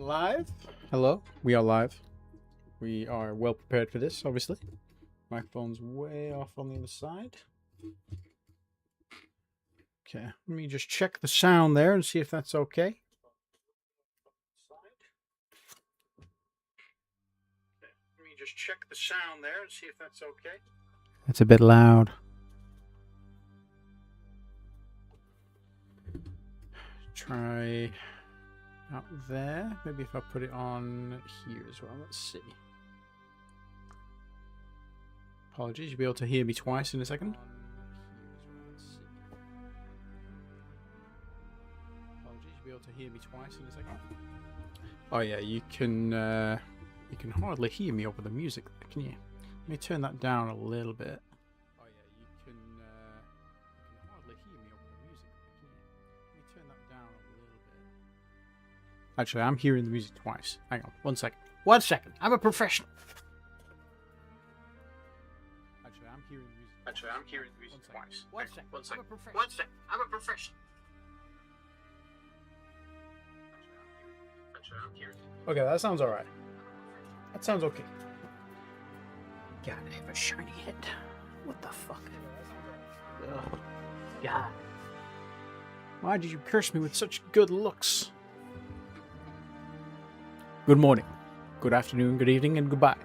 live? Hello, we are live. We are well prepared for this, obviously. Microphone's way off on the other side. Okay, let me just check the sound there and see if that's okay. Let me just check the sound there and see if that's okay. It's a bit loud. Try out there. Maybe if I put it on here as well. Let's see. Apologies, you'll be able to hear me twice in a second. Apologies, you'll be able to hear me twice in a second. Oh yeah, you can hardly hear me over the music, can you? Let me turn that down a little bit. Oh yeah, you can hardly hear me over the music, can you? Let me turn that down a little bit. Actually, I'm hearing the music twice. Hang on, 1 second. 1 second. I'm a professional. Actually, I'm hearing the music twice. 1 second. 1 second. 1 second. I'm a professional. Okay, that sounds alright. That sounds okay. God, I have a shiny head. What the fuck? Oh, God. Why did you curse me with such good looks? Good morning, good afternoon, good evening, and goodbye.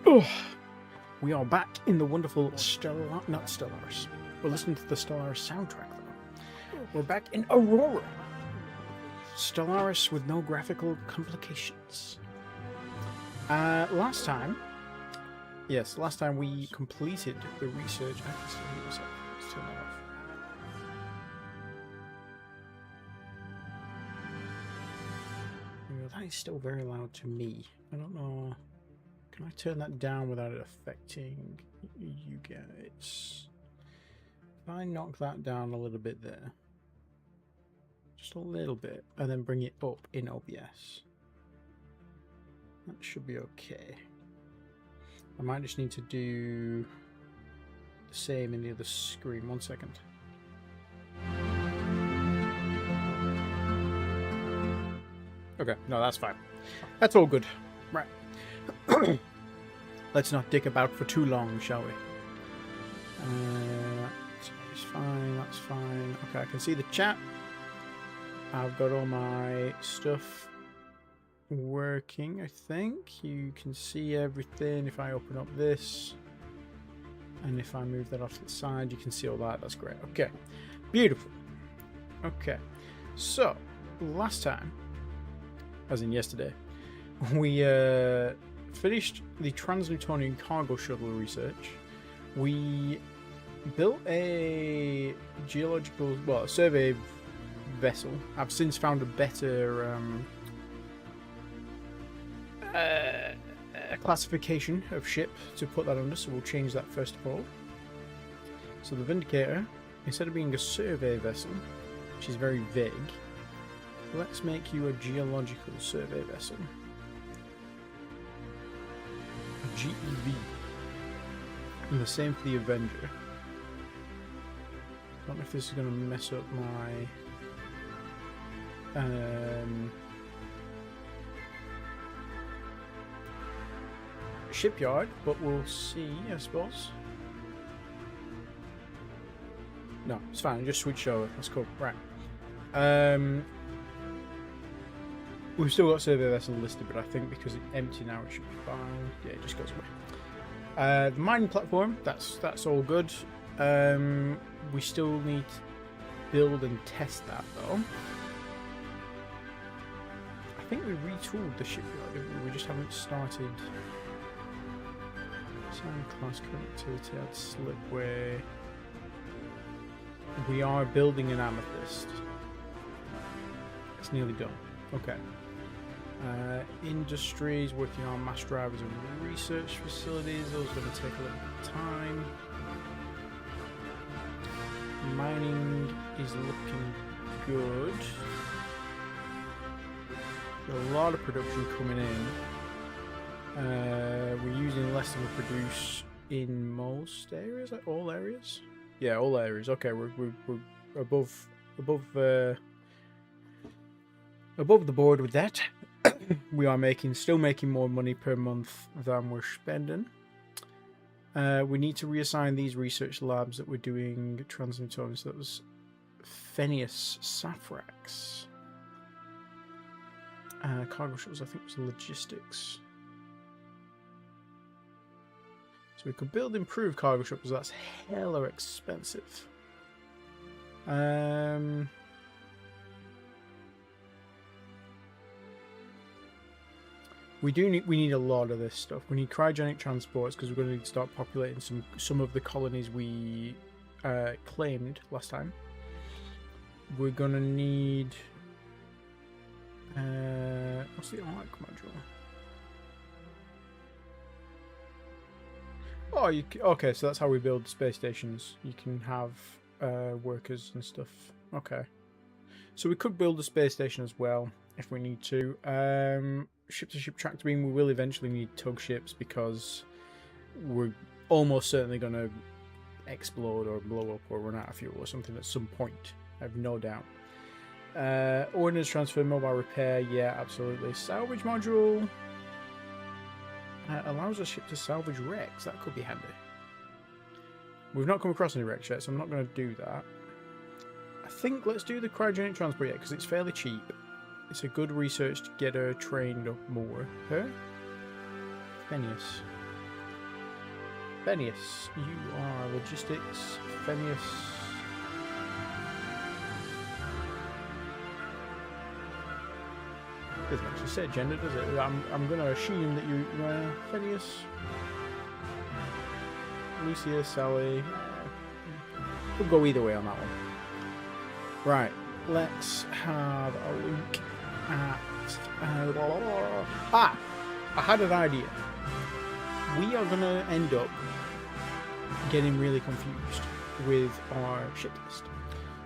Oh. We are back in the wonderful not Stellaris. We're listening to the Stellaris soundtrack, though. We're back in Aurora. Stellaris with no graphical complications. Last time we completed the research. I can still hear myself. Let's turn that off. That is still very loud to me. I don't know. Can I turn that down without it affecting you guys? If I knock that down a little bit there, just a little bit, and then bring it up in OBS, that should be okay. I might just need to do the same in the other screen. 1 second. Okay, no, that's fine. That's all good. Right. Let's not dick about for too long, shall we? That's fine, that's fine. Okay, I can see the chat. I've got all my stuff working, I think. You can see everything if I open up this. And if I move that off to the side, you can see all that. That's great. Okay, beautiful. Okay, so last time, as in yesterday, we finished the Trans-Newtonian cargo shuttle research. We built a geological, well, a survey vessel. I've since found a better classification of ship to put that under, so we'll change that first of all. So the Vindicator, instead of being a survey vessel, which is very vague, let's make you a geological survey vessel. GEV. And the same for the Avenger. I don't know if this is going to mess up my shipyard, but we'll see, I suppose. No, it's fine, just switch over. That's cool. Right. We've still got survey vessel listed, but I think because it's empty now, it should be fine. Yeah, it just goes away. The mining platform, that's all good. We still need to build and test that, though. I think we retooled the shipyard, didn't we? We just haven't started. Sound class connectivity, add slipway. We are building an amethyst. It's nearly done. Okay. Industries, working on mass drivers and research facilities. Those are going to take a little bit of time. Mining is looking good. Got a lot of production coming in. We're using less than we produce in most areas. Like all areas? Yeah, all areas. Okay, we're above above the board with that. We are still making more money per month than we're spending. We need to reassign these research labs that we're doing transmutons. So that was Phineas Safrax. Cargo shuttles, I think, was logistics. So we could build improved cargo shuttles. That's hella expensive. We need a lot of this stuff. We need cryogenic transports because we're going to need to start populating some of the colonies we claimed last time. We're going to need what's the arc module? Oh, okay. So that's how we build space stations. You can have workers and stuff. Okay. So we could build a space station as well if we need to. Ship-to-ship tractor beam, we will eventually need tug ships because we're almost certainly going to explode or blow up or run out of fuel or something at some point. I have no doubt. Ordnance transfer, mobile repair, yeah, absolutely. Salvage module allows a ship to salvage wrecks. That could be handy. We've not come across any wrecks yet, so I'm not going to do that. I think let's do the cryogenic transport yet because it's fairly cheap. It's a good research to get her trained up more. Her? Phineas. Phineas, you are logistics. Phineas. Doesn't actually say gender, does it? I'm going to assume that you Phineas. Lucia, Sally. We'll go either way on that one. Right, let's have a look at... I had an idea. We are going to end up getting really confused with our ship list.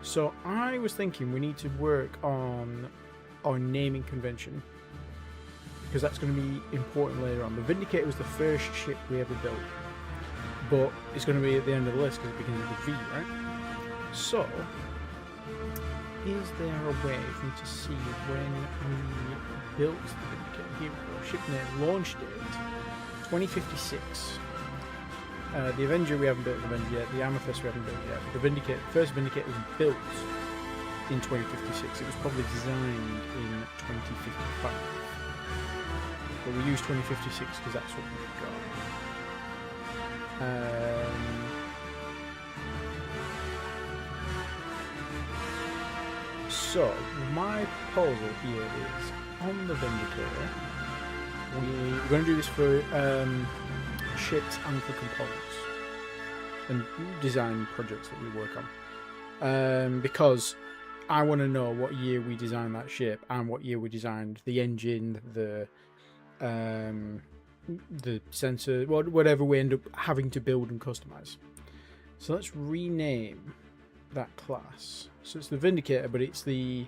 So I was thinking we need to work on our naming convention because that's going to be important later on. The Vindicator was the first ship we ever built, but it's going to be at the end of the list because it begins with a V, right? So, is there a way for me to see when we built the Vindicator? Here we go. Ship name, launch date, 2056. The Avenger we haven't built the Avenger yet. The Amethyst we haven't built yet. The Vindicator, first Vindicator was built in 2056. It was probably designed in 2055. But we use 2056 because that's what we've got. So, my proposal here is, on the Vindicator, we're going to do this for ships and for components and design projects that we work on. Because I want to know what year we designed that ship and what year we designed the engine, the sensor, whatever we end up having to build and customize. So let's rename that class. So it's the Vindicator, but it's the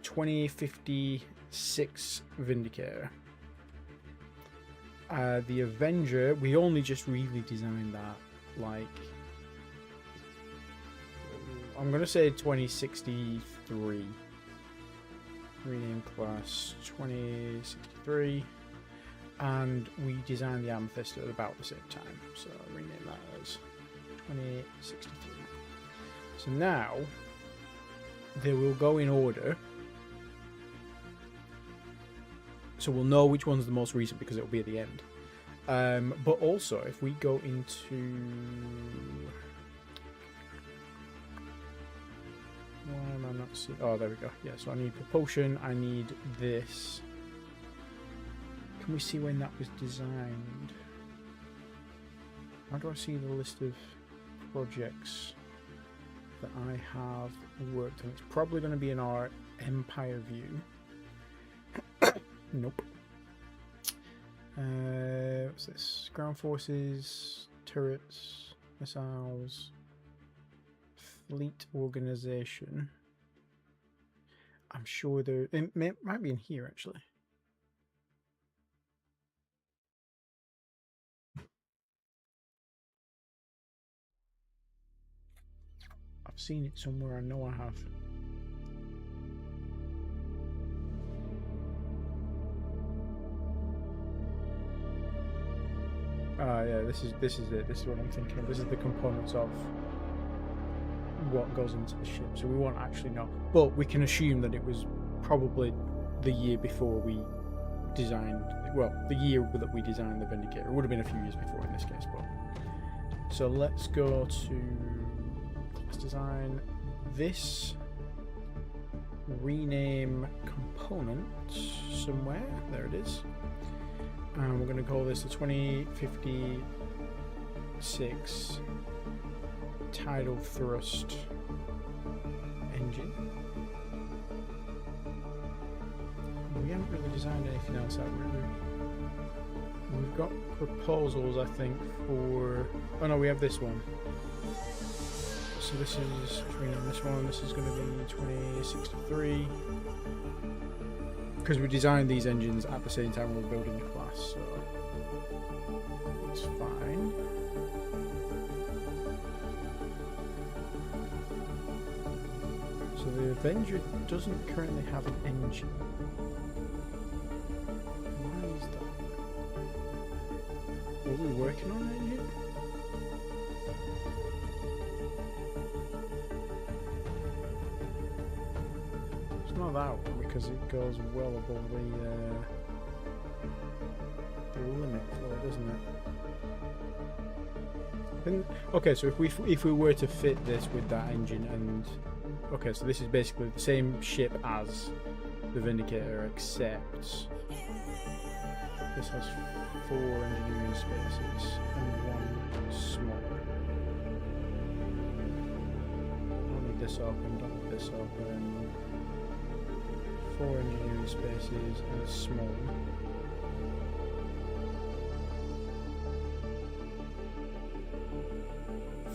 2056 Vindicator. The Avenger, we only just really designed that, like, I'm going to say 2063. Rename class 2063. And we designed the Amethyst at about the same time. So I'll rename that as 2063. So now, they will go in order. So we'll know which one's the most recent because it'll be at the end. But also, if we go into... Why am I not seeing... Oh, there we go. Yeah, so I need propulsion. I need this. Can we see when that was designed? How do I see the list of projects that I have worked on? It's probably going to be in our Empire view. Nope. What's this? Ground forces, turrets, missiles, fleet organization. I'm sure there... It might be in here, actually. I've seen it somewhere. I know I have. Yeah, this is it. This is what I'm thinking of. This is the components of what goes into the ship. So we won't actually know, but we can assume that it was probably the year before we designed. Well, the year that we designed the Vindicator. It would have been a few years before in this case, but. So let's go to class design. This rename component somewhere. There it is. And we're going to call this the 2056 tidal thrust engine. We haven't really designed anything else out, really. We've got proposals, I think, for... Oh no, we have this one. So this is, rename this one, this is going to be 2063. Because we designed these engines at the same time we were building the class, so it's fine. So the Avenger doesn't currently have an engine. Why is that? Were we working on an engine? Not that one because it goes well above the limit for it, doesn't it? And, okay, so if we were to fit this with that engine, and okay, so this is basically the same ship as the Vindicator, except this has 4 engineering spaces and 1 small. Don't need this open. Don't need this open. 4 engineering spaces and a small.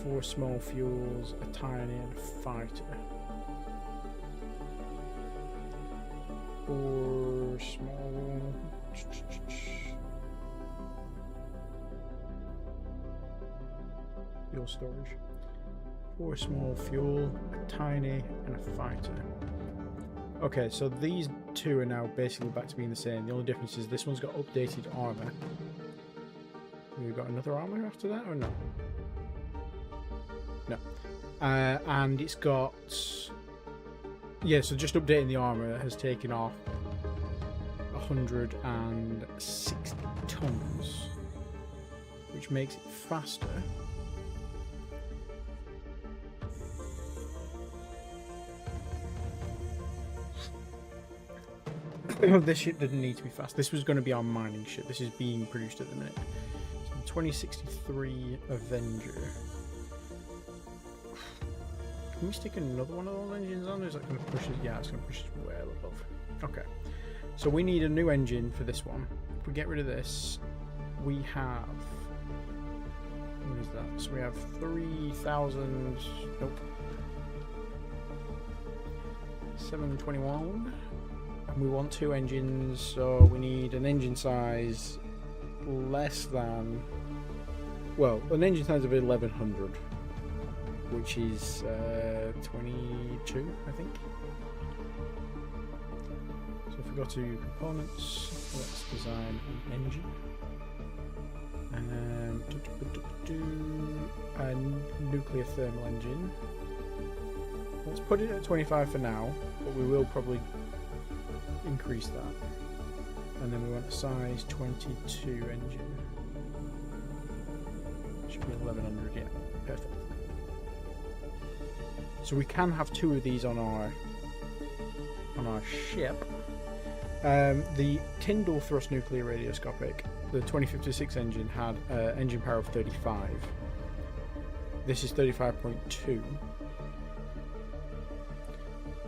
Four small fuels, a tiny and a fighter. 4 small. Fuel storage. 4 small fuel, a tiny and a fighter. Okay, so these two are now basically back to being the same. The only difference is this one's got updated armor. We've got another armor after that, or no? No. And it's got... Yeah, so just updating the armor has taken off 160 tons, which makes it faster. This ship didn't need to be fast. This was going to be our mining ship. This is being produced at the minute. So 2063 Avenger. Can we stick another one of those engines on? Is that going to push us? Yeah, it's going to push us well above. Okay. So we need a new engine for this one. If we get rid of this, we have... What is that? So we have 3,000... Nope. 721. And we want 2 engines, so we need an engine size less than... Well, an engine size of 1100, which is 22, I think. So if we go to components, let's design an engine. And a nuclear thermal engine. Let's put it at 25 for now, but we will probably increase that. And then we want a size 22 engine. Should be 1100, yeah, perfect. So we can have 2 of these on our ship. The Tyndall thrust nuclear radioscopic, the 2056 engine had engine power of 35. This is 35.2.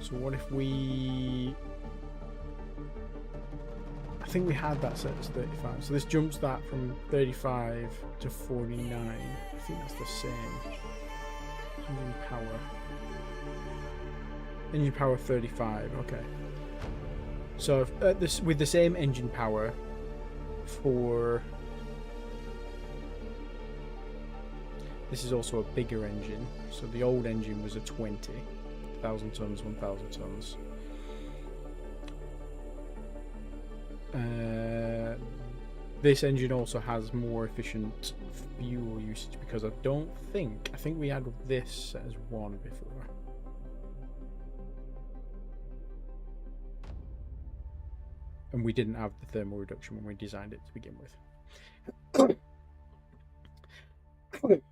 So what if we... I think we had that set as 35, so this jumps that from 35 to 49. I think that's the same. Engine power. Engine power 35, okay. So if, with the same engine power for... This is also a bigger engine, so the old engine was a 20,000 tons, 1,000 tons. this engine also has more efficient fuel usage because I think we had this as 1 before. And we didn't have the thermal reduction when we designed it to begin with.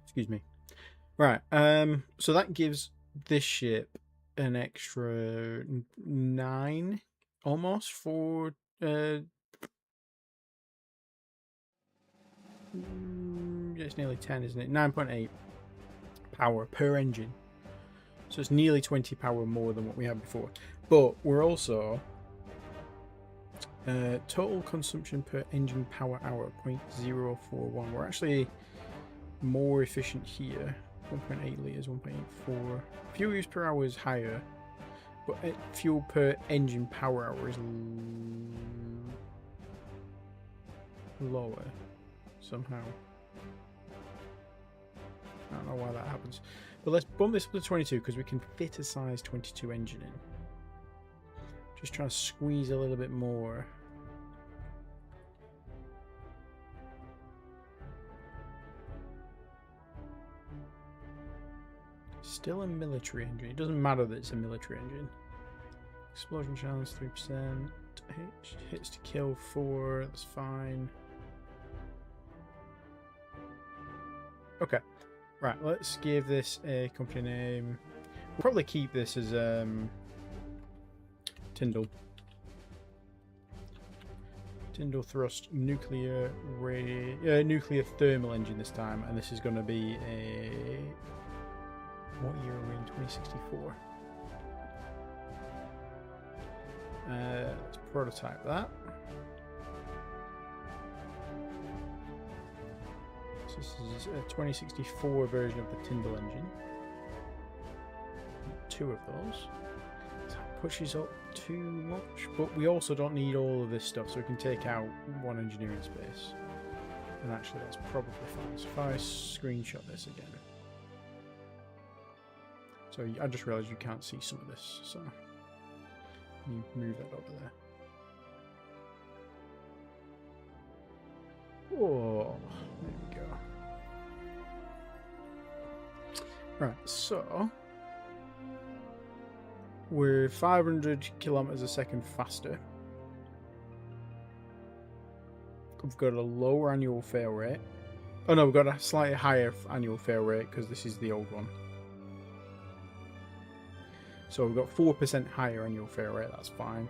Excuse me. Right, so that gives this ship an extra 9 almost for it's nearly 10, isn't it? 9.8 power per engine. So it's nearly 20 power more than what we had before. But we're also total consumption per engine power hour 0.041. We're actually more efficient here. 1.8 litres, 1.84. Fuel use per hour is higher, but fuel per engine power hour is lower somehow. I don't know why that happens. But let's bump this up to 22 because we can fit a size 22 engine in. Just trying to squeeze a little bit more. Still a military engine. It doesn't matter that it's a military engine. Explosion chance 3%. Hits to kill 4. That's fine. Okay. Right, let's give this a company name. We'll probably keep this as Tyndall. Tyndall thrust nuclear thermal engine this time, and this is going to be a... What year are we in? 2064. Let's prototype that. So this is a 2064 version of the Tyndall engine. 2 of those. So that pushes up too much, but we also don't need all of this stuff, so we can take out 1 engineering space. And actually, that's probably fine. So if I screenshot this again. So I just realised you can't see some of this, so you move that over there. Oh, there we go. Right, so we're 500 kilometers a second faster. We've got a lower annual fail rate. Oh no, we've got a slightly higher annual fail rate because this is the old one. So we've got 4% higher annual fail rate, that's fine.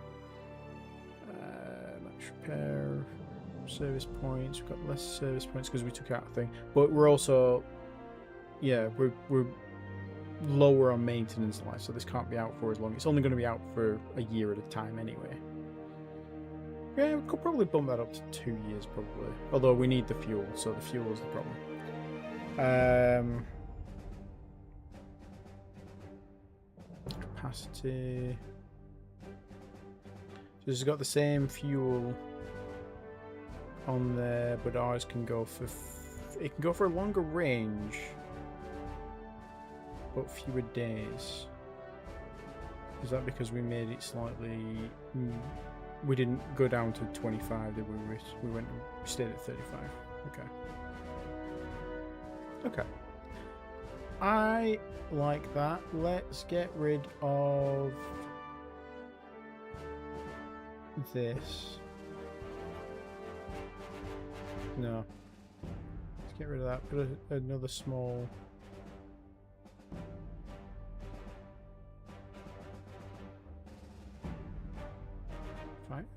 Max repair, service points, we've got less service points because we took out a thing. But we're also, yeah, we're lower on maintenance life, so this can't be out for as long. It's only going to be out for a year at a time anyway. Yeah, we could probably bump that up to 2 years probably. Although we need the fuel, so the fuel is the problem. Capacity. So this has got the same fuel on there, but ours can go for it can go for a longer range, but fewer days. Is that because we made it slightly? We didn't go down to 25. Did we? We stayed at 35. Okay. Okay. I like that. Let's get rid of this. No. Let's get rid of that. Put another small. Fine.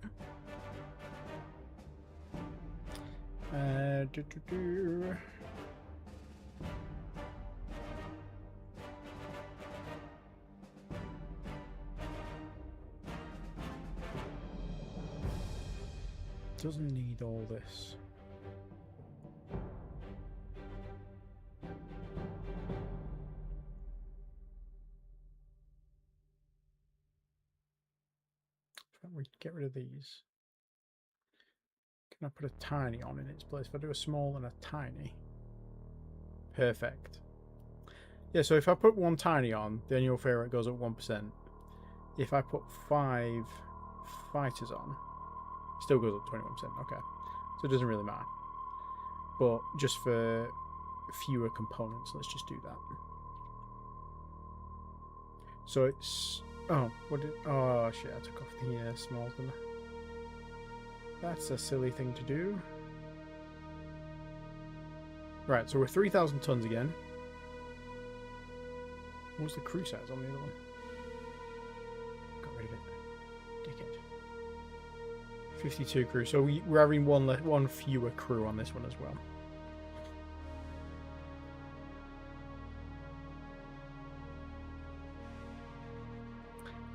Doesn't need all this. Can we get rid of these? Can I put a tiny on in its place? If I do a small and a tiny. Perfect. Yeah, so if I put 1 tiny on, the annual fail rate goes up 1%. If I put 5 fighters on, still goes up 21%. Okay. so it doesn't really matter. But just for fewer components, let's just do that. So it's oh shit! I took off the small one. That's a silly thing to do. Right, so we're 3,000 tons again. What was the crew size on the other one? Got rid of it. Dickhead. 52 crew. So we're having one fewer crew on this one as well.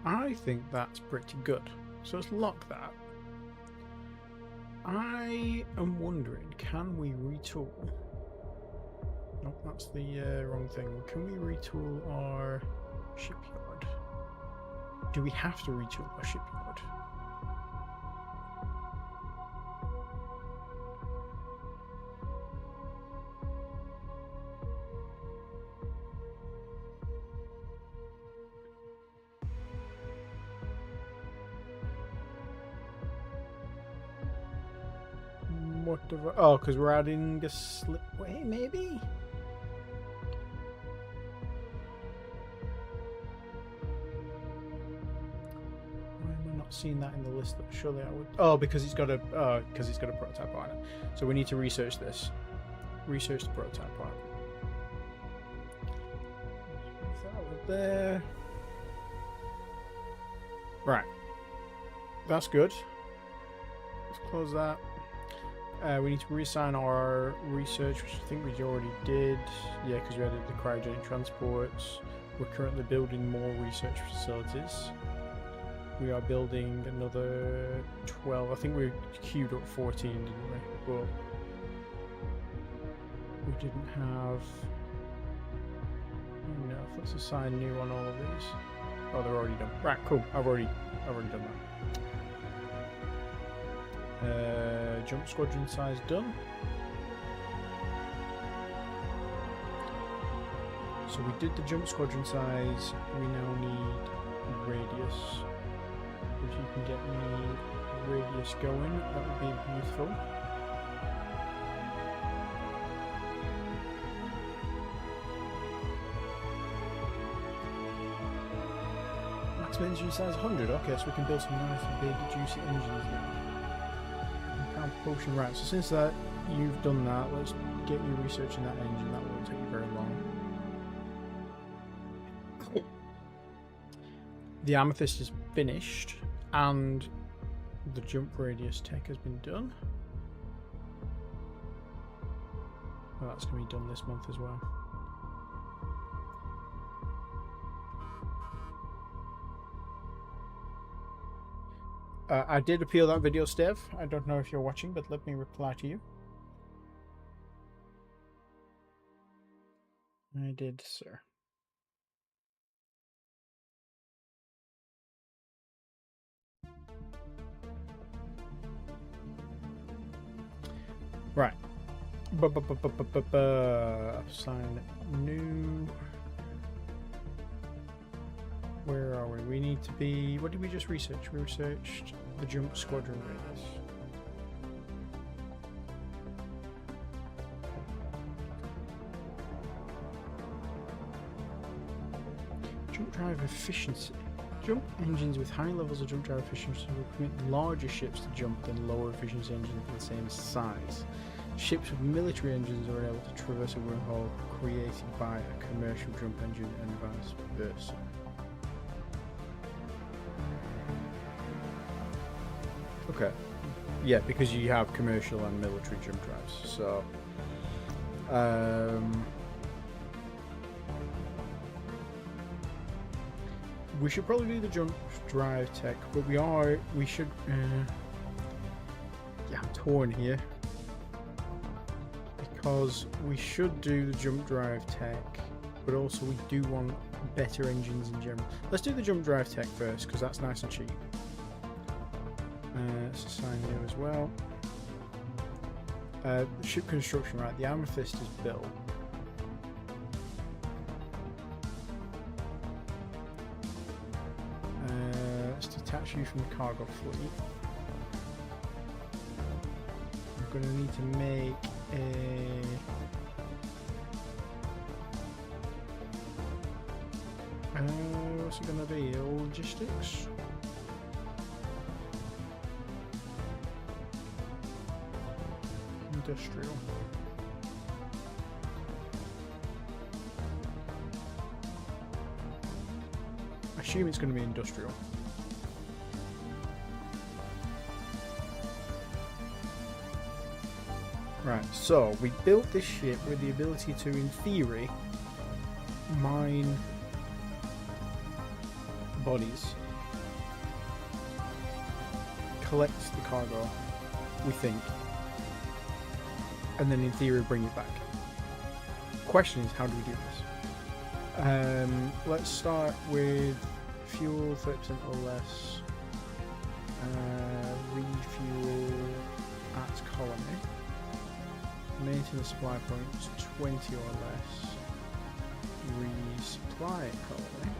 I think that's pretty good. So let's lock that. I am wondering, can we retool? Nope, that's the wrong thing. Can we retool our shipyard? Do we have to retool our shipyard? What do I, oh, because we're adding a slipway, maybe? Seen that in the list. Surely I would. Oh, because it's got a prototype on it. So we need to research this. Research the prototype part. That over there. Right. That's good. Let's close that. We need to reassign our research, which I think we already did. Yeah, because we added the cryogenic transports. We're currently building more research facilities. We are building another 12. I think we queued up 14, didn't we? But we didn't have enough. Let's assign new on all of these. Oh, they're already done. Right, cool. I've already done that. Jump squadron size done. So we did the jump squadron size. We now need radius. If you can get me radius going, that would be beautiful. Maximum engine size 100. Okay, so we can build some nice big juicy engines now. And propulsion, right? So since that you've done that, let's get you researching that engine. That won't take you very long. The amethyst is finished. And the jump radius tech has been done. Well, that's going to be done this month as well. I did appeal that video, Steve. I don't know if you're watching, but let me reply to you. I did, sir. Right. Assign new. Where are we? We need to be. What did we just research? We researched the jump squadron radius. Jump drive efficiency. Jump engines with high levels of jump drive efficiency will permit larger ships to jump than lower efficiency engines of the same size. Ships with military engines are able to traverse a wormhole created by a commercial jump engine and vice versa. Okay. Yeah, because you have commercial and military jump drives. So, we should probably do the jump drive tech, but we should, yeah, I'm torn here. Because we should do the jump drive tech, but also we do want better engines in general. Let's do the jump drive tech first, because that's nice and cheap. Let's assign you as well. Ship construction, right, the amethyst is built. Let's detach you from the cargo fleet. going to need to make a... what's it going to be? Logistics? Industrial. I assume it's going to be industrial. Right, so we built this ship with the ability to, in theory, mine bodies, collect the cargo, we think, and then in theory bring it back. Question is, how do we do this? Let's start with fuel 30% or less, refuel at colony, maintenance supply points 20 or less, resupply at colony,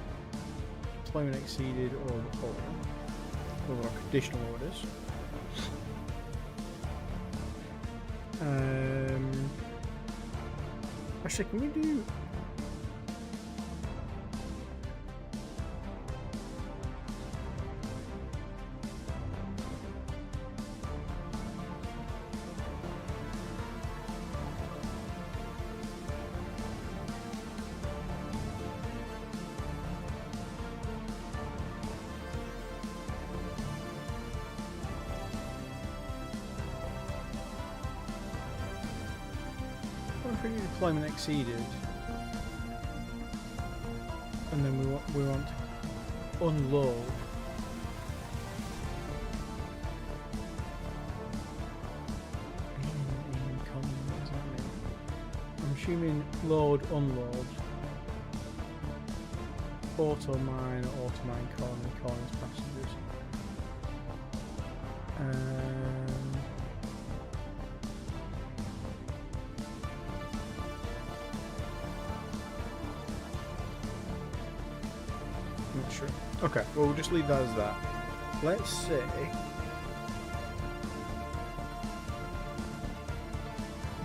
deployment exceeded or those are conditional orders. Actually, can we do... deployment exceeded, and then we want to unload. I'm assuming load, unload, auto mine colonies passengers. Not sure. Okay, well we'll just leave that as that. Let's say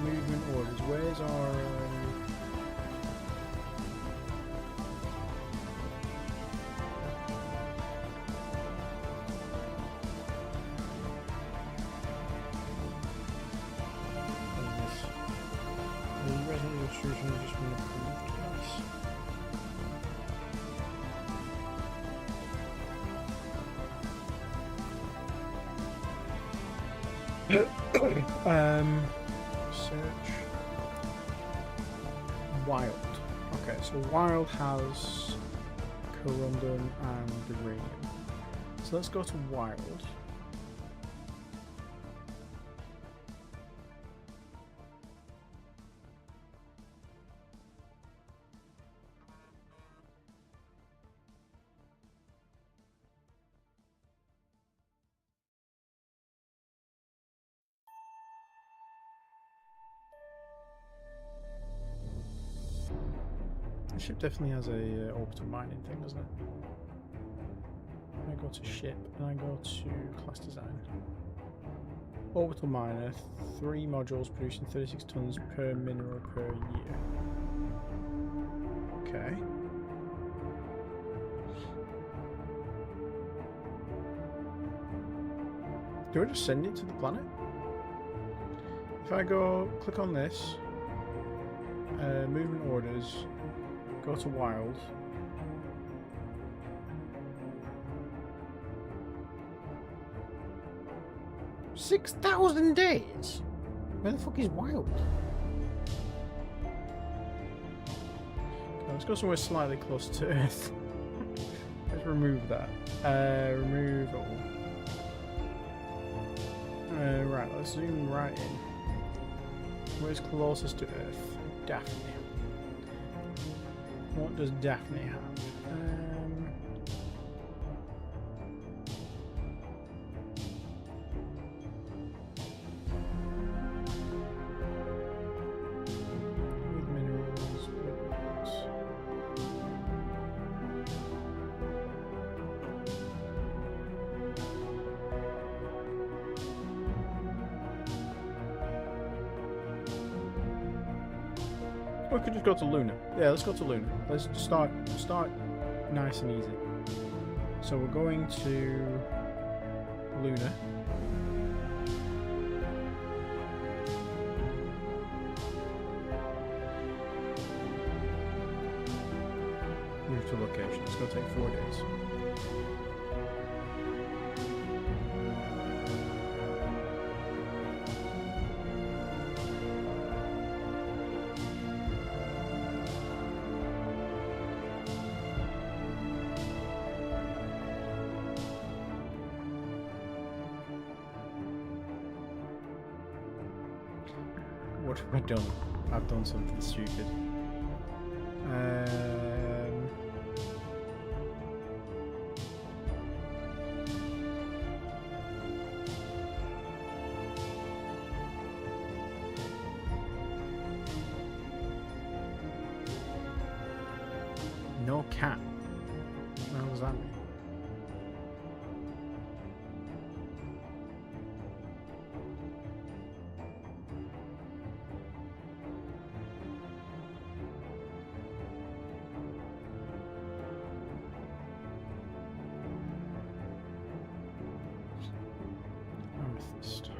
movement orders. Where's our the resident restriction has just been approved twice. Search Wild. Okay, so Wild has corundum and uranium. So let's go to Wild. The ship definitely has a orbital mining thing, doesn't it? I go to ship and I go to class design. Orbital miner, 3 modules producing 36 tons per mineral per year. Okay. Do I just send it to the planet? If I go click on this, movement orders, go to Wild. $6,000 days? Where the fuck is Wild? Okay, let's go somewhere slightly closer to Earth. Let's remove that. Remove all. Right, let's zoom right in. Where's closest to Earth? Daphne. What does Daphne have? With minerals, We could just go to Luna. Yeah, let's go to Luna. Let's start nice and easy. So we're going to Luna. Move to location. It's going to take 4 days. What have I done? I've done something stupid. No cat. What does that mean? Amethyst.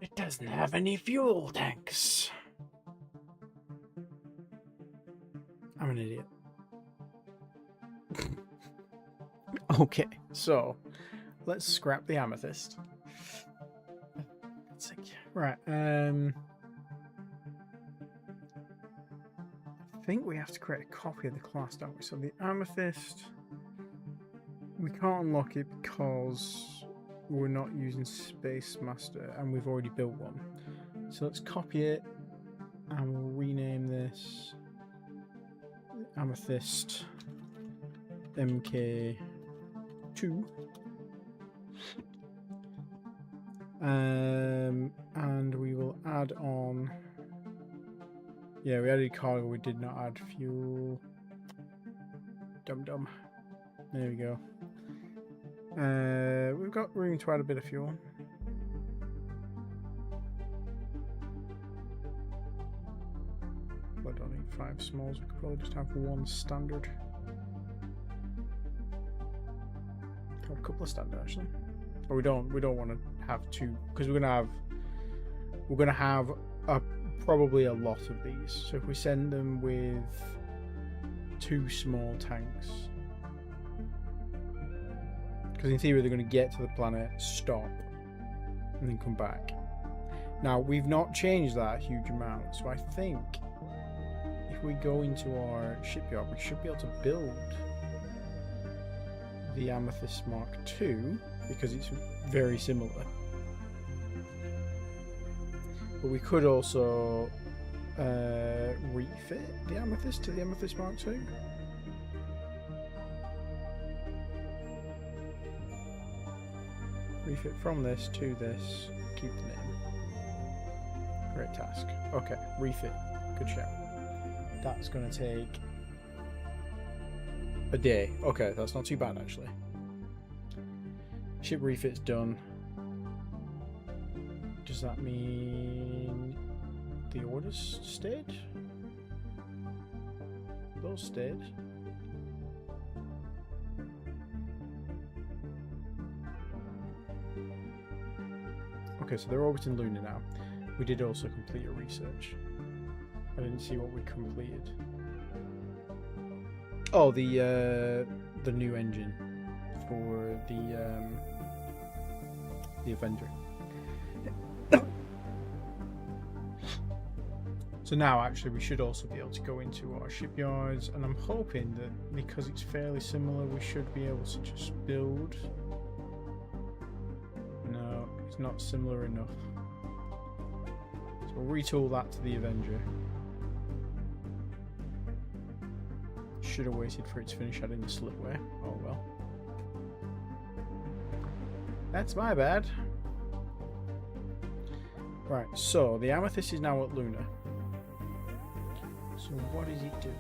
It doesn't have any fuel tanks. I'm an idiot. Okay, so let's scrap the amethyst. Right, I think we have to create a copy of the class, don't we? So the amethyst, we can't unlock it because we're not using Space Master and we've already built one. So let's copy it and we'll rename this Amethyst MK2. And we will add on. Yeah, we added cargo, we did not add fuel. Dum. There we go. We've got room to add a bit of fuel. I don't need 5 smalls, we could probably just have 1 standard. Have a couple of standard actually. Or we don't want to have 2 because we're gonna have probably a lot of these. So if we send them with 2 small tanks, because in theory they're going to get to the planet, stop, and then come back. Now we've not changed that a huge amount, so I think if we go into our shipyard, we should be able to build the Amethyst Mark II because it's very similar. But we could also refit the Amethyst to the Amethyst Mark II. Refit from this to this, keep the name. Great task. Okay, refit. Good shout. That's going to take a day. Okay, that's not too bad actually. Ship refit's done. Does that mean the orders stayed? Those stayed. Okay, so they're orbiting Luna now. We did also complete a research. I didn't see what we completed. Oh, the new engine for the Avenger. So now actually we should also be able to go into our shipyards, and I'm hoping that because it's fairly similar we should be able to just build. No, it's not similar enough. So we'll retool that to the Avenger. should have waited for it to finish adding the slipway. Oh well. That's my bad. Right, so the amethyst is now at Luna. So what does it do?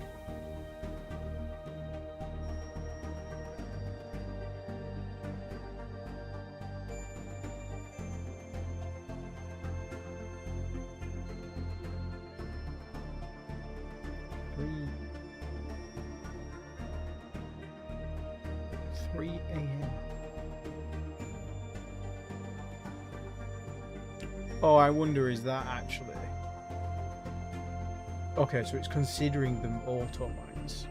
Three a.m. Oh, I wonder, is that actually... Okay, so it's considering them auto mines.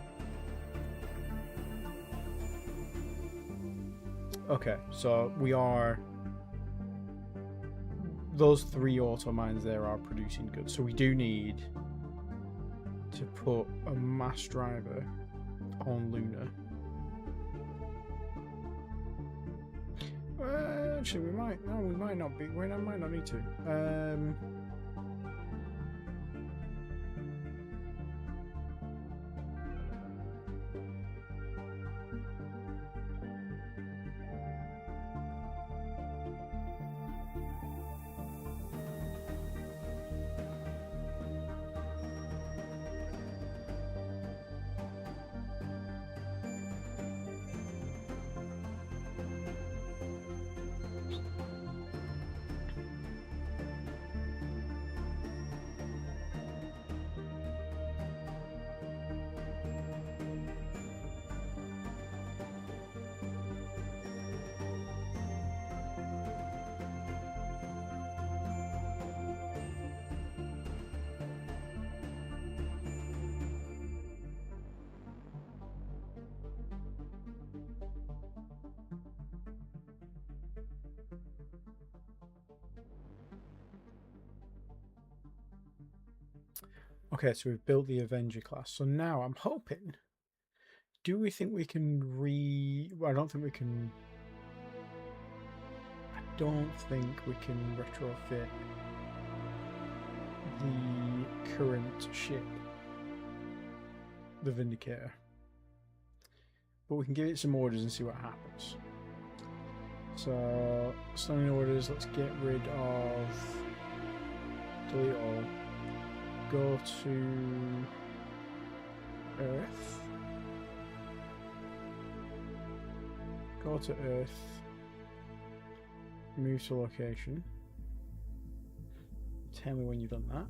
Okay, so we are... Those 3 auto mines there are producing goods. So we do need to put a mass driver on Luna. Actually, we might. No, we might not be. We might not need to. Okay, so we've built the Avenger class. So now I'm hoping... Do we think we can Well, I don't think we can... I don't think we can retrofit the current ship. The Vindicator. But we can give it some orders and see what happens. So, standing orders, let's get rid of... Delete all. Go to Earth. Go to Earth. Move to location. Tell me when you've done that.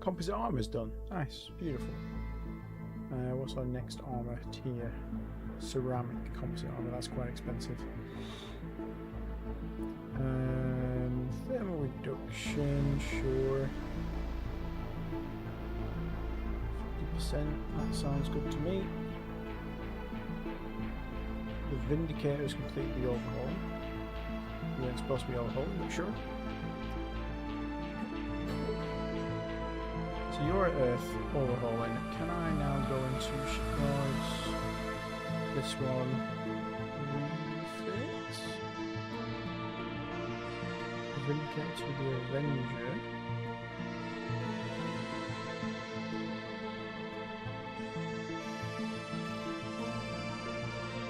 Composite armor's done. Nice, beautiful. What's our next armor tier? Ceramic composite armor. That's quite expensive. Thermal reduction, sure. 50%, that sounds good to me. The Vindicator is completely overhauled. Yeah, it's supposed to be overhauled, but sure. So you're at Earth overhauling. Can I now go into shipyards? This one. Vindicate to the Avenger.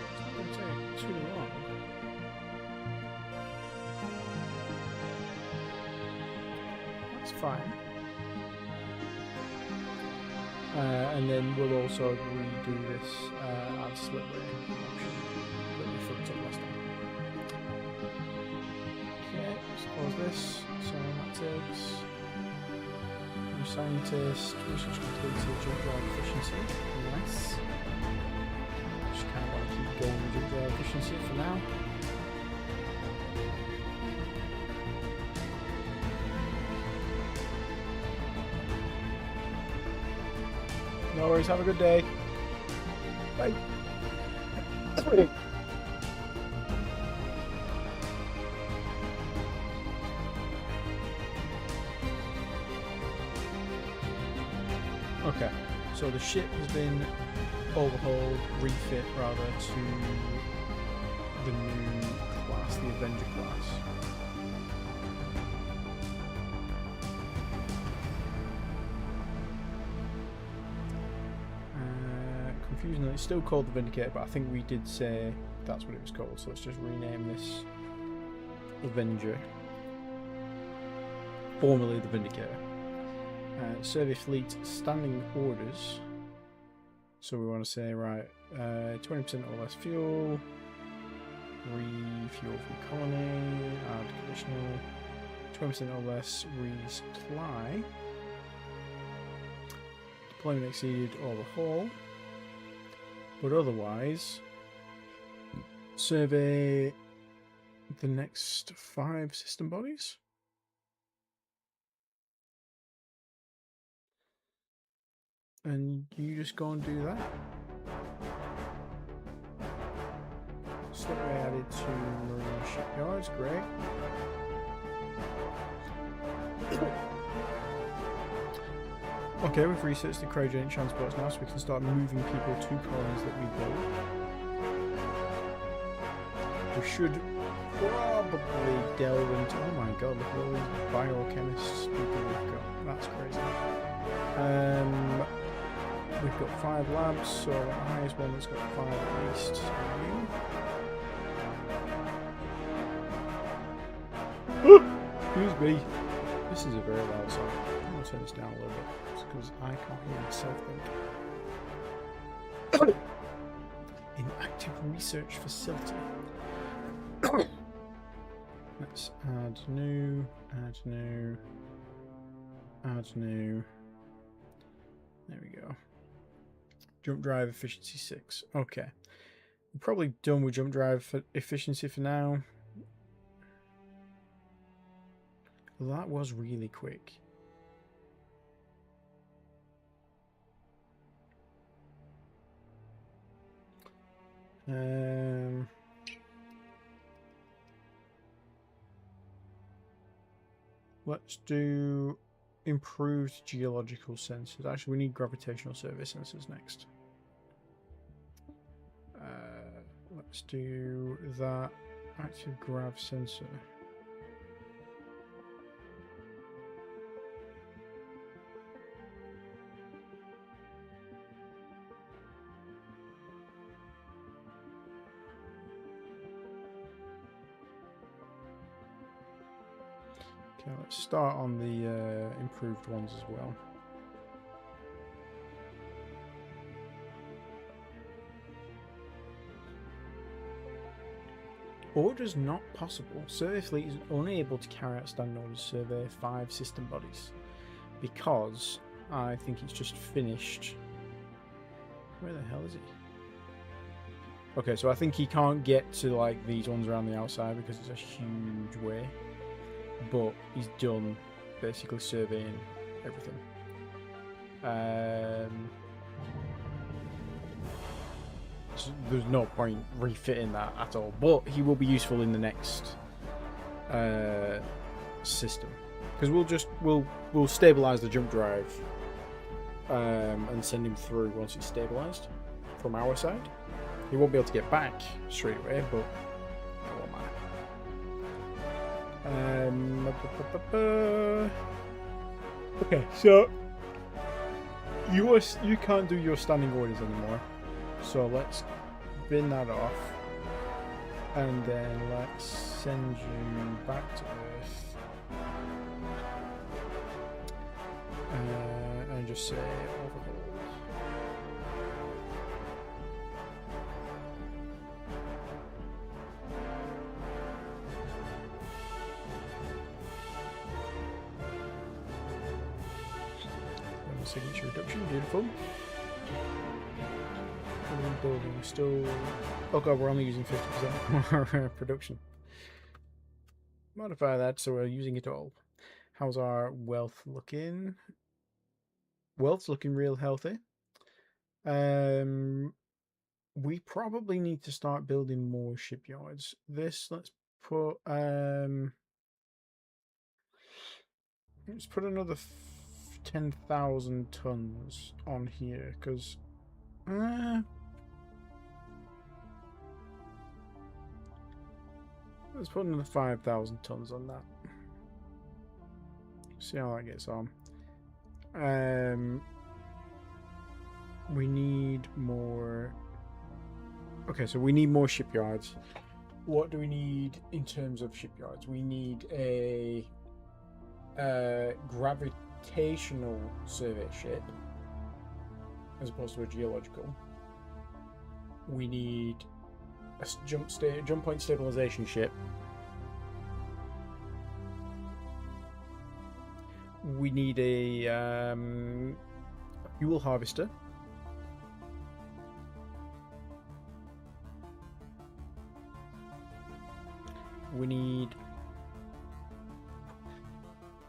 It's not going to take too long. That's fine. And then we'll also redo this as slipway option that we fucked up last time. Close this, so that takes new scientist, research completed, jump drive efficiency, nice. Just kind of want to keep going with jump drive efficiency for now. No worries, have a good day. Bye. Okay, so the ship has been overhauled, refit rather, to the new class, the Avenger class. confusing. It's still called the Vindicator, but I think we did say that's what it was called. So let's just rename this Avenger, formerly the Vindicator. Survey fleet standing orders. So we want to say, right, 20% or less fuel, refuel from colony, add conditional, 20% or less resupply, deployment exceeded overhaul, but otherwise, survey the next 5 system bodies. And you just go and do that. Slightly added to marine shipyards, great. Okay, we've researched the cryogenic transports now, so we can start moving people to colonies that we build. We should probably delve into... Oh my god, look at all these biochemists people we've got. That's crazy. We've got 5 labs, so the highest one that's got 5 at least. Excuse me. This is a very loud song. I'm going to turn this down a little bit because I can't hear myself think. In active research facility. Let's add new, add new, add new. There we go. Jump drive efficiency 6. Okay. We're probably done with jump drive for efficiency for now. Well, that was really quick. Let's do improved geological sensors. Actually, we need gravitational survey sensors next. Let's do that active grav sensor. Okay, let's start on the improved ones as well. Orders not possible. Survey fleet is unable to carry out standing orders to survey 5 system bodies because I think it's just finished. Where the hell is he? Okay, so I think he can't get to like these ones around the outside because it's a huge way. But he's done basically surveying everything. So there's no point refitting that at all, but he will be useful in the next system because we'll stabilize the jump drive and send him through once it's stabilized from our side. He won't be able to get back straight away, but that won't matter. Okay, so you can't do your standing orders anymore. So let's bin that off, and then let's send you back to Earth, and just say overhaul. Signature reduction, beautiful. Building still. Oh god, we're only using 50% of our production. Modify that so we're using it all. How's our wealth looking? Wealth's looking real healthy. We probably need to start building more shipyards. Let's put another 10,000 tons on here because let's put another 5,000 tons on that. See how that gets on. We need more Okay, so we need more shipyards. What do we need in terms of shipyards? We need a gravitational survey ship as opposed to a geological. We need a jump point stabilization ship. We need a fuel harvester.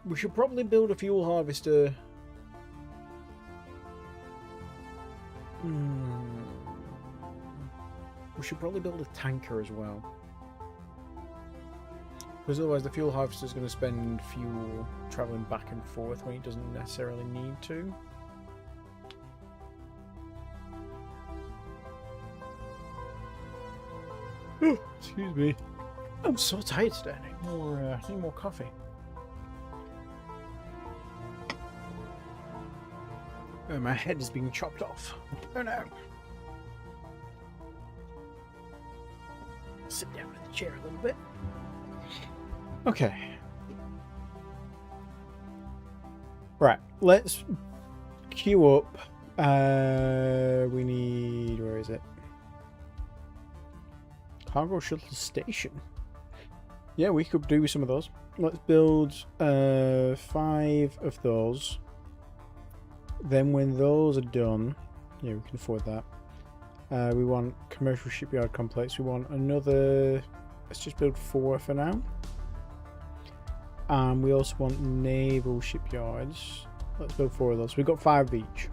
We should probably build a fuel harvester. We should probably build a tanker as well. Because otherwise the fuel harvester is going to spend fuel travelling back and forth when it doesn't necessarily need to. Oh, excuse me. I'm so tired today. I need more coffee. Oh, my head is being chopped off. Oh no. Sit down in the chair a little bit. Okay. Right, let's queue up. We need... Where is it? Cargo shuttle station. Yeah, we could do some of those. Let's build 5 of those. Then when those are done, yeah, we can afford that. We want commercial shipyard complex. We want another. Let's just build 4 for now. And we also want naval shipyards. Let's build 4 of those. We've got 5 of each.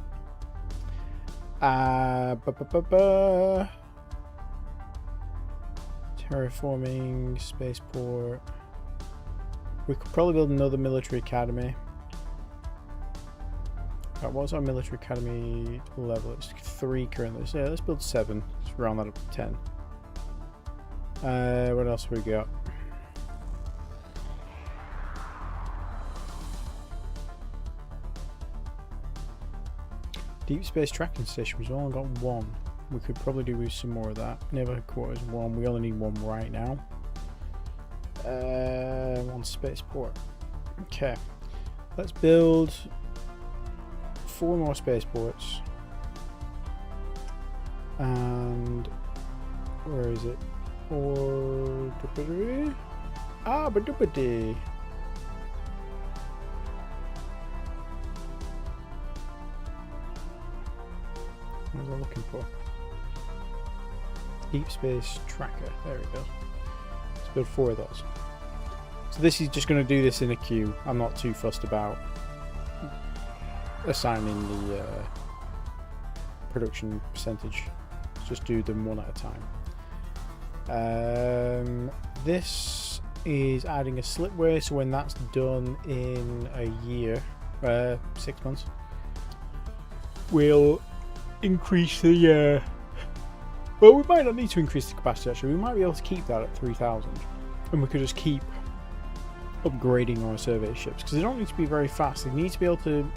Terraforming, spaceport. We could probably build another military academy. Right, what's our military academy level? It's 3 currently. So yeah, let's build 7. Let's round that up to 10. What else have we got? Deep space tracking station. We've only got 1. We could probably do with some more of that. Naval headquarters 1. We only need 1 right now. 1 spaceport. Okay. Let's build 4 more spaceports. And where is it? Badupity. What was I looking for? Deep space tracker. There we go. Let's build 4 of those. So this is just going to do this in a queue. I'm not too fussed about assigning the production percentage. Let's just do them one at a time. This is adding a slipway, so when that's done in a year, 6 months, we'll increase the well, we might not need to increase the capacity actually. We might be able to keep that at 3,000, and we could just keep upgrading our survey ships, because they don't need to be very fast. They need to be able to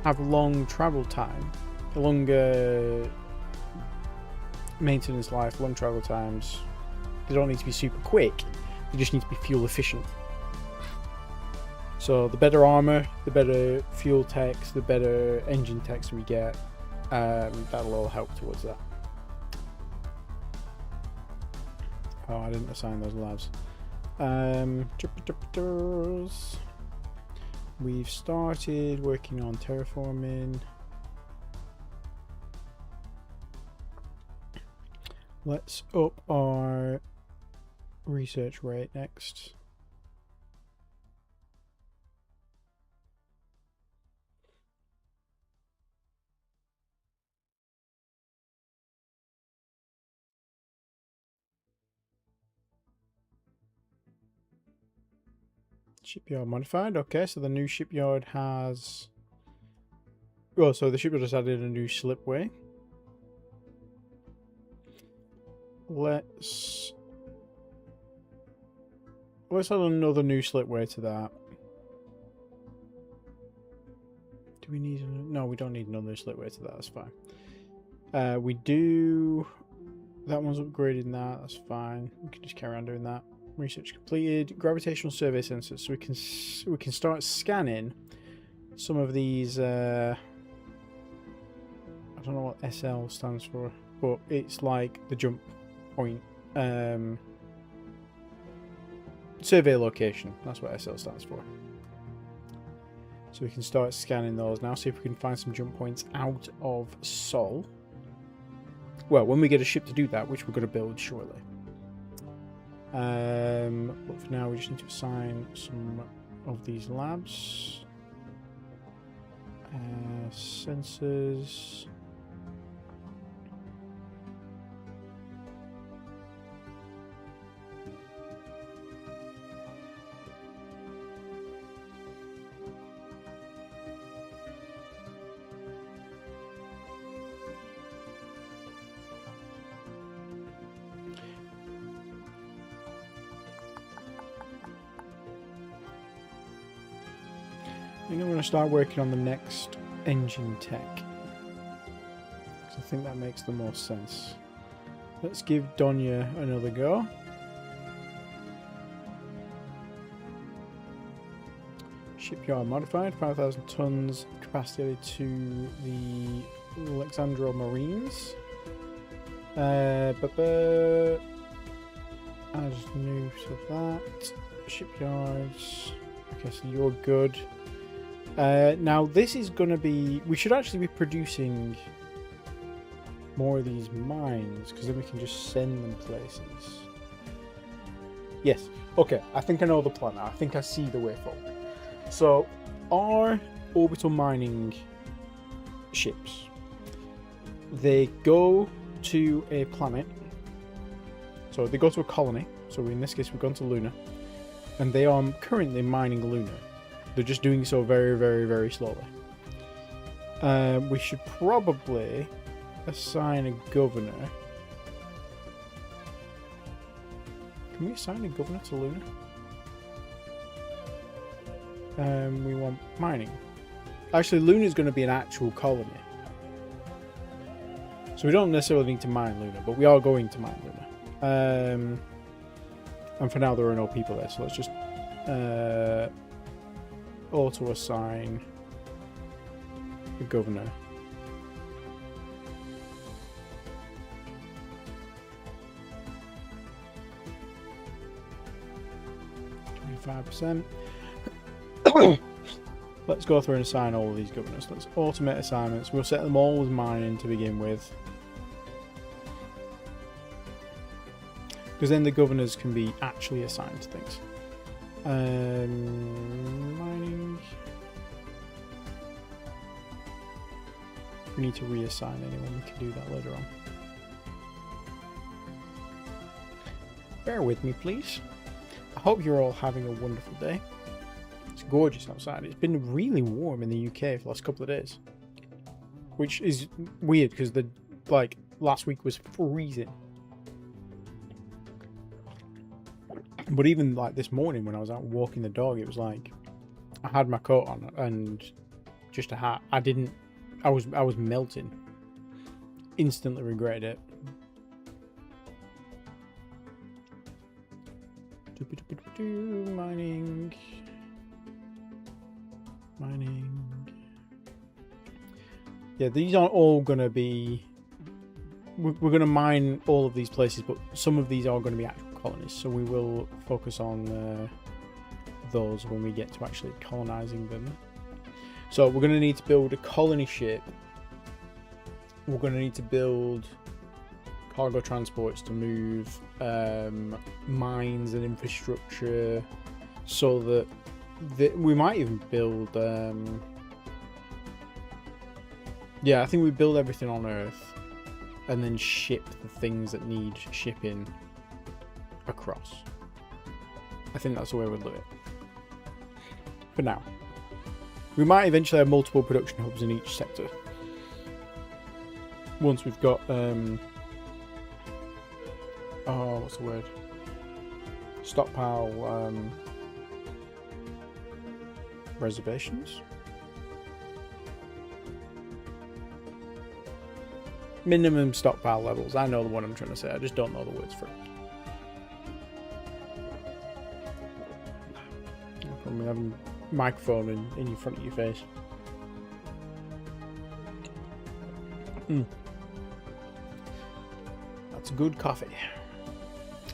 have long travel time, longer maintenance life, long travel times. They don't need to be super quick, they just need to be fuel efficient. So the better armor, the better fuel techs, the better engine techs we get, that'll all help towards that. Oh, I didn't assign those labs. We've started working on terraforming. Let's up our research rate next. Shipyard modified. Okay, so the new shipyard has... Well, so the shipyard has added a new slipway. Let's add another new slipway to that. Do we need... No, we don't need another slipway to that. That's fine. We do That one's upgrading that. That's fine. We can just carry on doing that. Research completed. Gravitational survey sensors. So we can start scanning some of these. I don't know what SL stands for, but it's like the jump point. Survey location. That's what SL stands for. So we can start scanning those now. See if we can find some jump points out of Sol. Well, when we get a ship to do that, which we're going to build shortly. But for now, we just need to assign some of these labs. Sensors. I think I'm going to start working on the next engine tech. I think that makes the most sense. Let's give Donya another go. Shipyard modified, 5,000 tons capacity to the Alexandra Marines. As new to that. Shipyards. Okay, so you're good. Now this is going to be... We should actually be producing more of these mines, because then we can just send them places. Yes. Okay, I think I know the plan now. I think I see the way forward. So, our orbital mining ships, they go to a planet. So they go to a colony. So in this case, we've gone to Luna. And they are currently mining Luna. They're just doing so very, very, very slowly. We should probably assign a governor. Can we assign a governor to Luna? We want mining. Actually, Luna is going to be an actual colony. So we don't necessarily need to mine Luna, but we are going to mine Luna. And for now, there are no people there, so let's just auto-assign the governor. %. Let's go through and assign all of these governors. Let's automate assignments. We'll set them all as mining to begin with, because then the governors can be actually assigned to things. Mining. We need to reassign anyone. We can do that later on. Bear with me, please. I hope you're all having a wonderful day. It's gorgeous outside. It's been really warm in the UK for the last couple of days, which is weird because last week was freezing. But even like this morning when I was out walking the dog, it was like I had my coat on and just a hat. I was melting. Instantly regretted it. Mining. Yeah, these aren't all going to be... We're going to mine all of these places, but some of these are going to be actual colonies, so we will focus on those when we get to actually colonizing them. So we're going to need to build a colony ship. We're going to need to build cargo transports to move mines and infrastructure, so that we might even build yeah, I think we build everything on Earth and then ship the things that need shipping across. I think that's the way we'll do it for now. We might eventually have multiple production hubs in each sector once we've got oh, what's the word? Stockpile reservations. Minimum stockpile levels. I know what I'm trying to say. I just don't know the words for it. From having a microphone in front of your face. That's good coffee.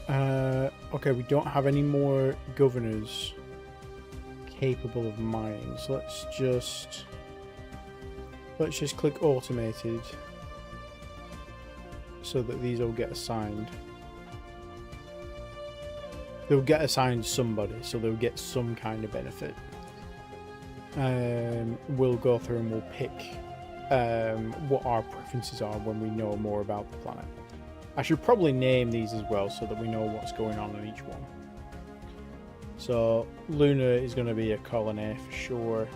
Okay, we don't have any more governors capable of mining, so let's just click automated so that these all get assigned. They'll get assigned somebody, so they'll get some kind of benefit. We'll go through and we'll pick what our preferences are when we know more about the planet. I should probably name these as well so that we know what's going on in each one. So Luna is going to be a colony for sure,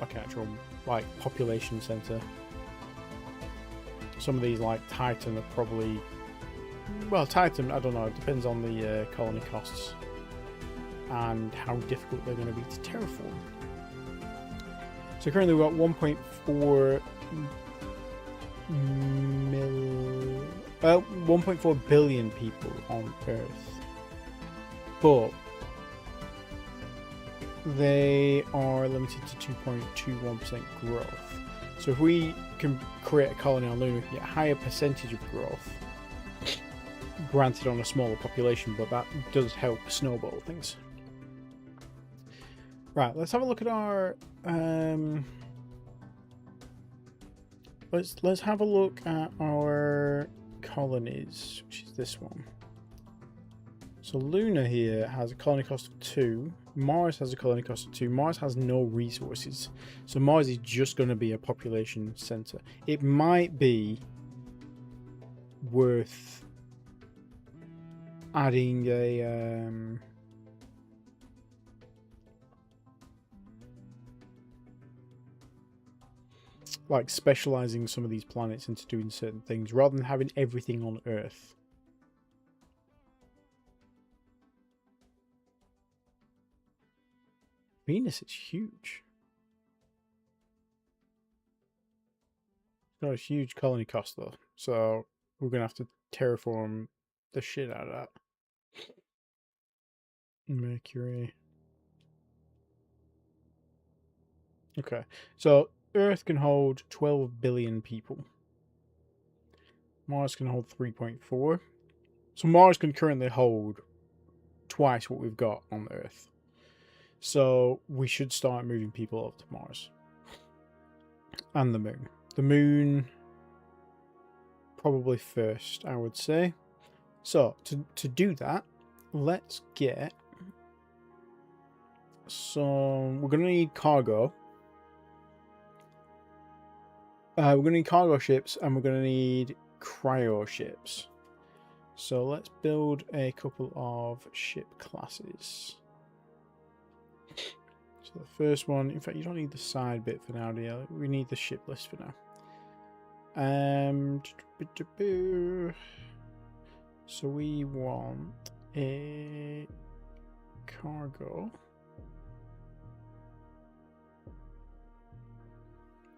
like an actual like population center. Some of these like Titan are probably, well, Titan, I don't know, it depends on the colony costs and how difficult they're going to be to terraform. So currently we've got 1.4 billion people on Earth, but they are limited to 2.21% growth. So if we can create a colony on Luna, we can get a higher percentage of growth, granted on a smaller population, but that does help snowball things. Right, let's have a look at our let's have a look at our colonies, which is this one. So Luna here has a colony cost of 2. Mars has a colony cost of 2. Mars has no resources, so Mars is just going to be a population center. It might be worth adding a like specializing some of these planets into doing certain things rather than having everything on Earth. Venus is huge. It's got a huge colony cost though, so we're gonna have to terraform the shit out of that. Mercury. Okay, so Earth can hold 12 billion people. Mars can hold 3.4. So Mars can currently hold twice what we've got on Earth. So we should start moving people up to Mars. And the Moon. The Moon probably first, I would say. So to do that, let's get some... We're going to need cargo. We're going to need cargo ships and we're going to need cryo ships. So let's build a couple of ship classes. So the first one, in fact, you don't need the side bit for now, do you? We need the ship list for now. So we want a cargo.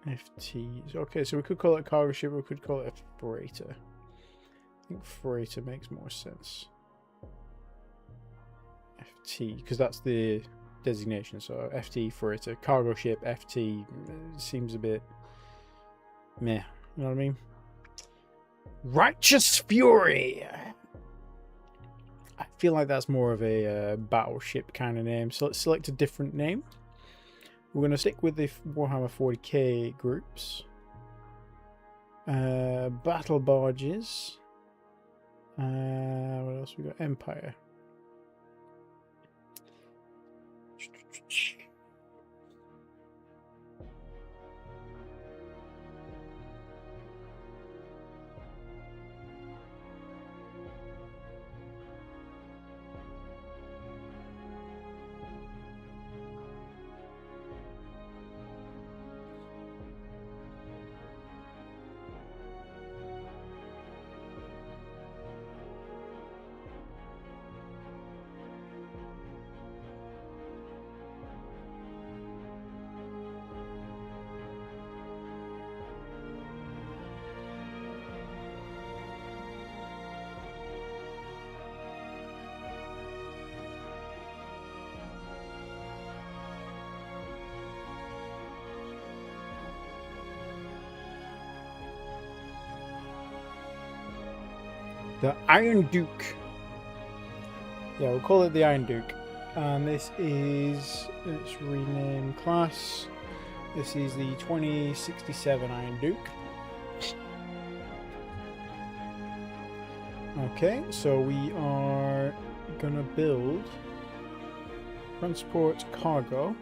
FT. Okay, so we could call it a cargo ship, or we could call it a freighter. I think freighter makes more sense. FT, because that's the designation. So FT, freighter. Cargo ship, FT seems a bit meh. You know what I mean? Righteous Fury! I feel like that's more of a battleship kind of name. So let's select a different name. We're going to stick with the Warhammer 40k groups. Battle barges. What else we got? Empire. The Iron Duke. Yeah, we'll call it the Iron Duke. And this is, let's rename class. This is the 2067 Iron Duke. Okay, so we are gonna build transport cargo.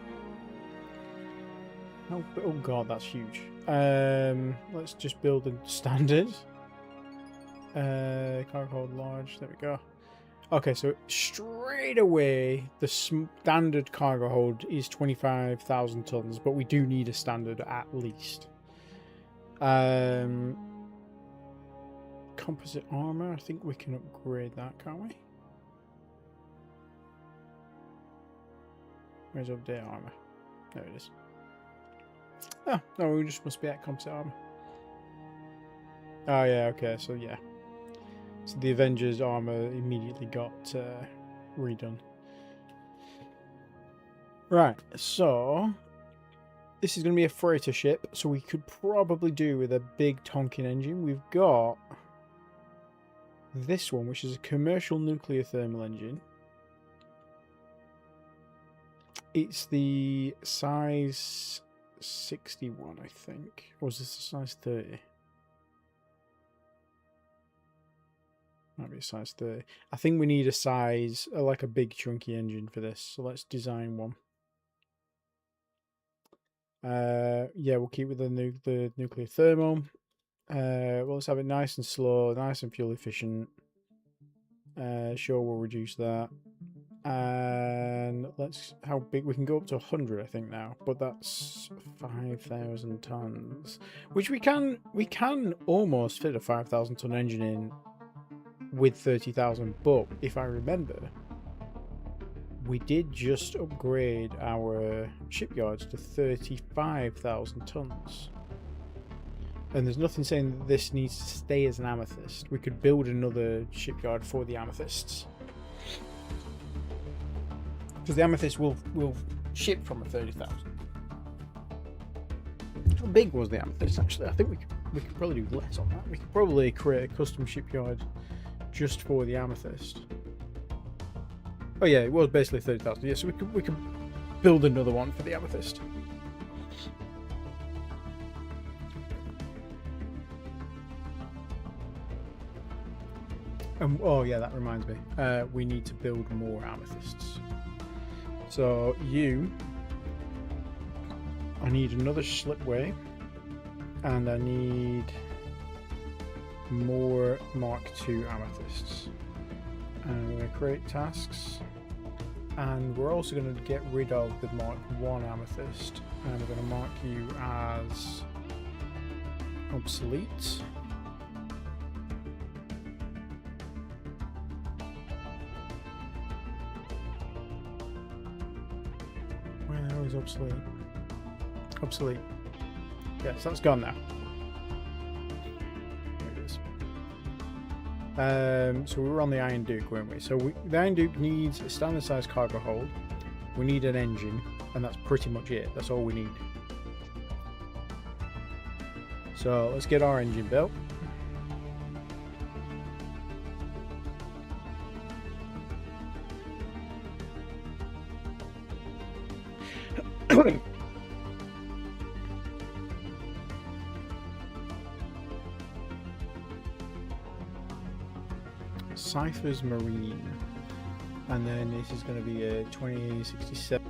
Oh god, that's huge. Let's just build a standard. Cargo hold large, there we go. Okay, so straight away, the standard cargo hold is 25,000 tons, but we do need a standard at least. Composite armor, I think we can upgrade that, can't we? Where's update armor? There it is. Oh, no, we just must be at composite armor. Oh, yeah, okay, so yeah. So the Avengers armor immediately got redone. Right, so this is going to be a freighter ship, so we could probably do with a big Tonkin engine. We've got this one, which is a commercial nuclear thermal engine. It's the size 61, I think. Or is this the size 30? Might be a size 30. I think we need a size, like a big chunky engine for this. So let's design one. Yeah, we'll keep with the nuclear thermal. Well, let's have it nice and slow, nice and fuel efficient. Sure, we'll reduce that. And let's, how big, we can go up to 100 I think now, but that's 5,000 tons, which we can almost fit a 5,000 ton engine in with 30,000, but if I remember, we did just upgrade our shipyards to 35,000 tons. And there's nothing saying that this needs to stay as an amethyst. We could build another shipyard for the amethysts. Because the amethyst will ship from a 30,000. How big was the amethyst actually? I think we could probably do less on that. We could probably create a custom shipyard just for the amethyst. Oh yeah, it was basically 30,000. Yeah, so we could build another one for the amethyst. Oh yeah, that reminds me. We need to build more amethysts. So I need another slipway, and I need more Mark II amethysts. And we're going to create tasks, and we're also going to get rid of the Mark I amethyst, and we're going to mark you as obsolete. Where the hell is obsolete? Obsolete. Yes, that's gone now. So we were on the Iron Duke, weren't we? So the Iron Duke needs a standard size cargo hold. We need an engine, and that's pretty much it. That's all we need. So let's get our engine built. Cypher's Marine, and then this is going to be a 2067.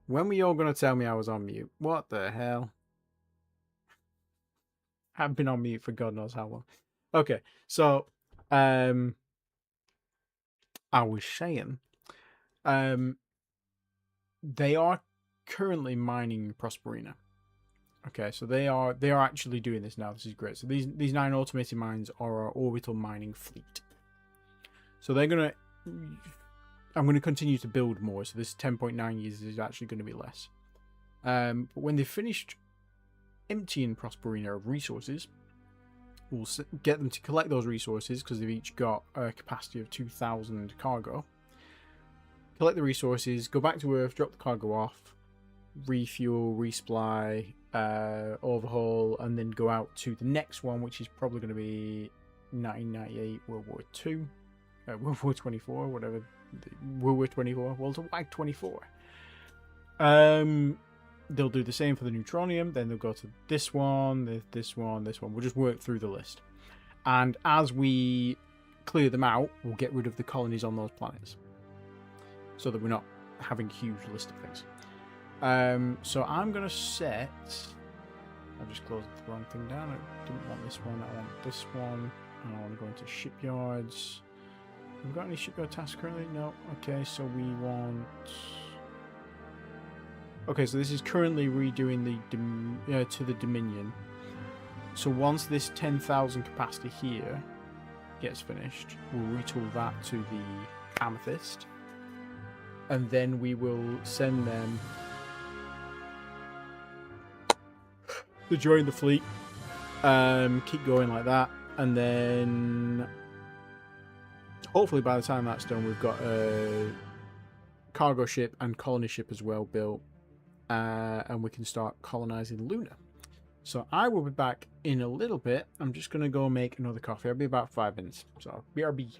When were you all going to tell me I was on mute? What the hell? I've been on mute for God knows how long. Okay, so I was saying, they are currently mining Prosperina. Okay, so they are actually doing this now. This is great. So these 9 automated mines are our orbital mining fleet. So they're gonna. I'm gonna continue to build more. So this 10.9 years is actually going to be less. But when they've finished emptying Prosperina of resources, we'll get them to collect those resources because they've each got a capacity of 2,000 cargo. Collect the resources, go back to Earth, drop the cargo off, refuel, resupply, overhaul, and then go out to the next one, which is probably going to be 1998 World War II, World War 24, whatever, World War 24, World War 24. They'll do the same for the neutronium, then they'll go to this one, this one, this one. We'll just work through the list. And as we clear them out, we'll get rid of the colonies on those planets, so that we're not having a huge list of things. So I'm going to set... I've just closed the wrong thing down. I didn't want this one. I want this one. And I want to go into shipyards. Have we got any shipyard tasks currently? No. Okay, so we want... Okay, so this is currently redoing the to the Dominion. So once this 10,000 capacity here gets finished, we'll retool that to the Amethyst. And then we will send them to join the fleet. Keep going like that. And then hopefully by the time that's done, we've got a cargo ship and colony ship as well built. And we can start colonizing Luna. So I will be back in a little bit. I'm just going to go make another coffee. I'll be about 5 minutes. So BRB.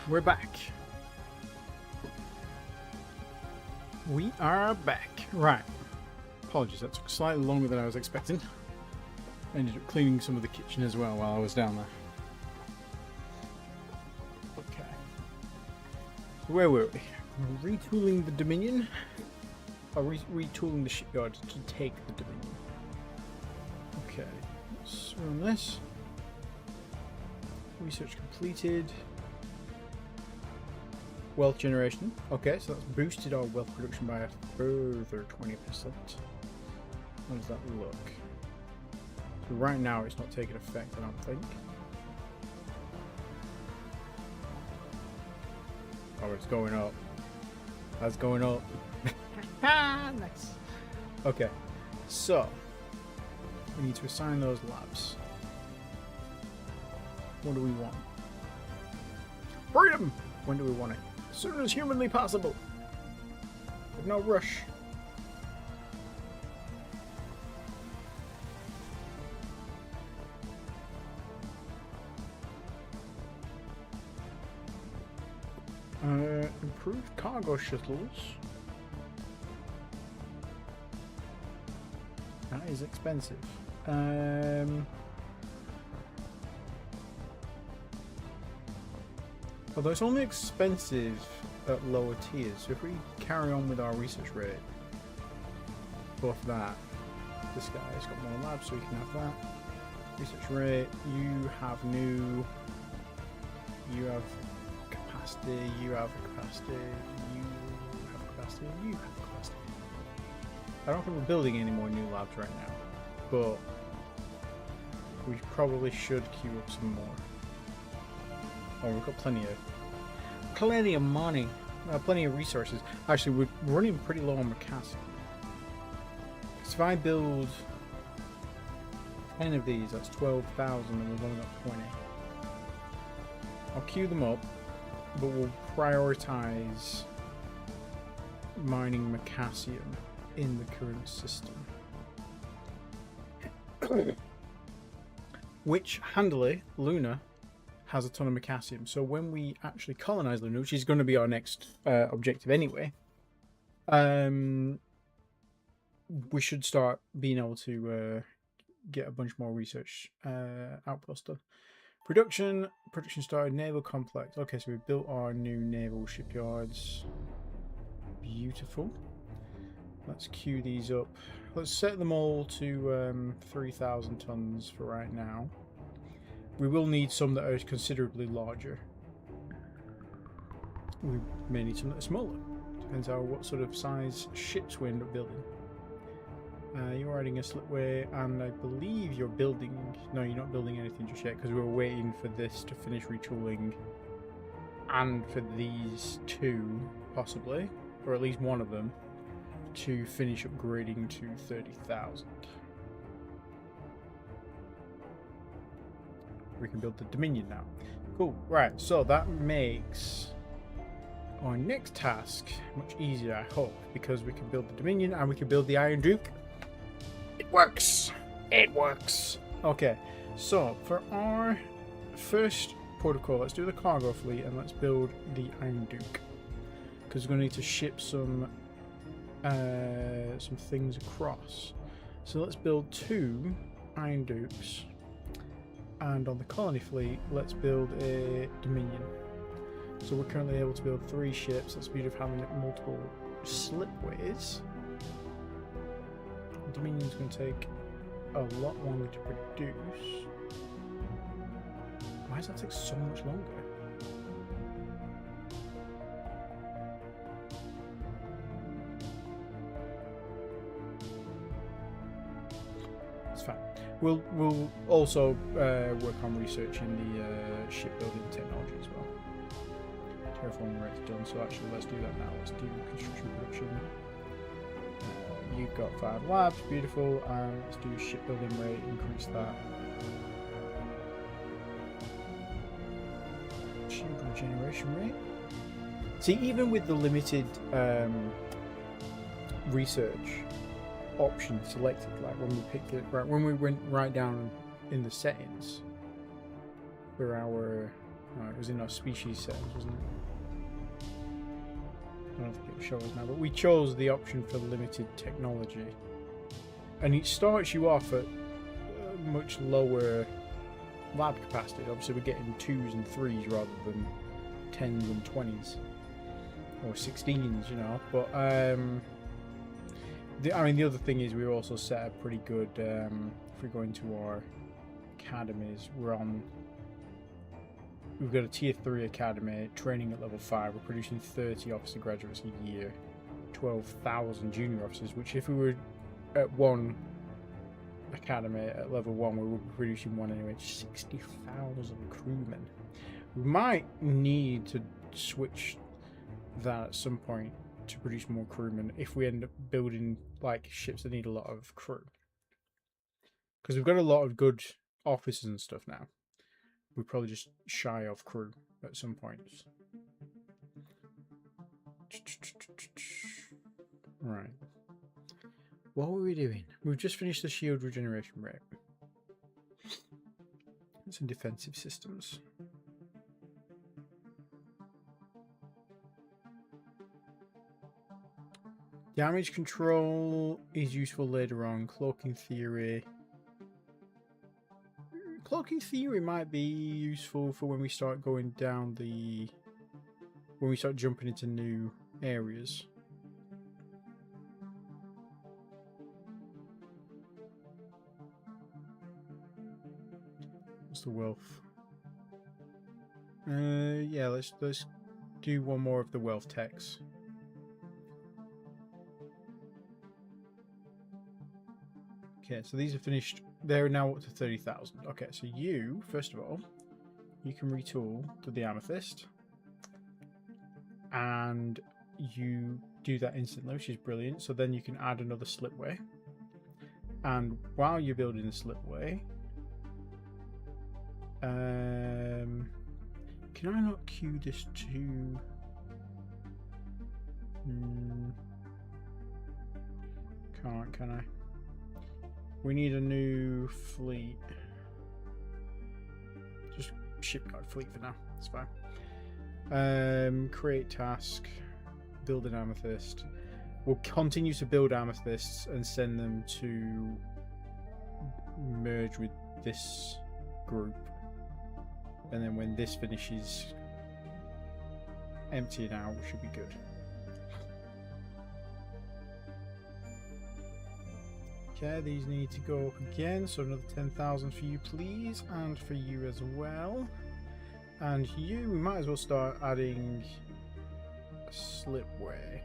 we're back. We are back. Right. Apologies, that took slightly longer than I was expecting. I ended up cleaning some of the kitchen as well while I was down there. Okay. So where were we? We're retooling the Dominion. Or retooling the shipyard to take the Dominion. Okay. Let's run this. Research completed. Wealth generation. Okay, so that's boosted our wealth production by a further 20%. How does that look? So right now it's not taking effect, I don't think. Oh, it's going up. That's going up. Nice. Okay, so we need to assign those labs. What do we want? Freedom! When do we want it? As soon as humanly possible. With no rush. Improved cargo shuttles. That is expensive. Although it's only expensive at lower tiers, so if we carry on with our research rate, both that, this guy's got more labs, so we can have that. Research rate, you have new, you have capacity, you have capacity, you have capacity, you have capacity. I don't think we're building any more new labs right now, but we probably should queue up some more. Oh, we've got plenty of money, plenty of resources. Actually, we're running pretty low on Macassi. So if I build 10 of these, that's 12,000, and we've only got 20. I'll queue them up, but we'll prioritize mining Macassium in the current system. Which, handily, Luna has a ton of Macassium. So when we actually colonize Luna, which is going to be our next objective anyway, we should start being able to get a bunch more research outposts done. Production started, naval complex. Okay, so we built our new naval shipyards. Beautiful. Let's queue these up. Let's set them all to 3,000 tons for right now. We will need some that are considerably larger. We may need some that are smaller. Depends on what sort of size ships we end up building. You're adding a slipway, and I believe you're building... No, you're not building anything just yet, because we were waiting for this to finish retooling, and for these two, possibly, or at least one of them, to finish upgrading to 30,000. We can build the Dominion now. Cool. Right, so that makes our next task much easier, I hope, because we can build the Dominion and we can build the Iron Duke. It works! It works! Okay, so for our first port of call, let's do the cargo fleet and let's build the Iron Duke. Because we're going to need to ship some things across. So let's build 2 Iron Dukes. And on the colony fleet, let's build a Dominion. So we're currently able to build 3 ships. That's the beauty of having multiple slipways. The Dominion's going to take a lot longer to produce. Why does that take so much longer? It's fine. We'll also work on researching the shipbuilding technology as well. Terraforming rate's done, so actually let's do that now. Let's do construction production. You've got 5 labs, beautiful, and let's do shipbuilding rate, increase that. Shield regeneration rate. See, even with the limited research option selected, like when we picked it, right when we went right down in the settings for our Oh, it was in our species settings, wasn't it? I don't think it'll show us now, but we chose the option for limited technology. And it starts you off at a much lower lab capacity. Obviously, we're getting 2s and 3s rather than 10s and 20s. Or 16s, you know. But, I mean, the other thing is we're also set up pretty good, if we go into our academies, we've got a tier 3 academy, training at level 5, we're producing 30 officer graduates a year, 12,000 junior officers, which if we were at one academy at level 1, we would be producing one anyway, 60,000 crewmen. We might need to switch that at some point to produce more crewmen if we end up building like ships that need a lot of crew. Because we've got a lot of good officers and stuff now. We're probably just shy of crew at some points. Right. What were we doing? We've just finished the shield regeneration rate. It's in defensive systems. Damage control is useful later on. Cloaking theory. Cloaking theory might be useful for when we start going down the... when we start jumping into new areas. What's the wealth? Yeah, let's do one more of the wealth techs. Okay, so these are finished. They're now up to 30,000. Okay, so you, first of all, you can retool to the amethyst. And you do that instantly, which is brilliant. So then you can add another slipway. And while you're building the slipway, can I not queue this to... Can't, can I? We need a new fleet. Just shipyard fleet for now. It's fine. Create task. Build an amethyst. We'll continue to build amethysts and send them to merge with this group. And then when this finishes emptying out, we should be good. Okay, these need to go up again, so another 10,000 for you, please, and for you as well. And you, we might as well start adding a slipway.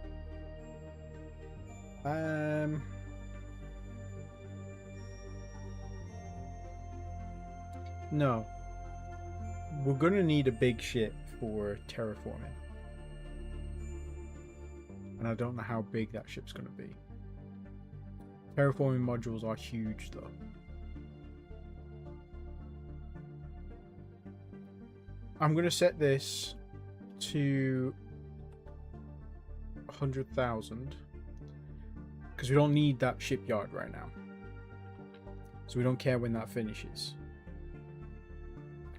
No. We're gonna need a big ship for terraforming. And I don't know how big that ship's gonna be. Terraforming modules are huge though. I'm going to set this to 100,000 because we don't need that shipyard right now. So we don't care when that finishes.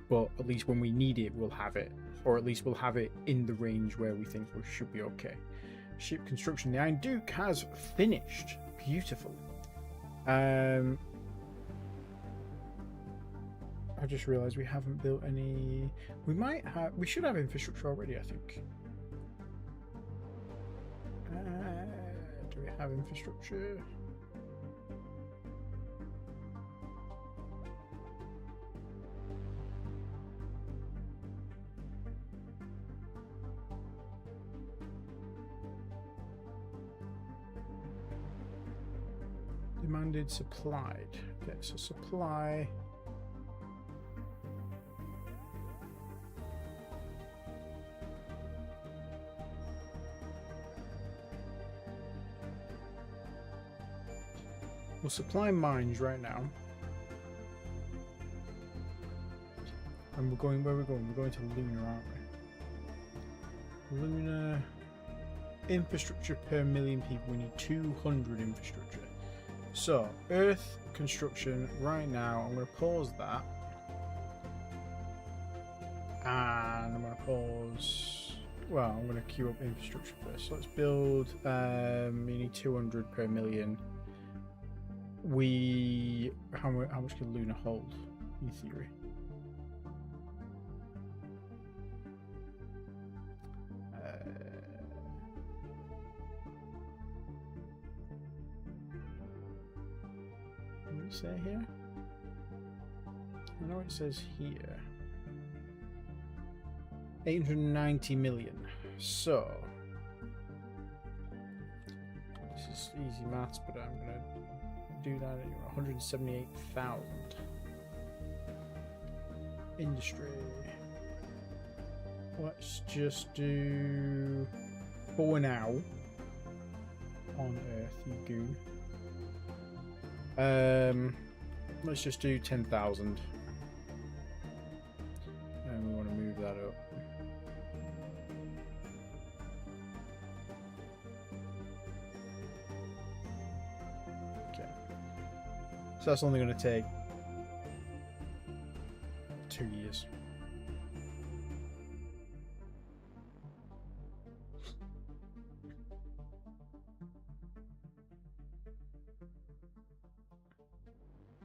But at least when we need it, we'll have it. Or at least we'll have it in the range where we think we should be okay. Ship construction. The Iron Duke has finished. Beautiful. I just realized we haven't built any. We should have infrastructure already, I think. Do we have infrastructure? Demanded, supplied. Okay, so supply. We'll supply mines right now. And we're going, where we're going? We're going to Lunar, aren't we? Lunar. Infrastructure per million people. We need 200 infrastructure. So, Earth construction right now, I'm going to pause that. And I'm going to pause. Well, I'm going to queue up infrastructure first. So let's build. We need 200 per million. How much can Luna hold in theory? What does it say here? I know it says here 890 million. So this is easy maths, but I'm gonna do that at 178,000. Industry. Let's just do for now. On Earth, you goon. Let's just do 10,000. And we want to move that up. Okay. So that's only going to take 2 years.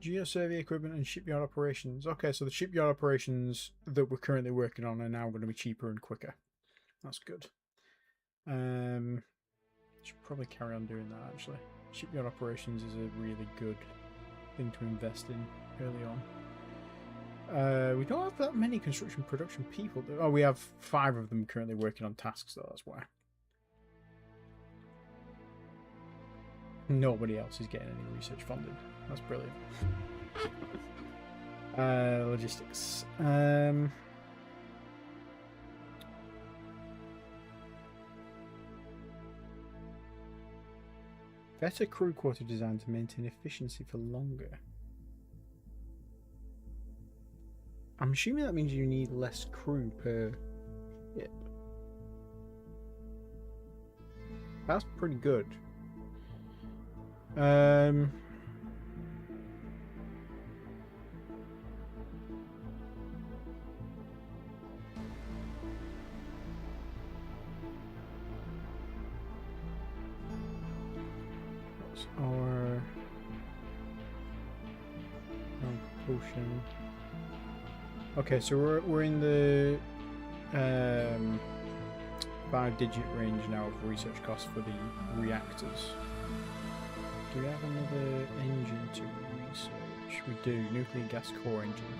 Geosurvey equipment and shipyard operations. Okay, so the shipyard operations that we're currently working on are now going to be cheaper and quicker. That's good. Should probably carry on doing that actually. Shipyard operations is a really good thing to invest in early on. We don't have that many construction production people. Oh, we have 5 of them currently working on tasks though, that's why. Nobody else is getting any research funded. That's brilliant. Logistics. Better crew quarter design to maintain efficiency for longer. I'm assuming that means you need less crew per ship. That's pretty good. What's our potion? Okay, so we're in the 5-digit range now of research costs for the reactors. Do we have another engine to research? We do. Nuclear gas core engine.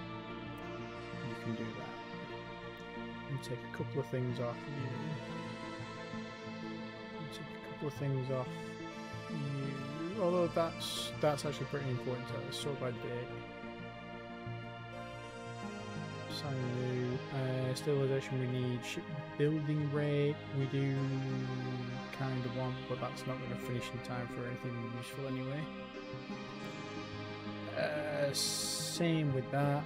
You can do that. You take a couple of things off you. Take a couple of things off you. Although that's actually pretty important. Sort by date. Sign new. Stabilization we need. Shipbuilding rate we do kind of want, but that's not going to finish in time for anything useful anyway. Same with that.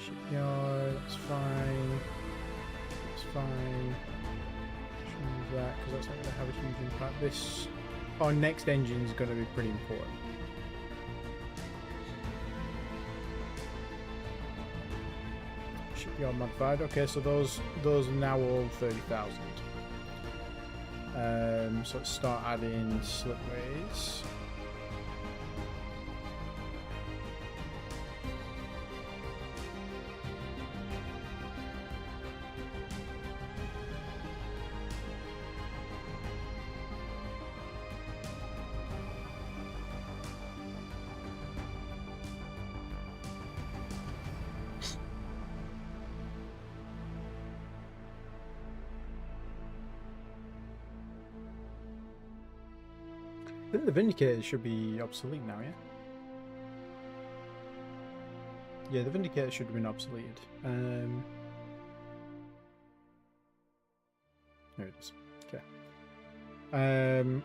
Shipyard, that's fine. That's fine. Choose that because that's not going to have a huge impact. Our next engine is going to be pretty important. Shipyard modified. Okay, so those are now all 30,000. So let's start adding slipways. I think the Vindicators should be obsolete now, yeah? Yeah, the Vindicators should have been obsoleted. There it is. Okay.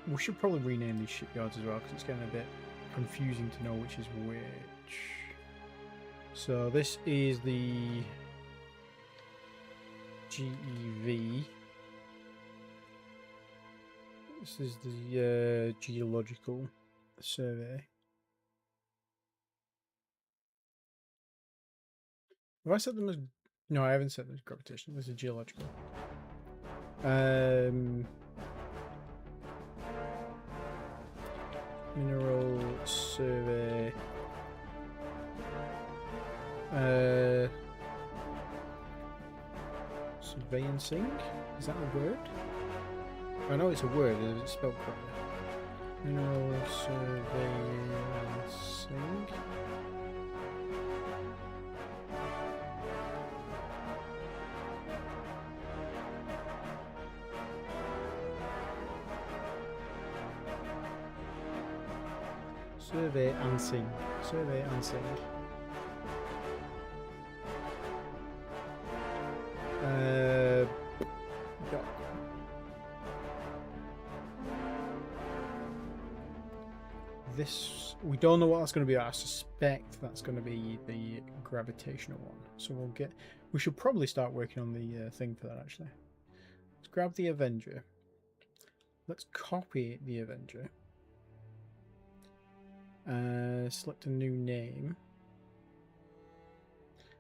We should probably rename these shipyards as well, because it's getting a bit confusing to know which is which. So this is the GEV. This is the geological survey. Have I set them as... No, I haven't set them as gravitational. This is geological. Mineral survey. Surveyancing? Is that a word? I know it's a word. Is it spelled correctly? Mineral surveyancing. Survey and sing. Survey and sing. Doc. This, we don't know what that's going to be. I suspect that's going to be the gravitational one. So we should probably start working on the thing for that actually. Let's grab the Avenger. Let's copy the Avenger. Select a new name.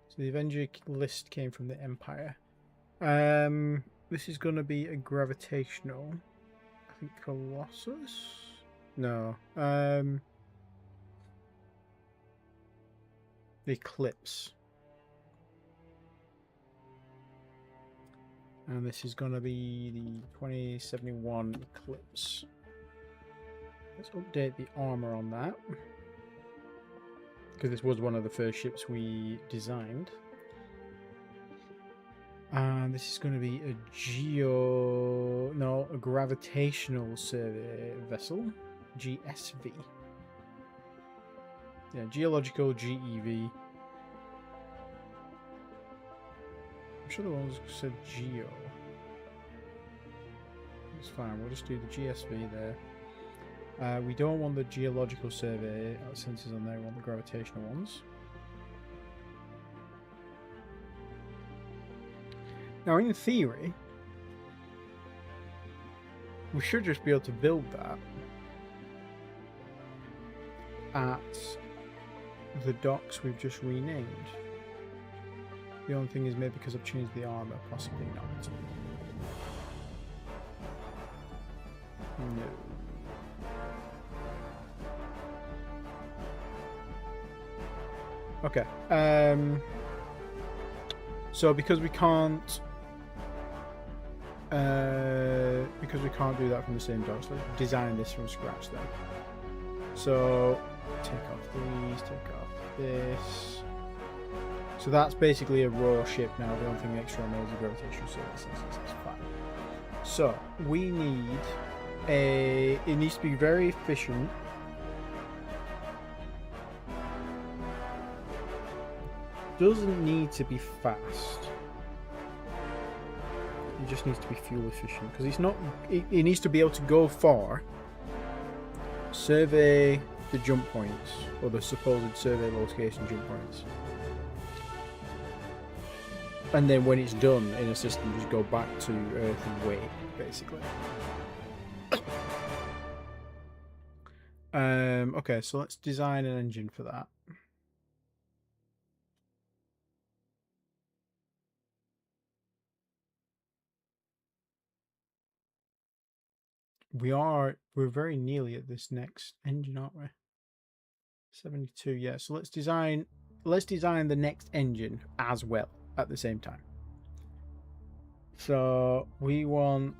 So the Avenger list came from the Empire. This is going to be a gravitational. I think Colossus? No. The Eclipse. And this is going to be the 2071 Eclipse. Let's update the armor on that. Because this was one of the first ships we designed. And this is going to be a gravitational survey vessel. GSV. Yeah, geological GEV. I'm sure the ones said geo. It's fine, we'll just do the GSV there. We don't want the geological survey sensors on there, we want the gravitational ones. Now, in theory, we should just be able to build that at the docks we've just renamed. The only thing is maybe because I've changed the armor, possibly not. No. Okay. So because we can't do that from the same docks, let's design this from scratch then. So take off these, take off this. So that's basically a raw ship now. The only thing extra on there is a gravitational surface. That's fine. So we need it needs to be very efficient. Doesn't need to be fast. It just needs to be fuel efficient because it's not. It needs to be able to go far, survey the jump points or the supposed survey location jump points, and then when it's done in a system, just go back to Earth and wait, basically. Okay, so let's design an engine for that. We're very nearly at this next engine, aren't we? 72, yeah. So let's design the next engine as well at the same time. So we want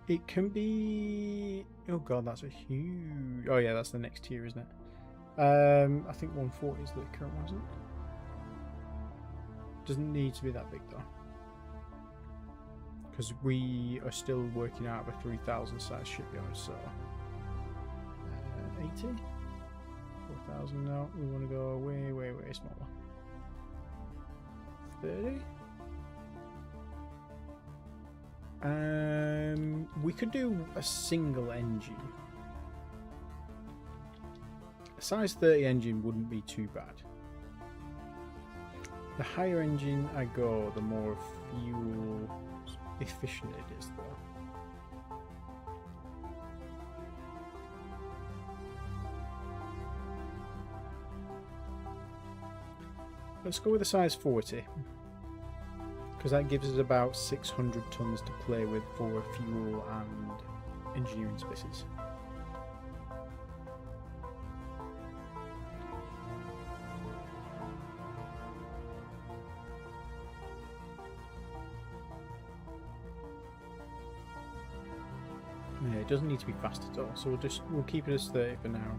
it can be, oh god, that's a huge, oh yeah, that's the next tier, isn't it? I think 140 is the current one, isn't it? Doesn't need to be that big though, because we are still working out of a 3,000 size shipyard. So 80, 4,000 now. We want to go way smaller. 30. We could do a single engine. A size 30 engine wouldn't be too bad. The higher engine I go, the more fuel efficient it is, though. Let's go with a size 40, because that gives us about 600 tons to play with for fuel and engineering spaces. Yeah, it doesn't need to be fast at all, so we'll keep it as 30 for now.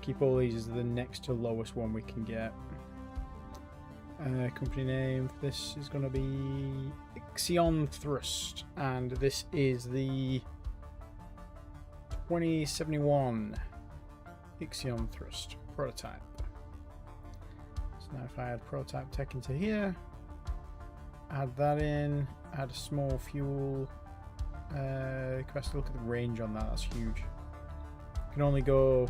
Keep all these as the next to lowest one we can get. Company name for this is going to be Ixion Thrust, and this is the 2071 Ixion Thrust prototype. So now if I add prototype tech into here, add that in, add a small fuel capacity. Look at the range on that, that's huge. Can only go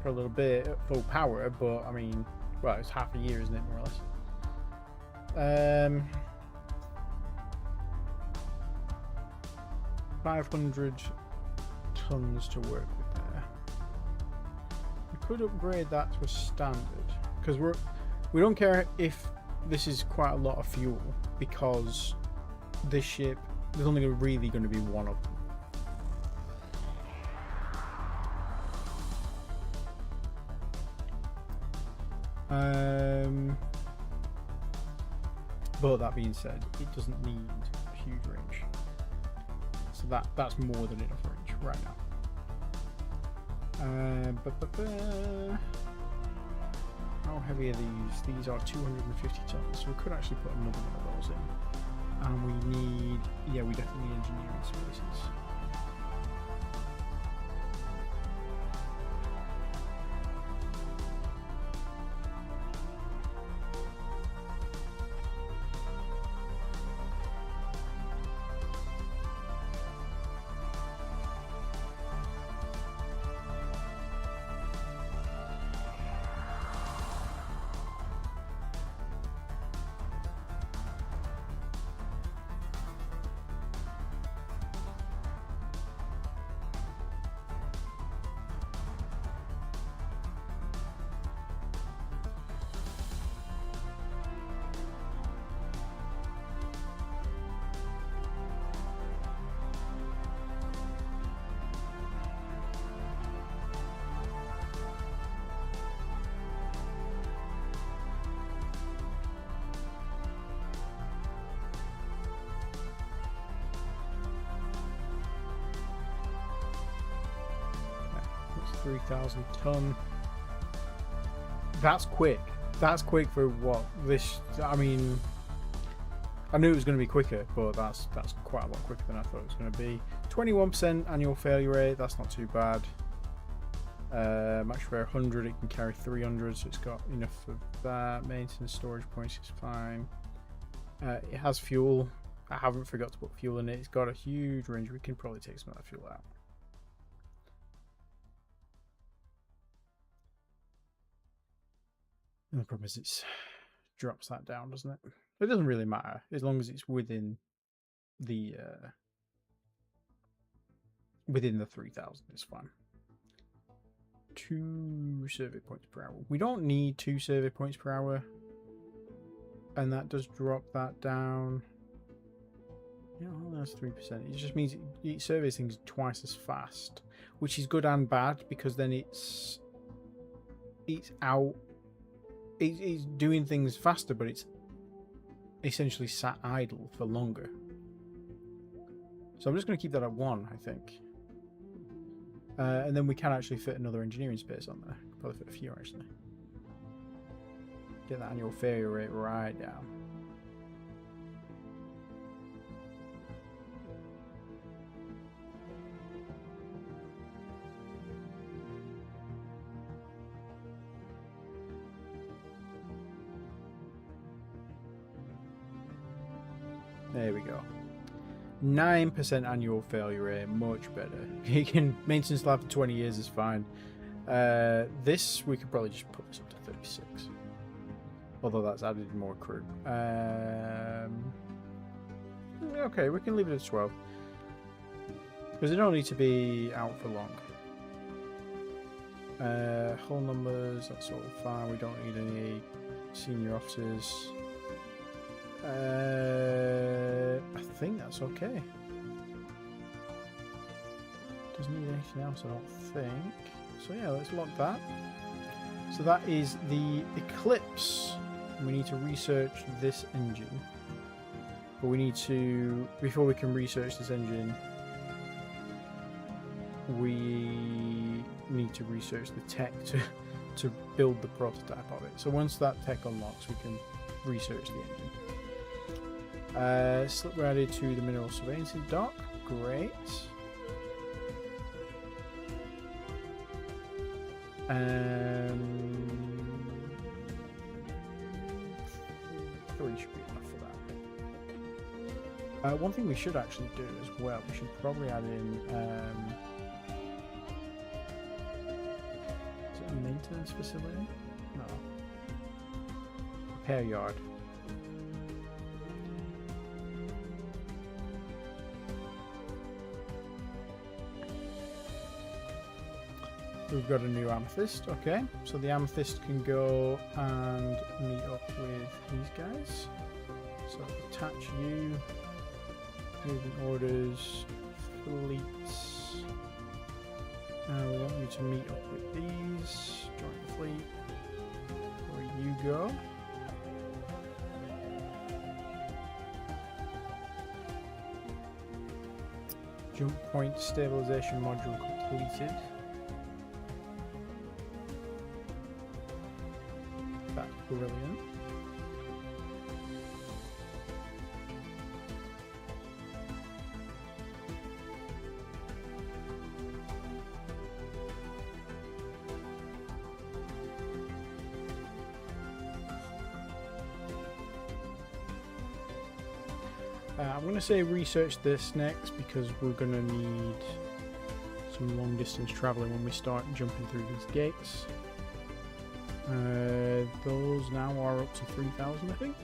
for a little bit at full power, but I mean, well, it's half a year, isn't it, more or less? 500 tons to work with there. We could upgrade that to a standard, because we don't care if this is quite a lot of fuel, because this ship, there's only really going to be one of them. But that being said, it doesn't need a huge range, so that's more than enough range right now. How heavy are these? These are 250 tons, so we could actually put another one of those in. And we need, yeah, we definitely need engineering spaces. That's 3,000 ton. That's quick. That's quick for what this. I mean, I knew it was going to be quicker, but that's quite a lot quicker than I thought it was going to be. 21% annual failure rate. That's not too bad. Max for 100, it can carry 300, so it's got enough of that. Maintenance storage points is fine. It has fuel. I haven't forgot to put fuel in it. It's got a huge range. We can probably take some of that fuel out. And the problem is it drops that down, doesn't it? It doesn't really matter as long as it's within the 3,000. It's fine. 2 survey points per hour. We don't need 2 survey points per hour, and that does drop that down. Yeah, well, that's 3%. It just means it surveys things twice as fast, which is good and bad, because then it's doing things faster, but it's essentially sat idle for longer. So I'm just going to keep that at 1, I think. And then we can actually fit another engineering space on there. Probably fit a few, actually. Get that annual failure rate right down. There we go. 9% annual failure rate, much better. You can maintenance life for 20 years is fine. This we could probably just put this up to 36. Although that's added more crew. Okay, we can leave it at 12. Because they don't need to be out for long. Hull numbers, that's all fine. We don't need any senior officers. I think that's okay. Doesn't need anything else, I don't think. So yeah, let's lock that. So that is the Eclipse. We need to research this engine. But we need to, before we can research this engine, we need to research the tech to build the prototype of it. So once that tech unlocks, we can research the engine. Slip we're added to the mineral surveillance dock. Great. Three should be enough for that. One thing we should actually do as well, we should probably add in is it a maintenance facility? No. Repair yard. We've got a new amethyst, okay. So the amethyst can go and meet up with these guys. So attach you, moving orders, fleets. We want you to meet up with these. Join the fleet. Where you go. Jump point stabilization module completed. That's brilliant. I'm going to say research this next because we're going to need some long distance traveling when we start jumping through these gates. Those now are up to 3,000, I think.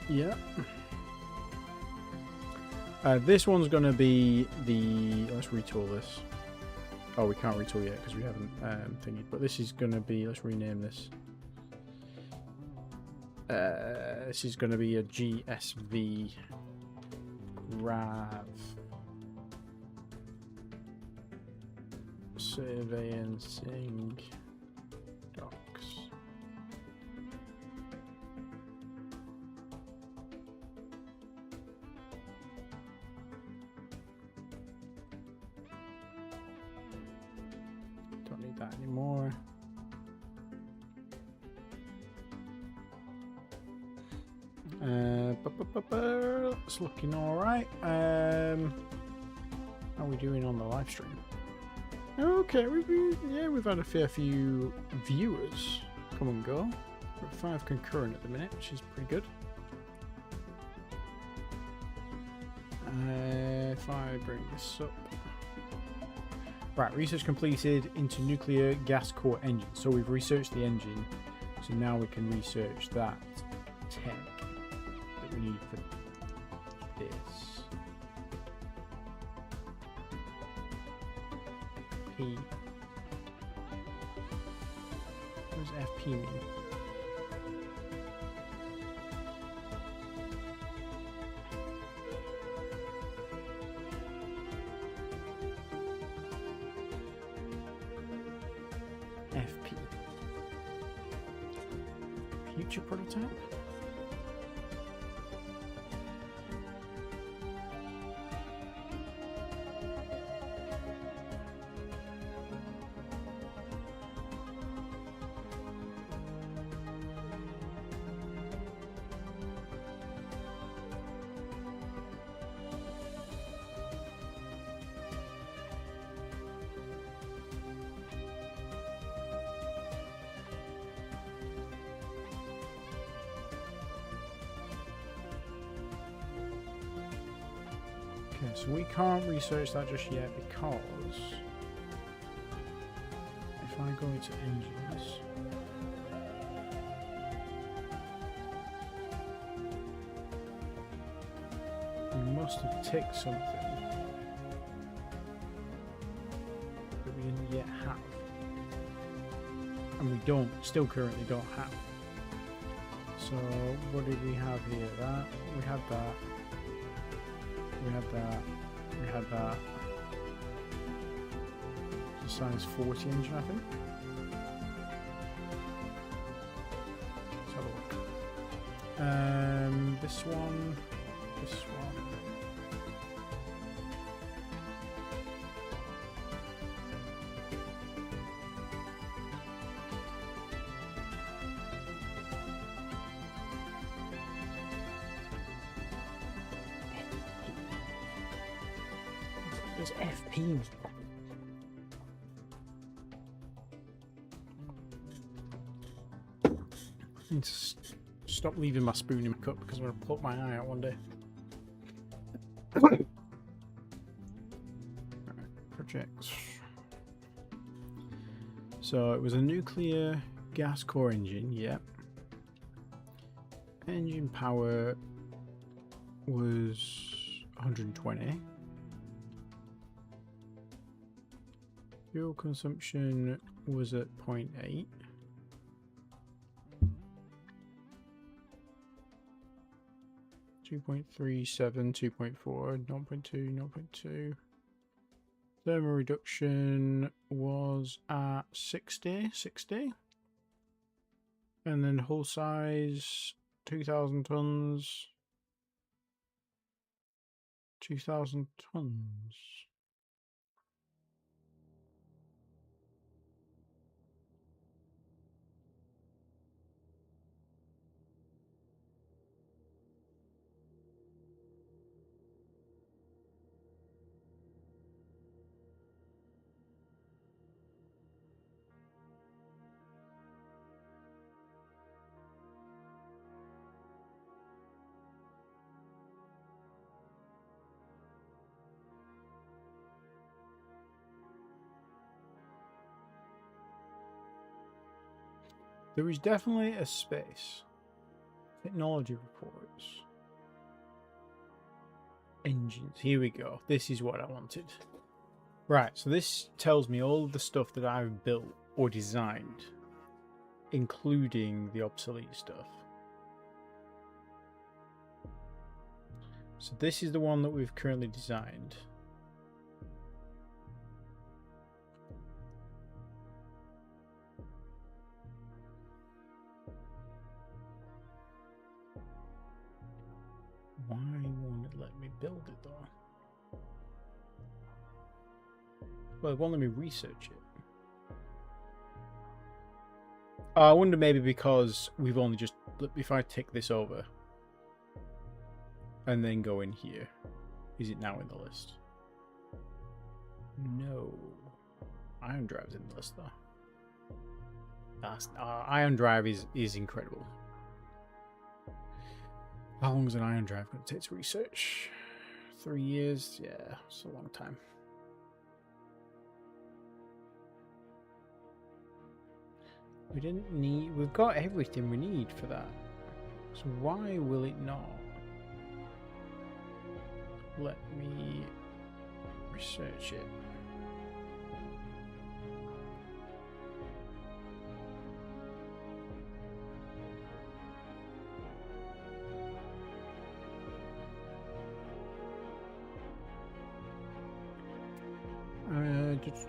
Yeah. This one's going to be the... Let's retool this. Oh, we can't retool yet because we haven't thingied. But this is going to be... Let's rename this. This is going to be a GSV Grav Surveillancing Docks. Don't need that anymore. It's looking alright. How are we doing on the live stream? Okay, we've had a fair few viewers come and go. We're at 5 concurrent at the minute, which is pretty good. If I bring this up. Right, research completed into nuclear gas core engine. So we've researched the engine, so now we can research that tech that we need for this. P. What does FP mean? FP. Future prototype? So we can't research that just yet because if I go into engines, us to tick something that we didn't yet have. And we still currently don't have. So what did we have here? That, we had that. We had that. We had that. It's a size 40 engine, I think. Let's have a look. This one. This one. There's FP. I need to stop leaving my spoon in my cup because I'm going to pluck my eye out one day. Right, projects. So it was a nuclear gas core engine, yep. Engine power was 120. Fuel consumption was at 0.8. .37, 2.4, 0.2, 0.2. Thermal reduction was at 60. And then hull size 2,000 tons. 2,000 tons. There is definitely a space. Technology reports. Engines. Here we go. This is what I wanted. Right, so this tells me all of the stuff that I've built or designed, including the obsolete stuff. So this is the one that we've currently designed. Why won't it let me build it though? Well, it won't let me research it. I wonder maybe because we've only just... If I tick this over and then go in here, is it now in the list? No. Ion Drive's in the list though. That's, Ion Drive is incredible. How long is an ion drive going to take to research? 3 years? Yeah, it's a long time. We didn't need... We've got everything we need for that. So why will it not let me research it?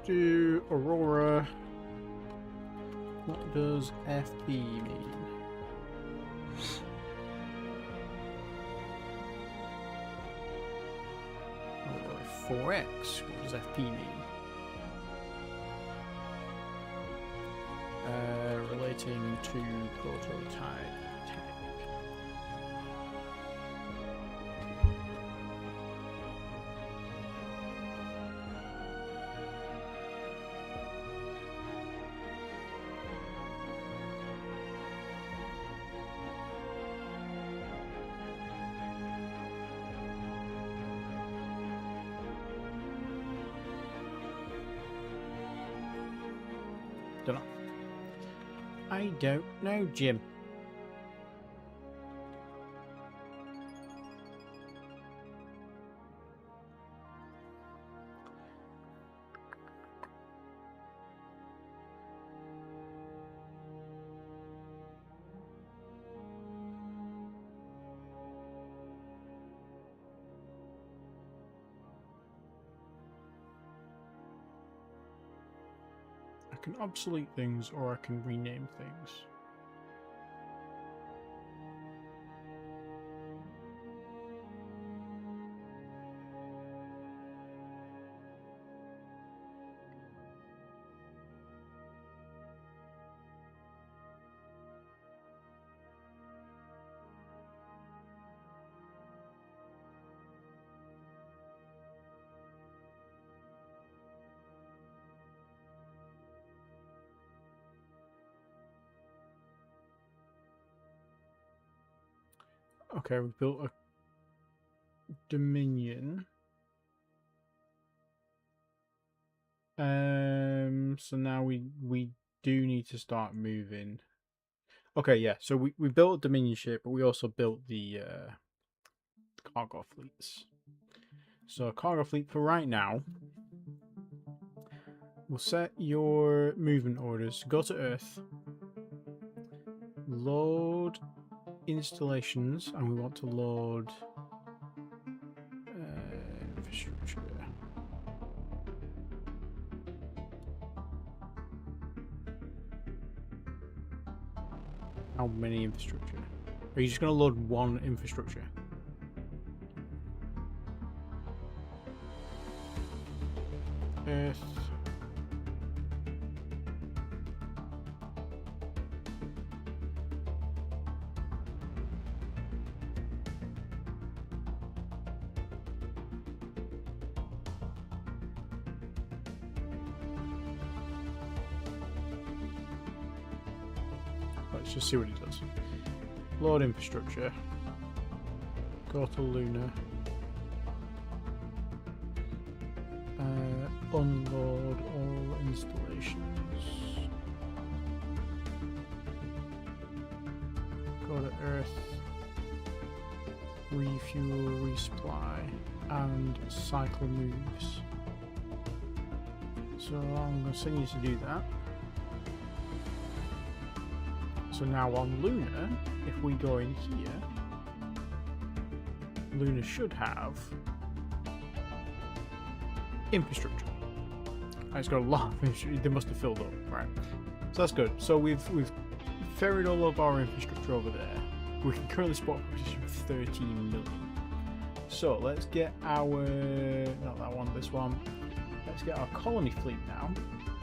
Do Aurora. What does FB mean? Aurora 4X. What does FP mean? Relating to prototype. Don't know. I don't know, Jim. can obsolete things or I can rename things. Okay, we've built a Dominion. So now we do need to start moving. Okay, yeah. So we built a Dominion ship, but we also built the cargo fleets. So cargo fleet for right now. We'll set your movement orders. Go to Earth. Load installations, and we want to load infrastructure. How many infrastructure? Are you just going to load one infrastructure? Earth. Let's just see what it does. Load infrastructure. Go to Luna. Unload all installations. Go to Earth. Refuel, resupply, and cycle moves. So I'm going to send you to do that. So now on Luna, if we go in here, Luna should have infrastructure. It's got a lot of infrastructure. They must have filled up, right? So that's good. So we've ferried all of our infrastructure over there. We can currently spot a position of 13 million. So let's get our, not that one, this one. Let's get our colony fleet now.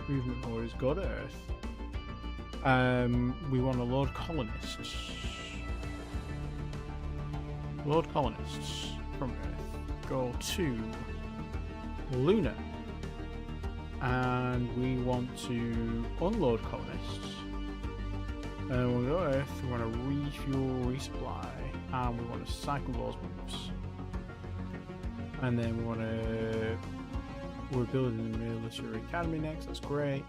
Movement orders, go to Earth. We want to load colonists. Load colonists from Earth. Go to Luna. And we want to unload colonists. And we'll go to Earth, we want to refuel, resupply, and we want to cycle those moves. And then we want to, we're building the military academy next, that's great.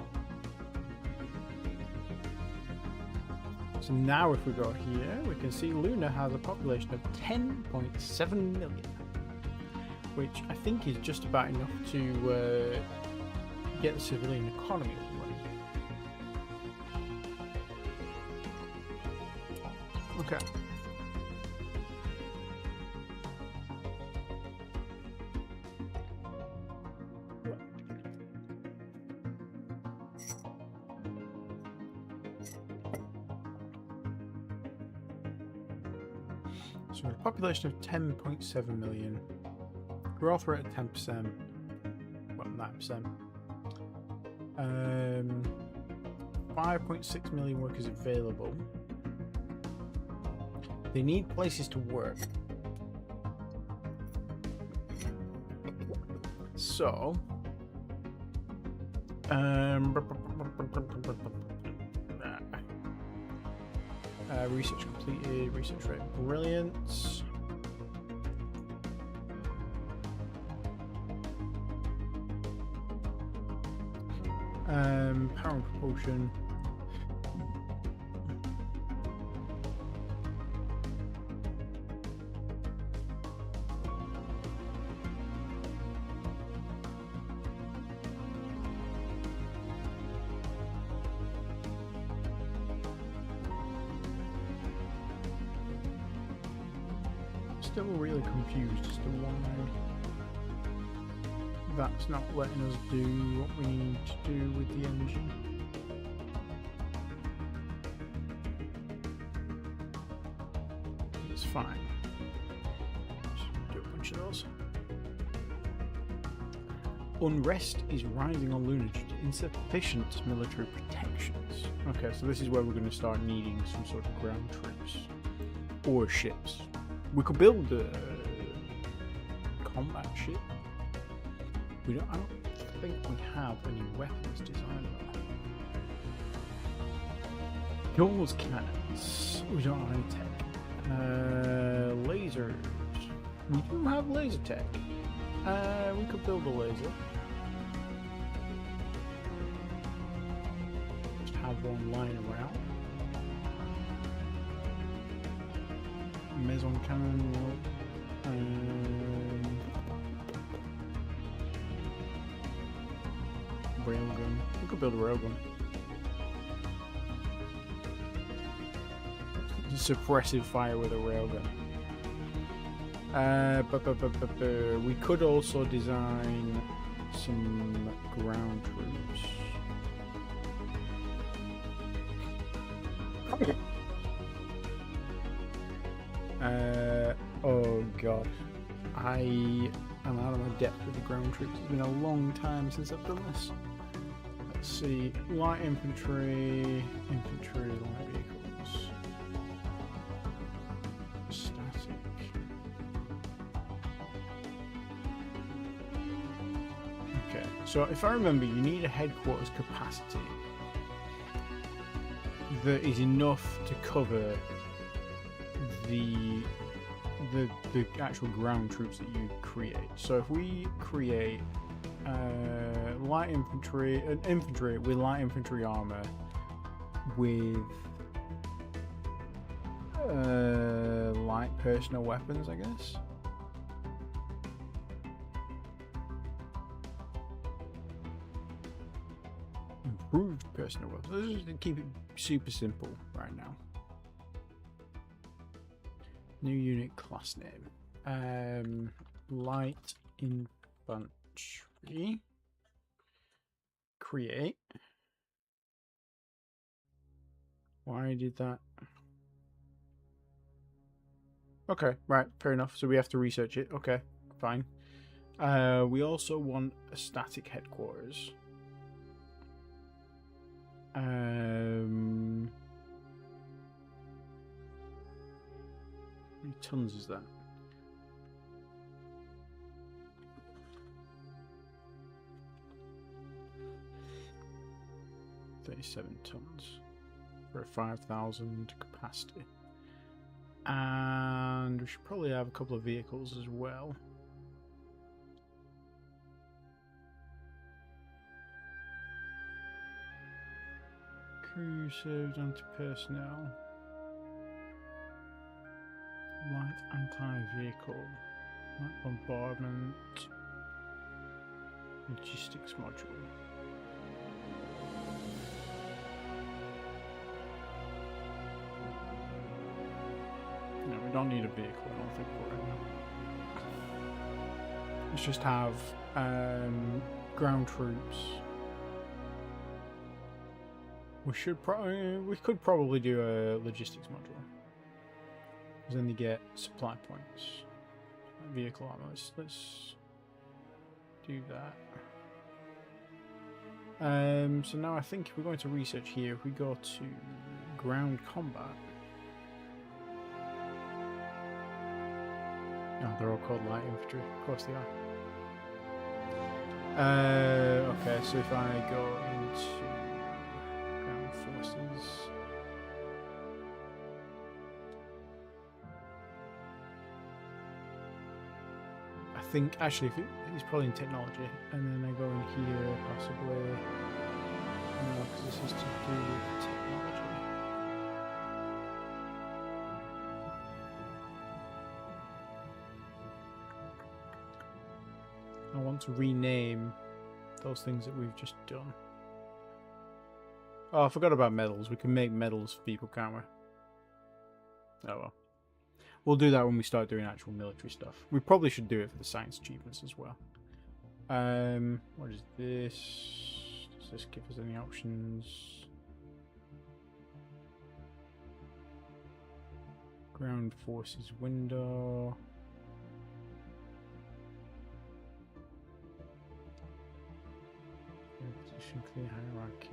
So now if we go here, we can see Luna has a population of 10.7 million, which I think is just about enough to get the civilian economy up and running. Okay. So a population of 10.7 million. Growth rate at 10%. Well, 9%. 5.6 million workers available. They need places to work. So, research completed, research rate brilliant. Power and propulsion. Still really confused as to why that's not letting us do what we need to do with the engine. It's fine. Just do a bunch of those. Unrest is rising on Luna due to insufficient military protections. Okay, so this is where we're going to start needing some sort of ground troops or ships. We could build a combat ship. I don't think we have any weapons designed though. Yours cannons. We don't have any tech. Lasers. We do have laser tech. We could build a laser. Just have one lying around. Meson cannon. Railgun. We could build a railgun. Suppressive fire with a railgun. We could also design some ground troops. Oh god. I am out of my depth with the ground troops. It's been a long time since I've done this. Let's see. Light infantry, light vehicles. Static. Okay, so if I remember, you need a headquarters capacity that is enough to cover the actual ground troops that you create. So if we create light infantry, an infantry with light infantry armor with light personal weapons, I guess. Improved personal weapons. Let's just keep it super simple right now. New unit class name. Light infantry. Create. Why did that? Okay, right, fair enough. So we have to research it. Okay, fine. We also want a static headquarters. How many tons is that? 37 tons for a 5,000 capacity. And we should probably have a couple of vehicles as well. Crew served anti-personnel. Light anti-vehicle. Light bombardment. Logistics module. No, we don't need a vehicle, I don't think, for it now. Let's just have ground troops. We could probably do a logistics module. Because then they get supply points. Vehicle armor. Let's do that. So now I think if we're going to research here, if we go to ground combat. Oh, they're all called light infantry. Of course they are. Okay, so if I go into ground forces. I think actually it's probably in technology, and then I go in here possibly. No, because this is to do with technology. I want to rename those things that we've just done. Oh, I forgot about medals. We can make medals for people, can't we? Oh well. We'll do that when we start doing actual military stuff. We probably should do it for the science achievements as well. What is this? Does this give us any options? Ground forces window. Position clear hierarchy.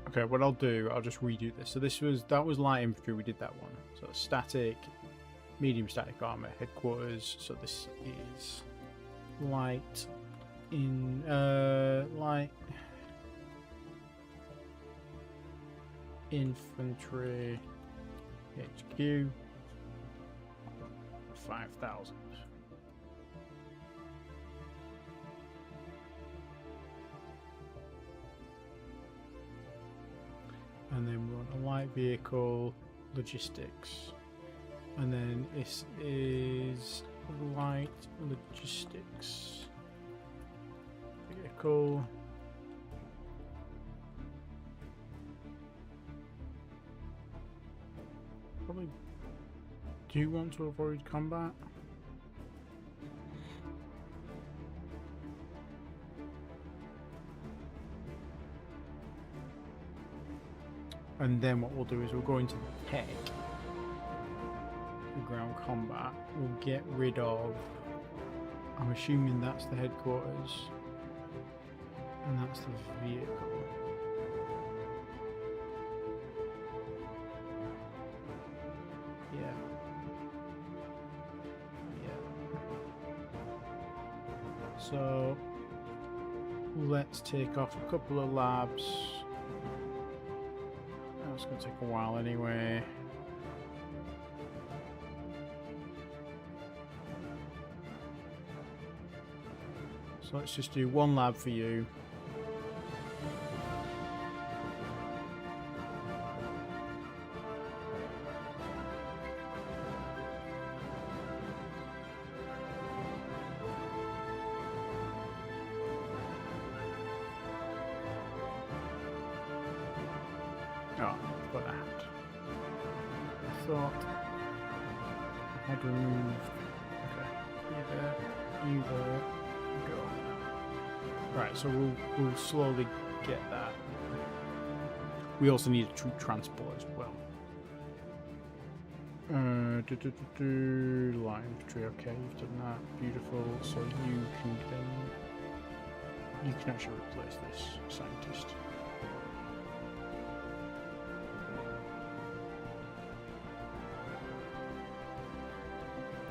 Okay, what I'll do, I'll just redo this. So that was light infantry, we did that one. So static, medium static armor, headquarters. So this is light infantry HQ 5,000. And then we want a light vehicle logistics, and then this is light logistics vehicle. Probably do want to avoid combat. And then what we'll do is we'll go into the tech, the ground combat. We'll get rid of, I'm assuming that's the headquarters, and that's the vehicle. Yeah. So let's take off a couple of labs. It's going to take a while anyway. So let's just do one lab for you. Oh, I've got that. I thought I had removed. Okay, you there, go. Right, so we'll slowly get that. We also need a troop transport as well. Light infantry. Okay, you've done that. Beautiful. So you can actually replace this scientist.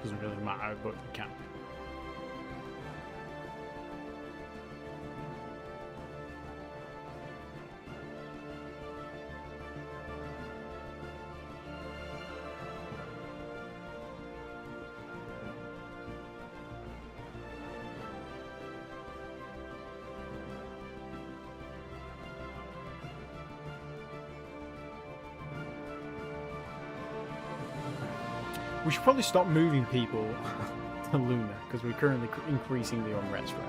Doesn't really matter, but we can. We should probably stop moving people to Luna because we're currently increasing the unrest rate.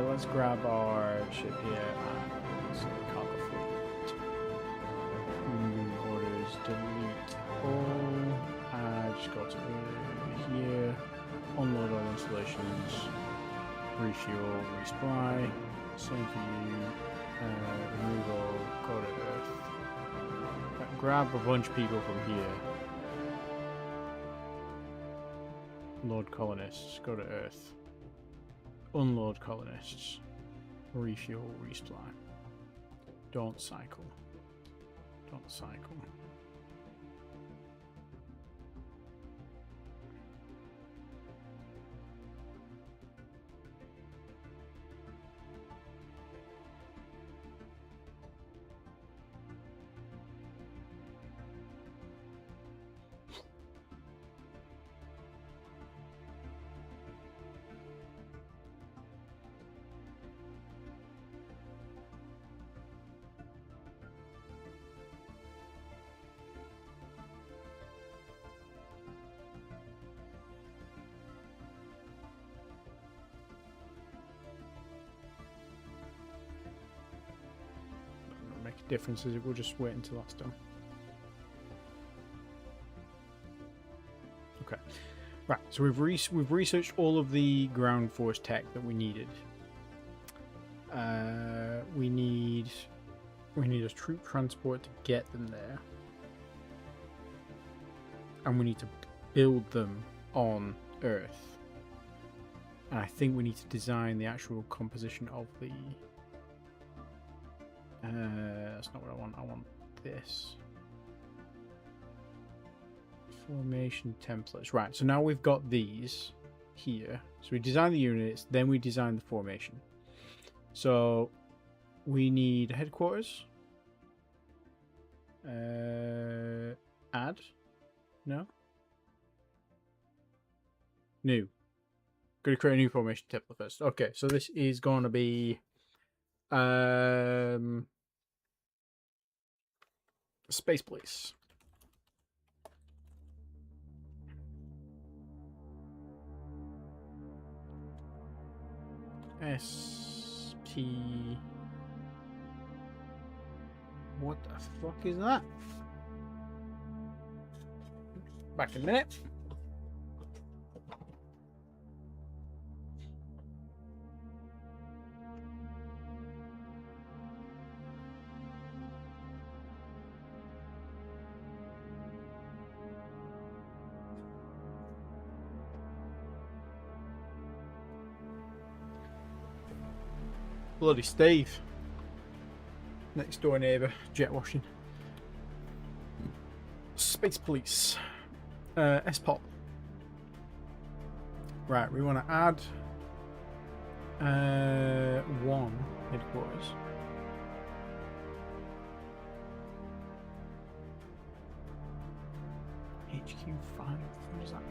Let's grab our ship here and cargo fleet. Moving orders, delete all. Just go to here. Unload all installations. Refuel, resupply. Same for you. Remove all. Go to Earth. Grab a bunch of people from here. Load colonists, go to Earth. Unload colonists. Refuel, resupply. Don't cycle. Don't cycle. difference, is it? We'll just wait until that's done. Okay. Right, so we've researched all of the ground force tech that we needed. We need a troop transport to get them there, and we need to build them on Earth. And I think we need to design the actual composition of the. That's not what I want. I want this. Formation templates. Right, so now we've got these here. So we design the units, then we design the formation. So we need headquarters. Add. No. New. Going to create a new formation template first. Okay, so this is going to be Space Police. SP. What the fuck is that? Back in a minute. Bloody Steve. Next door neighbour, jet washing. Space Police. S-Pop. Right, we want to add one headquarters. HQ5. What is that?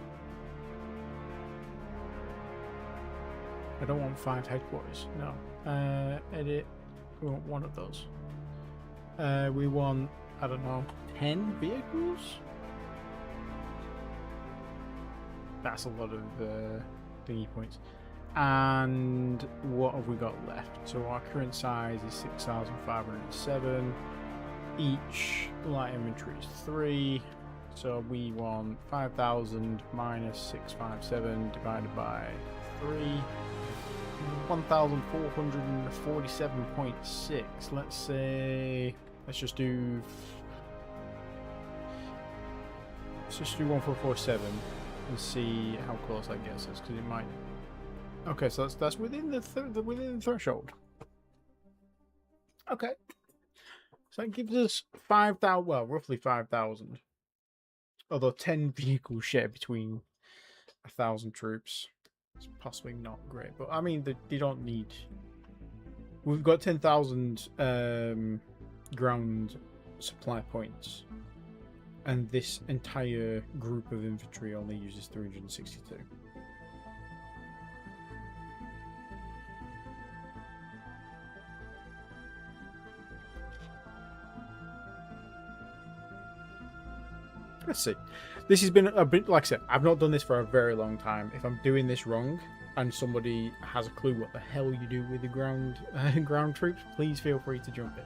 I don't want 5 headquarters. No. Edit. We want one of those. We want, I don't know, 10 vehicles? That's a lot of thingy points. And what have we got left? So our current size is 6,507. Each light infantry is 3. So we want 5,000 minus 657 divided by 3. 1,447.6. Let's say, let's just do 1,447 and see how close that gets us, because it might. Okay, so that's within the within the threshold. Okay, so that gives us 5,000. Well, roughly 5,000. Although 10 vehicles share between 1,000 troops. It's possibly not great, but I mean, they don't need. We've got 10,000 ground supply points, and this entire group of infantry only uses 362. Let's see. This has been a bit, like I said, I've not done this for a very long time. If I'm doing this wrong and somebody has a clue what the hell you do with the ground troops, please feel free to jump in.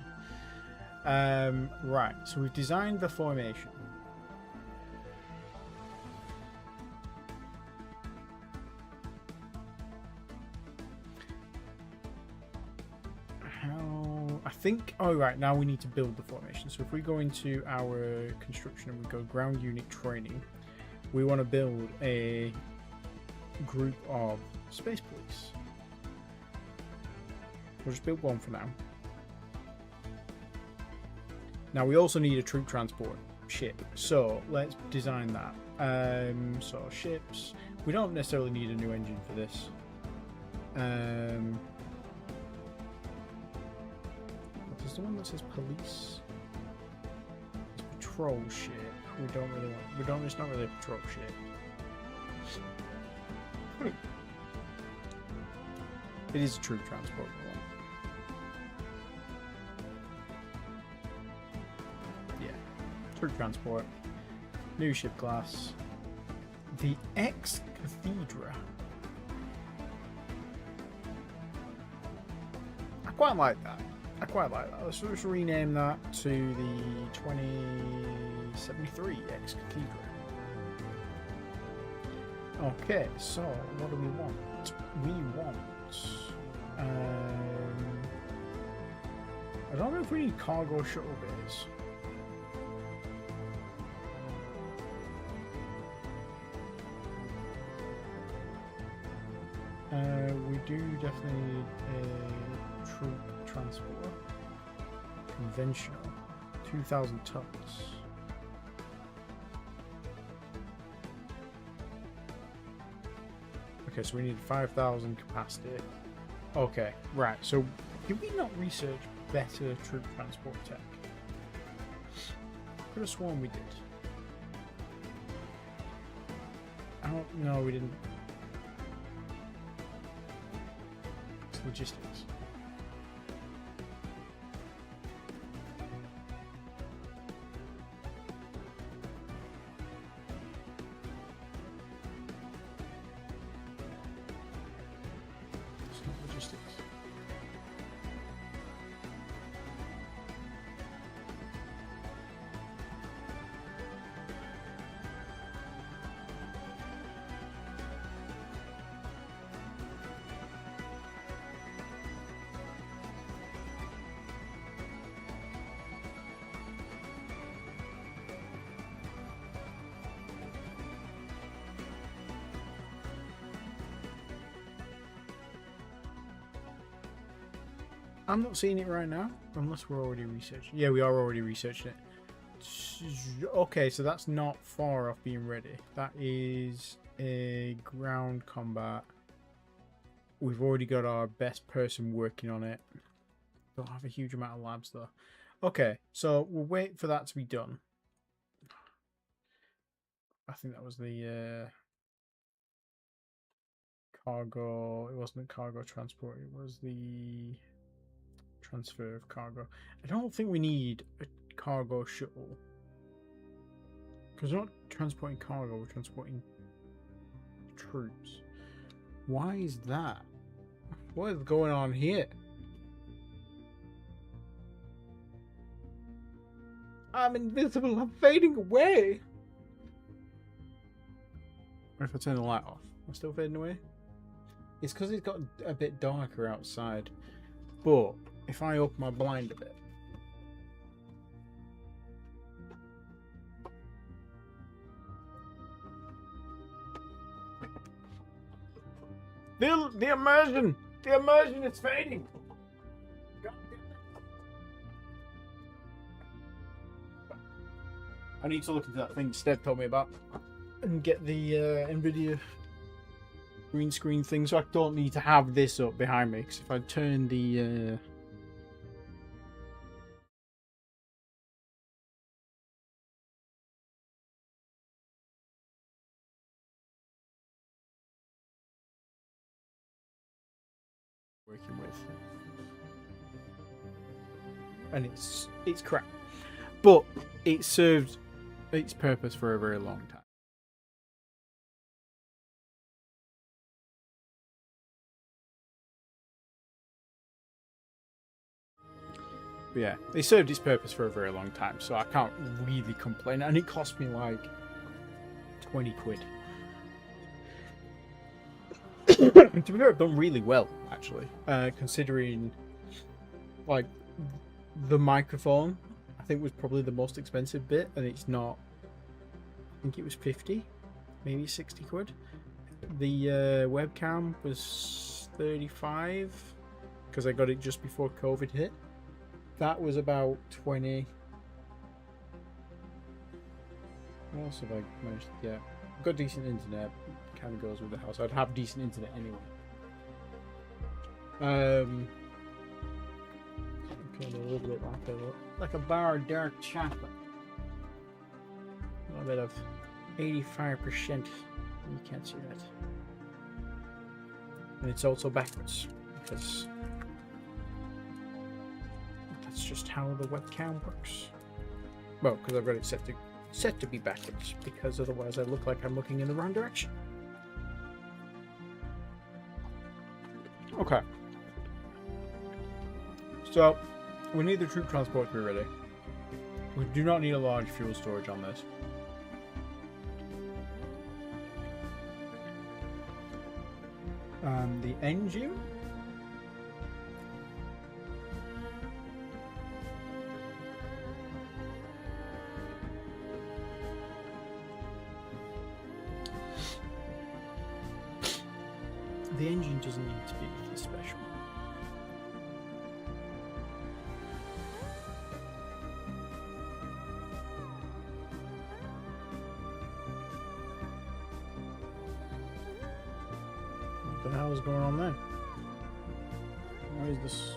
Right, so we've designed the formation. I think, oh right, now we need to build the formation. So if we go into our construction and we go ground unit training, we want to build a group of space police. We'll just build one for now. Now we also need a troop transport ship, so let's design that. So ships, we don't necessarily need a new engine for this. There's the one that says police. It's patrol ship. We don't really want. It's not really a patrol ship. It is a troop transport one. Yeah, troop transport. New ship class. The Ex-Cathedra. I quite like that. I I quite like that. Let's just rename that to the 2073 X Cathedral. Okay, so what do we want? We want... I don't know if we need cargo shuttle bays. We do definitely need a troop transport. Conventional. 2,000 tons. Okay, so we need 5,000 capacity. Okay, right. So, did we not research better troop transport tech? Could have sworn we did. I don't know, we didn't. It's logistics. It's not logistics. I'm not seeing it right now, unless we're already researching. Yeah, we are already researching it. Okay, so that's not far off being ready. That is a ground combat. We've already got our best person working on it. Don't have a huge amount of labs though. Okay, so we'll wait for that to be done. I think that was the cargo. It wasn't cargo transport. It was the transfer of cargo. I don't think we need a cargo shuttle because we're not transporting cargo, we're transporting troops. Why is that? What is going on here? I'm invisible. I'm fading away. What if I turn the light off? Am I still fading away? It's because it's got a bit darker outside. But if I open my blind a bit. The immersion! The immersion is fading! God damn it. I need to look into that thing Steve told me about and get the NVIDIA green screen thing so I don't need to have this up behind me, because if I turn the working with, and it's crap, but it served its purpose for a very long time. But yeah, it served its purpose for a very long time, so I can't really complain. And it cost me like 20 quid. To be fair, I've done really well, actually, considering like the microphone I think was probably the most expensive bit, and it's not. I think it was 50, maybe 60 quid. The webcam was 35 because I got it just before COVID hit. That was about 20. What else have I managed to get? I've got decent internet. Kind of goes with the house. I'd have decent internet anyway. Okay, a little bit like a bar of dark chocolate. A little bit of 85%. You can't see that. And it's also backwards because that's just how the webcam works. Well, because I've got it set to be backwards, because otherwise I look like I'm looking in the wrong direction. Okay. So We need the troop transport to be ready. We do not need a large fuel storage on this. The engine. The engine doesn't need to be anything special. What the hell is going on there? Why is this?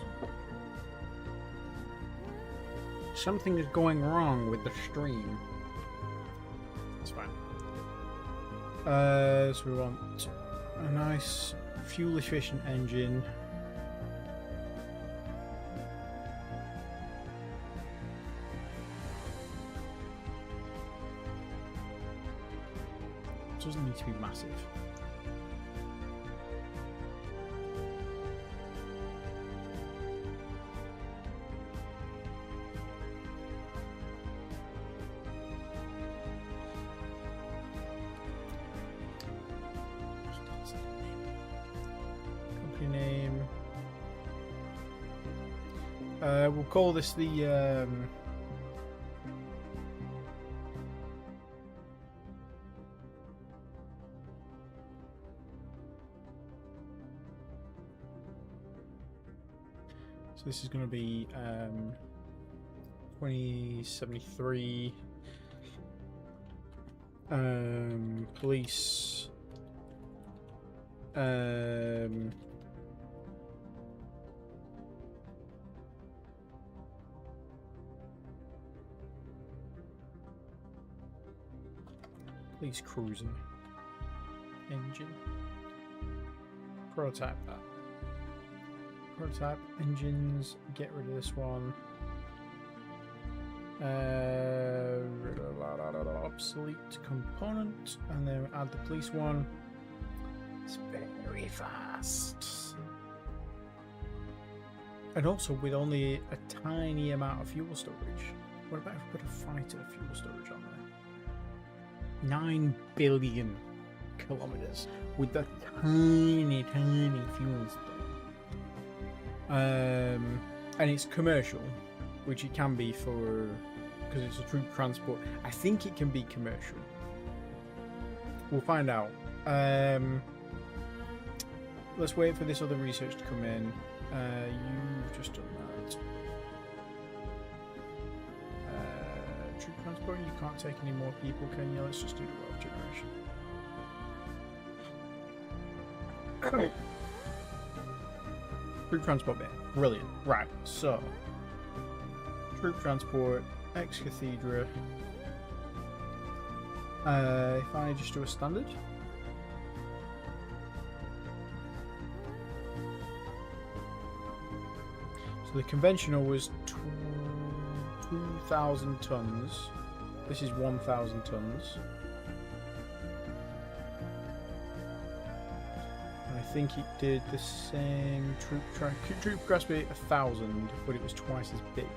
Something is going wrong with the stream. It's fine. So we want a nice fuel efficient engine. It doesn't need to be massive. Name. We'll call this the so this is going to be 2073 police police cruising engine. Prototype that. Prototype engines. Get rid of this one. Obsolete component, and then add the police one. It's very fast. And also with only a tiny amount of fuel storage. What about if we put a fighter fuel storage on there? 9 billion kilometers with the tiny fuel storage. And it's commercial, which it can be for, because it's a troop transport. I think it can be commercial. We'll find out. Let's wait for this other research to come in. You've just done that. Troop transport, you can't take any more people, can you? Let's just do the wealth generation. Troop transport bit. Brilliant. Right, so troop transport, ex-cathedra. If I just do a standard. So the conventional was 2,000 tons. This is 1,000 tons. And I think it did the same troop grasp 1,000, but it was twice as big.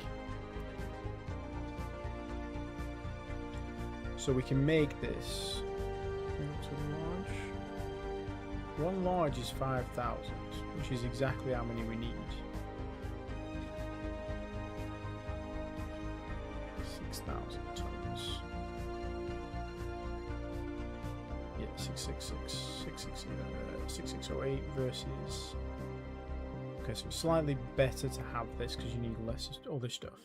So we can make this. Large. One large is 5,000, which is exactly how many we need. 6,000 tons. Yeah, 6608 versus. Okay, so it's slightly better to have this because you need less all this stuff.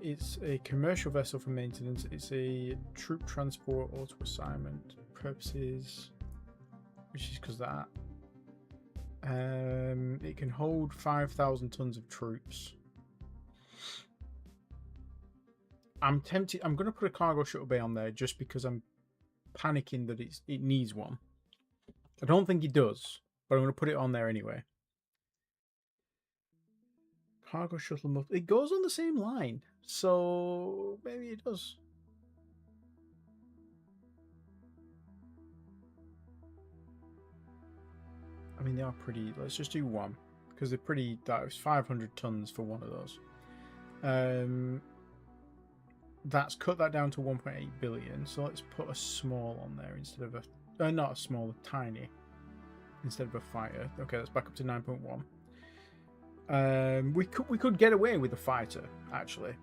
It's a commercial vessel for maintenance. It's a troop transport auto assignment purposes, which is because that. It can hold 5,000 tons of troops. I'm tempted. I'm going to put a cargo shuttle bay on there just because I'm panicking that it needs one. I don't think it does, but I'm going to put it on there anyway. Cargo shuttle. It goes on the same line, so maybe it does. I mean, they are pretty. Let's just do one because they're pretty. That was 500 tons for one of those. That's cut that down to 1.8 billion. So let's put a small on there instead of a not a small, a tiny instead of a fighter. Okay, that's back up to 9.1. We could get away with a fighter actually,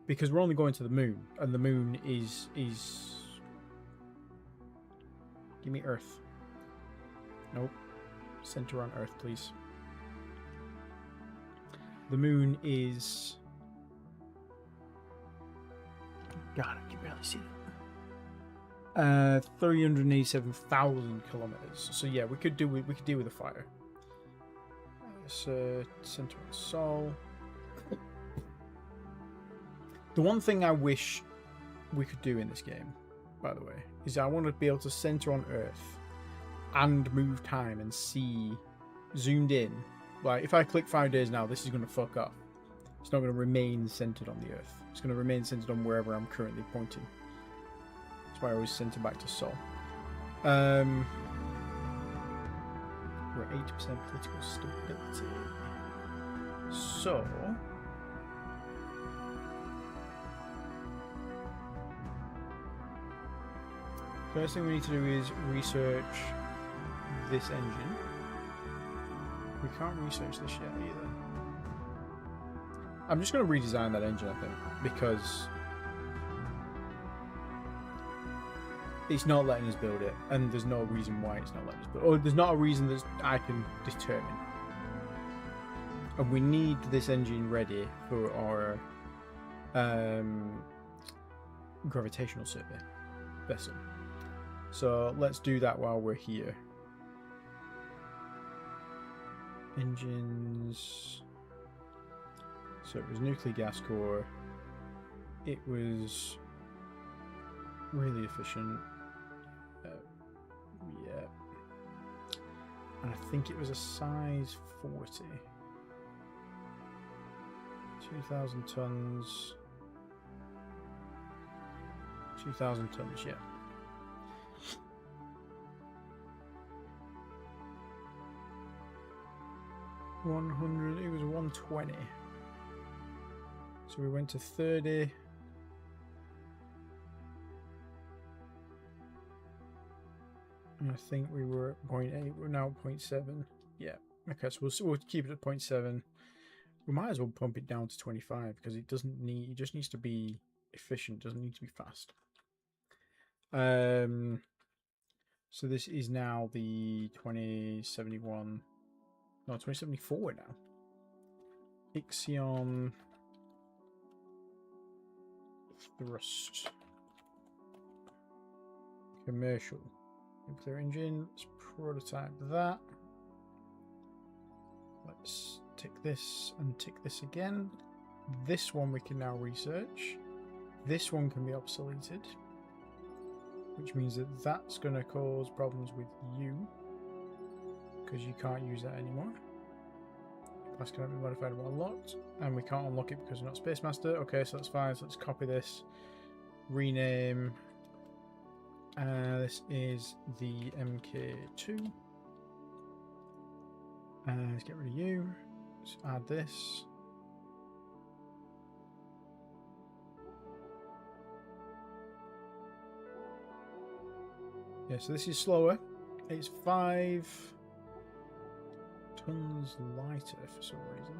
because we're only going to the moon, and the moon is give me Earth. Nope. Center on Earth, please. The moon is. God, I can barely see that. 387,000 kilometers. So yeah, we could deal with a fighter. So center on Sol. The one thing I wish we could do in this game, by the way, is I want to be able to center on Earth and move time and see zoomed in. Like if I click 5 days now, this is going to fuck up. It's not going to remain centered on the Earth. It's going to remain centered on wherever I'm currently pointing. That's why I always center back to Sol. We're 80% political stability. So first thing we need to do is research this engine. We can't research this yet either. I'm just going to redesign that engine, I think, because it's not letting us build it, and there's no reason why it's not letting us build it. Or there's not a reason that I can determine. And we need this engine ready for our gravitational survey vessel. So let's do that while we're here. Engines. So it was nuclear gas core. It was really efficient. Yeah. And I think it was a size 40. 2,000 tons. 2,000 tons, yeah. It was 120. So we went to 30. And I think we were at 0.8. We're now at 0.7. Yeah. Okay, so we'll keep it at 0.7. We might as well pump it down to 25 because it doesn't need. It just needs to be efficient. Doesn't need to be fast. So this is now the 2071. No, 2074 now. Ixion thrust. Commercial. Nuclear engine. Let's prototype that. Let's tick this and tick this again. This one we can now research. This one can be obsoleted, which means that that's going to cause problems with you because you can't use that anymore. Class cannot be modified by a lot, and we can't unlock it because we're not Space Master. Okay, so that's fine. So let's copy this, rename. This is the MK2. Let's get rid of you. Let's add this. Yeah, so this is slower. It's 5 tons lighter for some reason.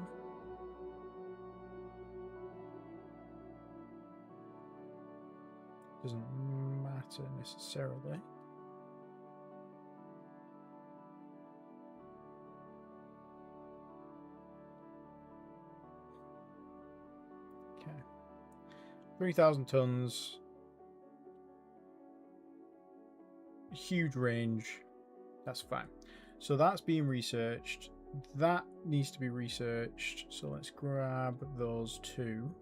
Doesn't matter necessarily. Okay. 3,000 tons. Huge range. That's fine. So that's being researched. That needs to be researched. So let's grab those two.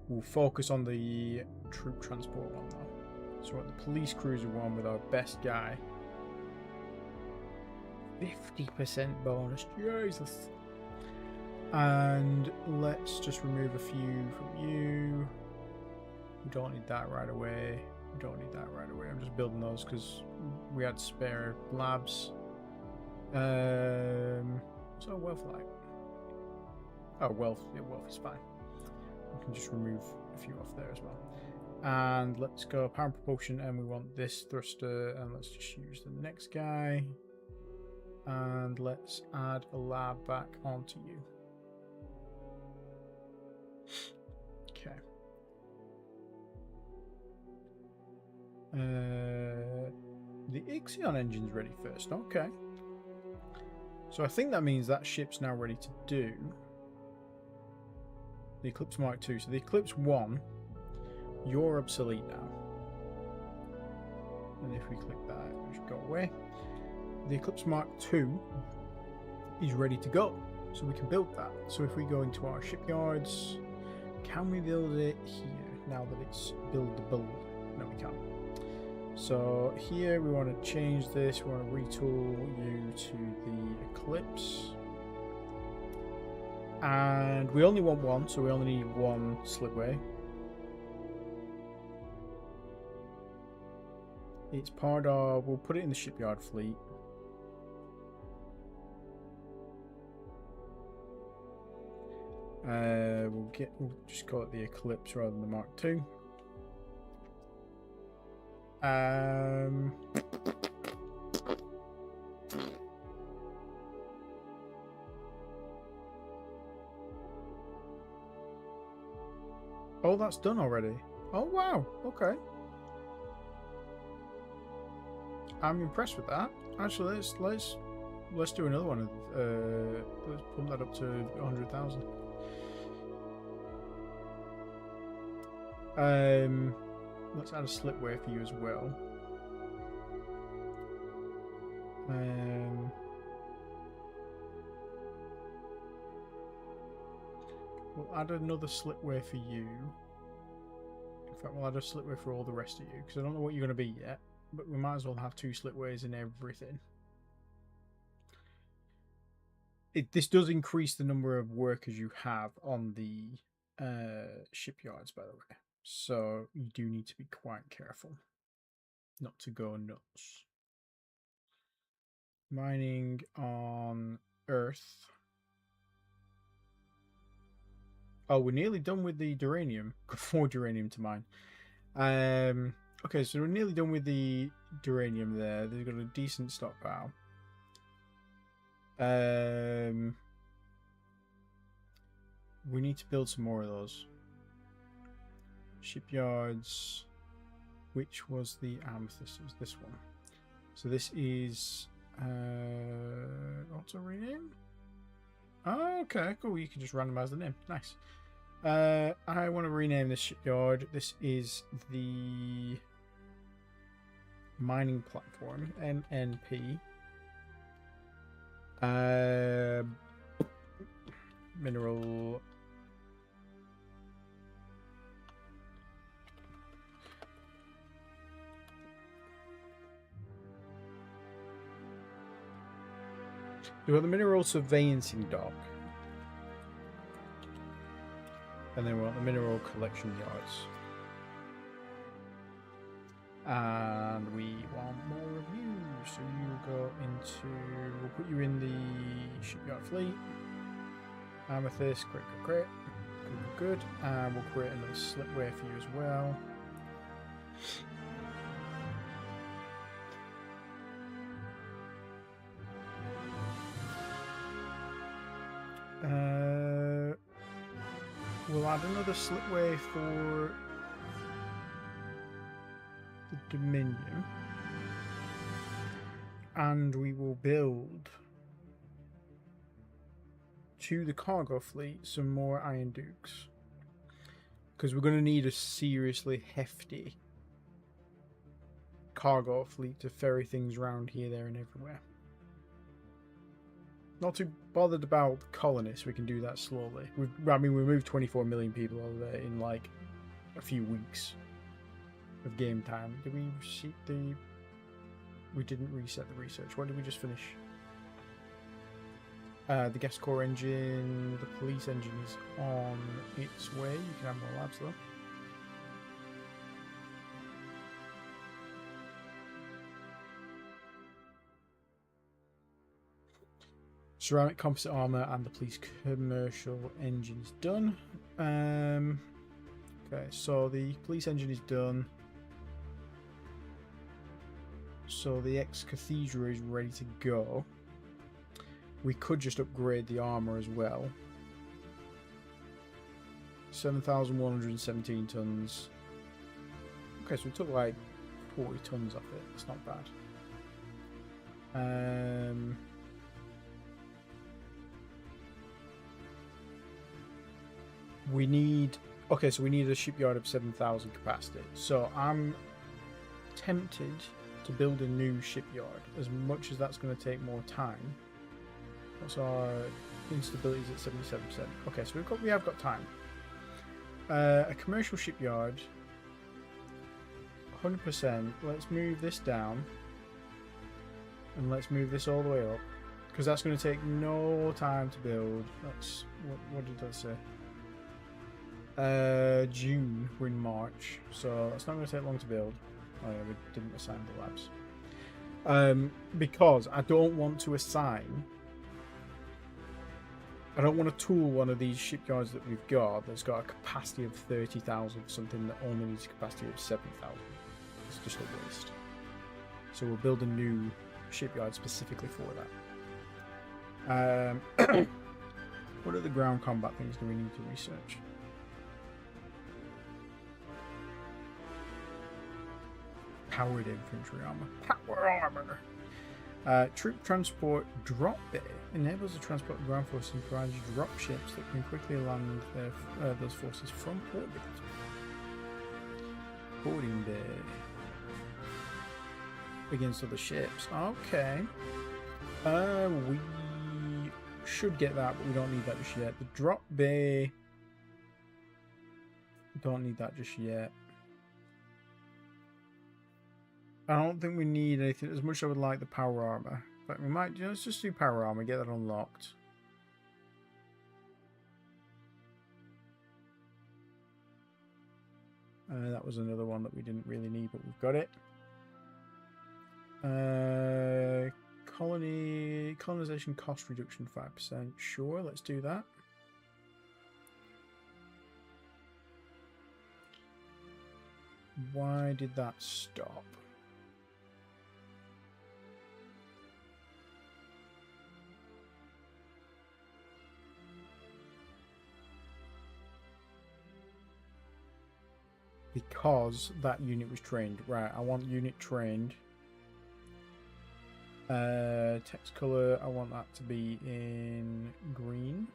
We'll focus on the troop transport one though. So we're at the police cruiser one with our best guy. 50% bonus. Jesus. And let's just remove a few from you. We don't need that right away. We don't need that right away. I'm just building those because we had spare labs. What's our wealth like? Oh, wealth. Yeah, wealth is fine. We can just remove a few off there as well. And let's go power propulsion, and we want this thruster, and let's just use the next guy. And let's add a lab back onto you. Okay. The Ixion engine's ready first. Okay. So I think that means that ship's now ready to do the Eclipse Mark II. So the Eclipse 1, you're obsolete now. And if we click that, we should go away. The Eclipse Mark II is ready to go. So we can build that. So if we go into our shipyards, can we build it here now that it's buildable? No, we can't. So here we want to change this. We want to retool you to the Eclipse. And we only want one, so we only need one slipway. It's part of, we'll put it in the shipyard fleet. We'll just call it the Eclipse rather than the Mark II. Oh, that's done already. Oh wow, okay. I'm impressed with that. Actually, let's do another one. Let's pump that up to 100,000. Let's add a slipway for you as well. We'll add another slipway for you. In fact, we'll add a slipway for all the rest of you, because I don't know what you're going to be yet, but we might as well have 2 slipways in everything. This does increase the number of workers you have on the shipyards, by the way. So you do need to be quite careful not to go nuts. Mining on Earth. Oh, we're nearly done with the duranium. Got 4 duranium to mine. Okay, so we're nearly done with the duranium there. They've got a decent stockpile. We need to build some more of those. Shipyards. Which was the amethyst? It was this one. So this is auto rename. Oh, okay, cool. You can just randomize the name. Nice. I want to rename this shipyard. This is the mining platform, MNP. Mineral. We've got the mineral surveying dock. And then we want the mineral collection yards. And we want more of you. So you go into, we'll put you in the shipyard fleet. Amethyst, great. Good. And we'll create another slipway for you as well. We'll add another slipway for the Dominion. And we will build to the cargo fleet some more Iron Dukes. Because we're going to need a seriously hefty cargo fleet to ferry things around here, there, and everywhere. Not too bothered about colonists. We can do that slowly. We moved 24 million people over there in like a few weeks of game time. Did we see the? We didn't reset the research. What did we just finish? The gas core engine, the police engine is on its way. You can have more labs though. Ceramic composite armor and the police commercial engine is done. Okay, so the police engine is done. So the ex-cathedral is ready to go. We could just upgrade the armor as well. 7,117 tons. Okay, so we took like 40 tons off it. It's not bad. We need... Okay, so we need a shipyard of 7,000 capacity. So I'm tempted to build a new shipyard, as much as that's going to take more time. What's our instability is at 77%. Okay, so we have got time. A commercial shipyard, 100%. Let's move this down, and let's move this all the way up, because that's going to take no time to build. That's what did that say? June. We're in March, so it's not going to take long to build. Oh yeah, we didn't assign the labs. Because I don't want to assign. I don't want to tool one of these shipyards that we've got that's got a capacity of 30,000 for something that only needs a capacity of 7,000. It's just a waste. So we'll build a new shipyard specifically for that. What are the ground combat things do we need to research? Powered infantry armor. Power armor. Troop transport drop bay enables the transport of ground forces and provides drop ships that can quickly land those forces from orbit. Boarding bay against other ships. Okay. We should get that, but we don't need that just yet. The drop bay. Don't need that just yet. I don't think we need anything as much as I would like the power armor. But we might, let's just do power armor, get that unlocked. That was another one that we didn't really need, but we've got it. Colonization cost reduction 5%. Sure, let's do that. Why did that stop? Because that unit was trained. Right, I want unit trained. Text color, I want that to be in green.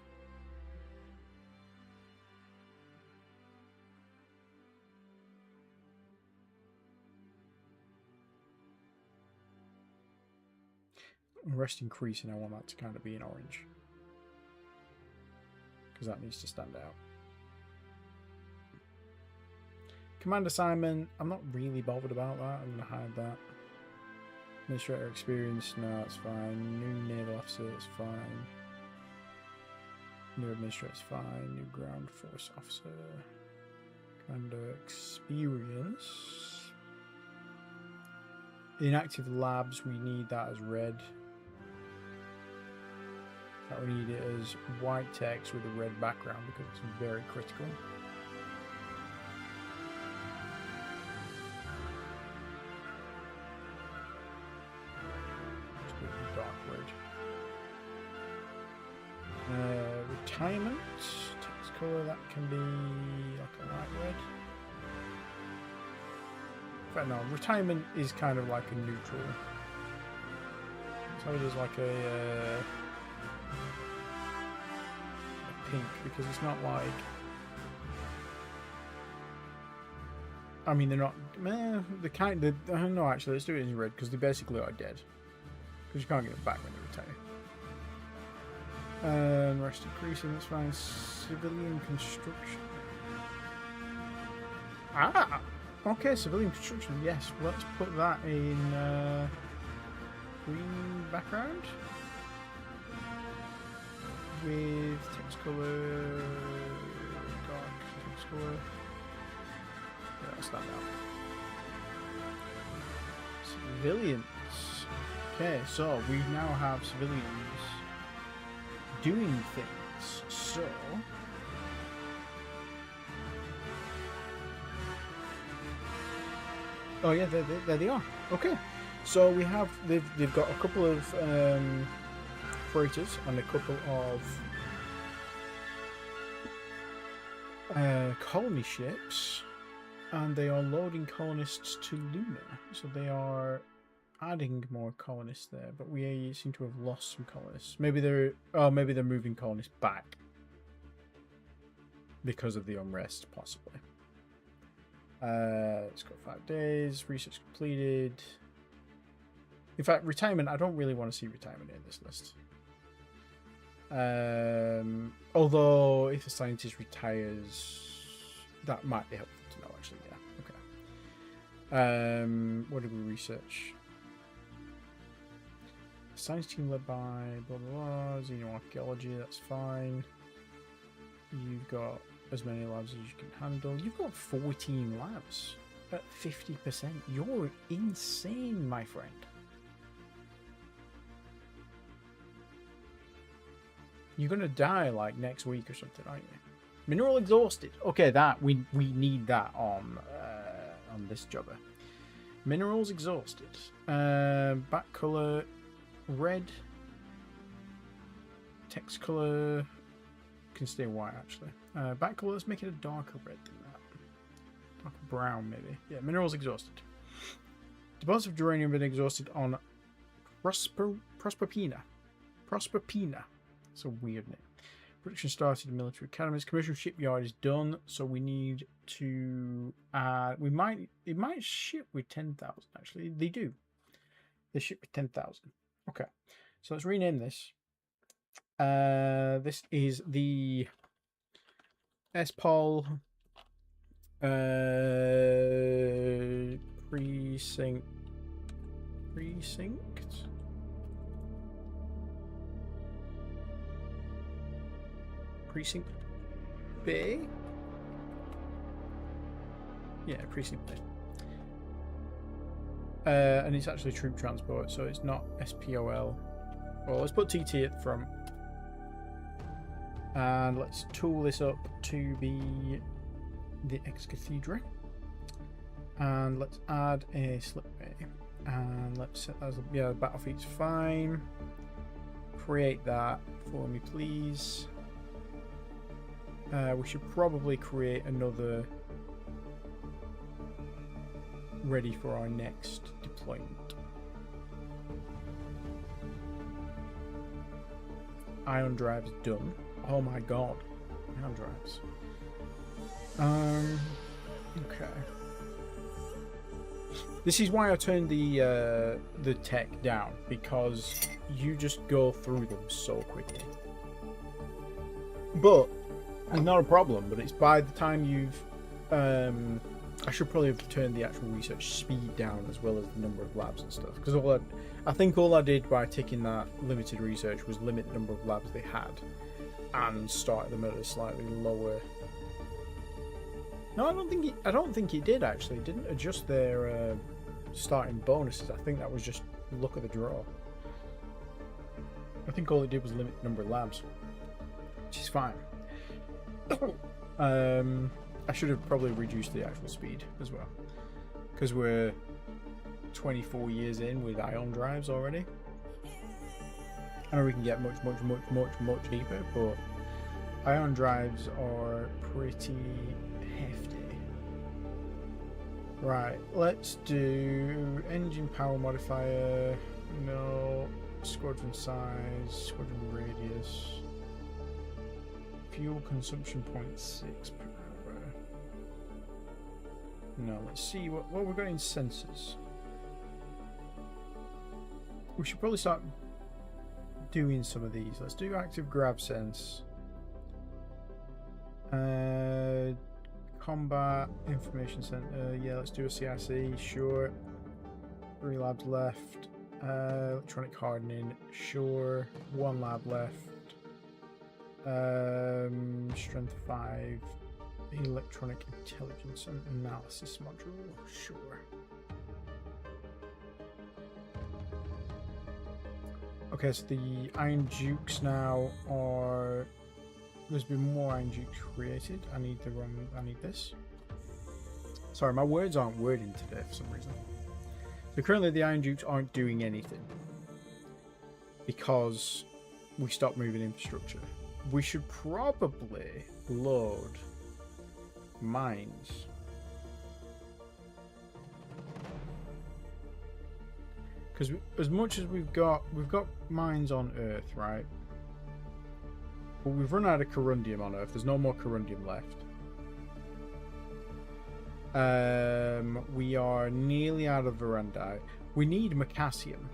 Rest increasing, I want that to kind of be in orange. Because that needs to stand out. Command assignment, I'm not really bothered about that. I'm going to hide that. Administrator experience, no, it's fine. New naval officer, it's fine. New administrator, it's fine. New ground force officer. Commander experience. Inactive labs, we need that as red. That we need it as white text with a red background because it's very critical. Retirement, text color, that can be like a light red. But no, retirement is kind of like a neutral. So it is like a pink, because it's not like... I mean, they're not... the kind... no, actually, let's do it in red, because they basically are dead. Because you can't get them back when they retire. Rest increasing, that's fine. Civilian construction. Ah! Okay, civilian construction, yes. Let's put that in green background. With text color... dark text color. Yeah, let's stand out. Civilians. Okay, so we now have civilians. doing things. So oh yeah, there they are. Okay, so we have they've got a couple of freighters and a couple of colony ships, and they are loading colonists to Luna. So they are adding more colonists there, but we seem to have lost some colonists. Maybe they're moving colonists back because of the unrest, possibly. It's got 5 days. Research completed. In fact, retirement. I don't really want to see retirement in this list. Although if a scientist retires, that might be helpful to know. Actually, yeah. Okay. What did we research? Science team led by blah blah blah. Xenoarchaeology. That's fine. You've got as many labs as you can handle. You've got 14 labs at 50%. You're insane, my friend. You're gonna die like next week or something, aren't you? Mineral exhausted. Okay, that we need that on this jobber. Minerals exhausted. Back color red. Text color can stay white actually. Back color, let's make it a darker red than that. Darker brown maybe. Yeah, minerals exhausted. Deposits of uranium have been exhausted on Proserpina. It's a weird name. Production started in military academies. Commercial shipyard is done, so we need to it might ship with 10,000 actually. They do. They ship with 10,000. Okay. So let's rename this. This is the SPOL precinct B. Yeah, precinct B. And it's actually troop transport, so it's not SPOL. Well, let's put TT at the front. And let's tool this up to be the ex-cathedra. And let's add a slipway. And let's set that as the battlefleet's fine. Create that for me, please. We should probably create another ready for our next deployment. Ion drives done. Oh my god. Ion drives. Okay. This is why I turned the tech down, because you just go through them so quickly. But it's not a problem, but it's by the time you've I should probably have turned the actual research speed down as well as the number of labs and stuff, because I think all I did by ticking that limited research was limit the number of labs they had and start them at a slightly lower. No, I don't think it did actually. It didn't adjust their starting bonuses. I think that was just luck of the draw. I think all it did was limit the number of labs, which is fine. I should have probably reduced the actual speed as well, because we're 24 years in with ion drives already. I know we can get much deeper, but ion drives are pretty hefty. Right, let's do engine power modifier. No. Squadron size, squadron radius. Fuel consumption 0.6 per hour. No, let's see what we've got in sensors. We should probably start doing some of these. Let's do active grav sense. Combat information center. Yeah, let's do a CIC. Sure. 3 labs left. Electronic hardening. Sure. 1 lab left. Strength 5. Electronic intelligence and analysis module. Sure. Okay, so the Iron Dukes now are... There's been more Iron Dukes created. I need this. Sorry, my words aren't wording today for some reason. So currently the Iron Dukes aren't doing anything because we stopped moving infrastructure. We should probably load mines. Because as much as we've got mines on Earth, right? But we've run out of corundium on Earth. There's no more corundium left. We are nearly out of Verandai. We need Macassium.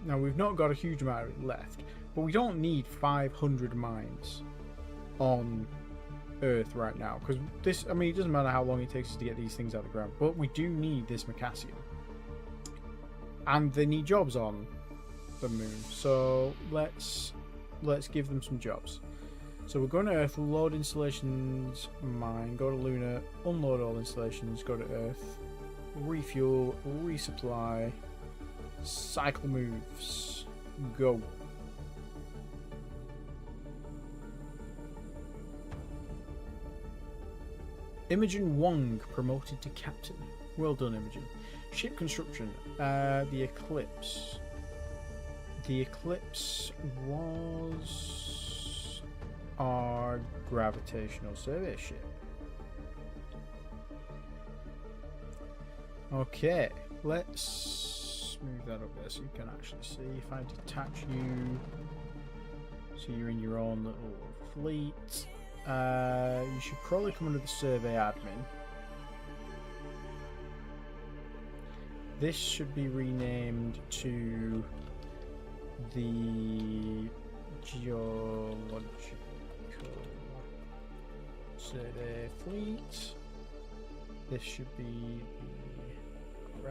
Now, we've not got a huge amount of it left, but we don't need 500 mines on Earth right now. Because this, I mean, it doesn't matter how long it takes us to get these things out of the ground, but we do need this Macassium. And they need jobs on the moon. So let's give them some jobs. So we're going to Earth, load installations, mine, go to Luna, unload all installations, go to Earth, refuel, resupply, cycle moves, go. Imogen Wong promoted to captain. Well done, Imogen. Ship construction, the Eclipse. The Eclipse was our gravitational survey ship. Okay, let's move that up there so you can actually see. If I detach you, so you're in your own little fleet, you should probably come under the survey admin. This should be renamed to the Geological Survey Fleet. This should be the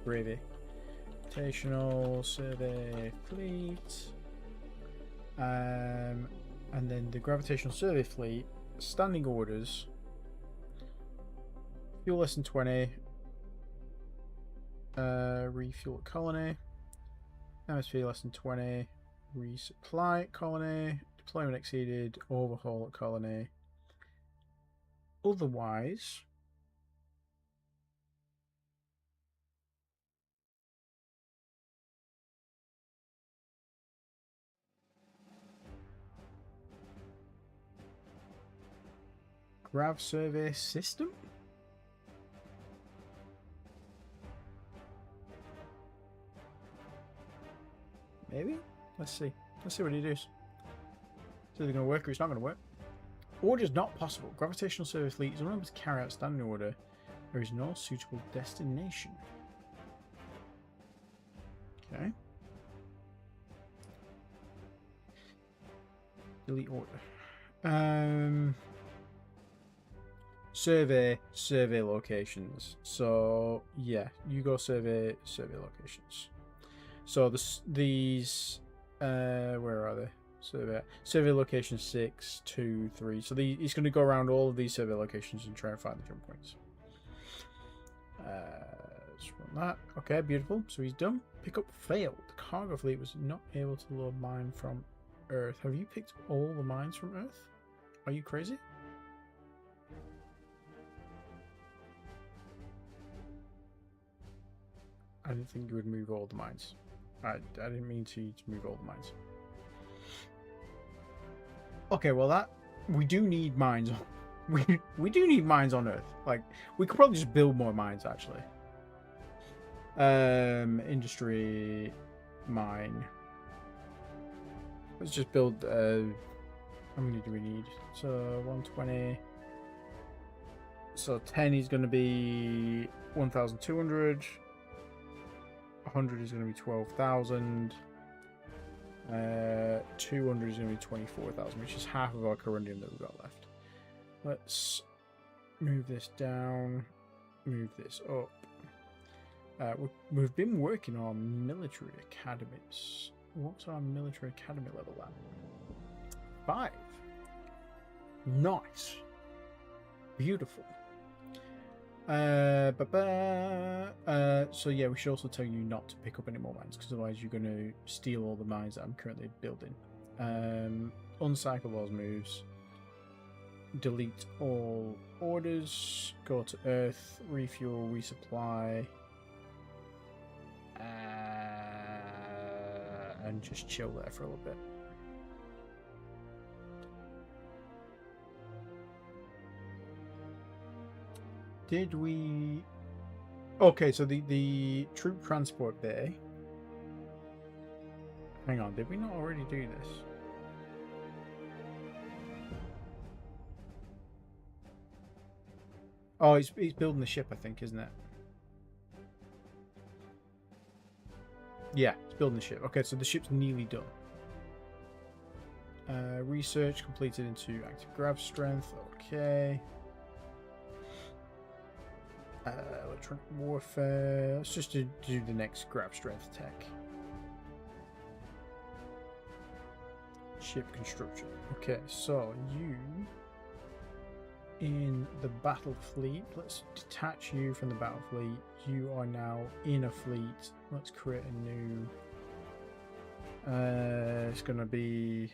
Gravitational Survey Fleet. And then the Gravitational Survey Fleet, standing orders, fuel less than 20, refuel at colony, atmosphere less than 20, resupply at colony, deployment exceeded, overhaul at colony. Otherwise, Grav survey system? Maybe? Let's see. Let's see what he does. It's either going to work or it's not going to work. Order is not possible. Gravitational survey fleet is unable to carry out standing order. There is no suitable destination. Okay. Delete order. Survey locations. So yeah, you go survey locations. So these where are they? Survey location 6, 2, 3. So he's going to go around all of these survey locations and try and find the jump points. Let's run that. Okay, beautiful. So he's done. Pickup failed. The cargo fleet was not able to load mine from Earth. Have you picked all the mines from Earth? Are you crazy? I didn't think you would move all the mines. I didn't mean to move all the mines. Okay, well that we do need mines. We do need mines on Earth. Like we could probably just build more mines actually. Industry mine. Let's just build. How many do we need? So 120. So 10 is going to be 1,200. 100 is going to be 12,000. 200 is going to be 24,000, which is half of our corundium that we've got left. Let's move this down, move this up. We've been working on military academies. What's our military academy level at? 5. Nice. Beautiful. So yeah, we should also tell you not to pick up any more mines, because otherwise you're going to steal all the mines that I'm currently building. Uncycle those moves. Delete all orders. Go to Earth. Refuel. Resupply. And just chill there for a little bit. Did we... Okay, so the troop transport bay. Hang on, did we not already do this? Oh, he's building the ship, I think, isn't it? Yeah, he's building the ship. Okay, so the ship's nearly done. Research completed into active grav strength. Okay. Electronic warfare. Let's just do the next grav strength tech. Ship construction. Okay, so you in the battle fleet. Let's detach you from the battle fleet. You are now in a fleet. Let's create a new. It's gonna be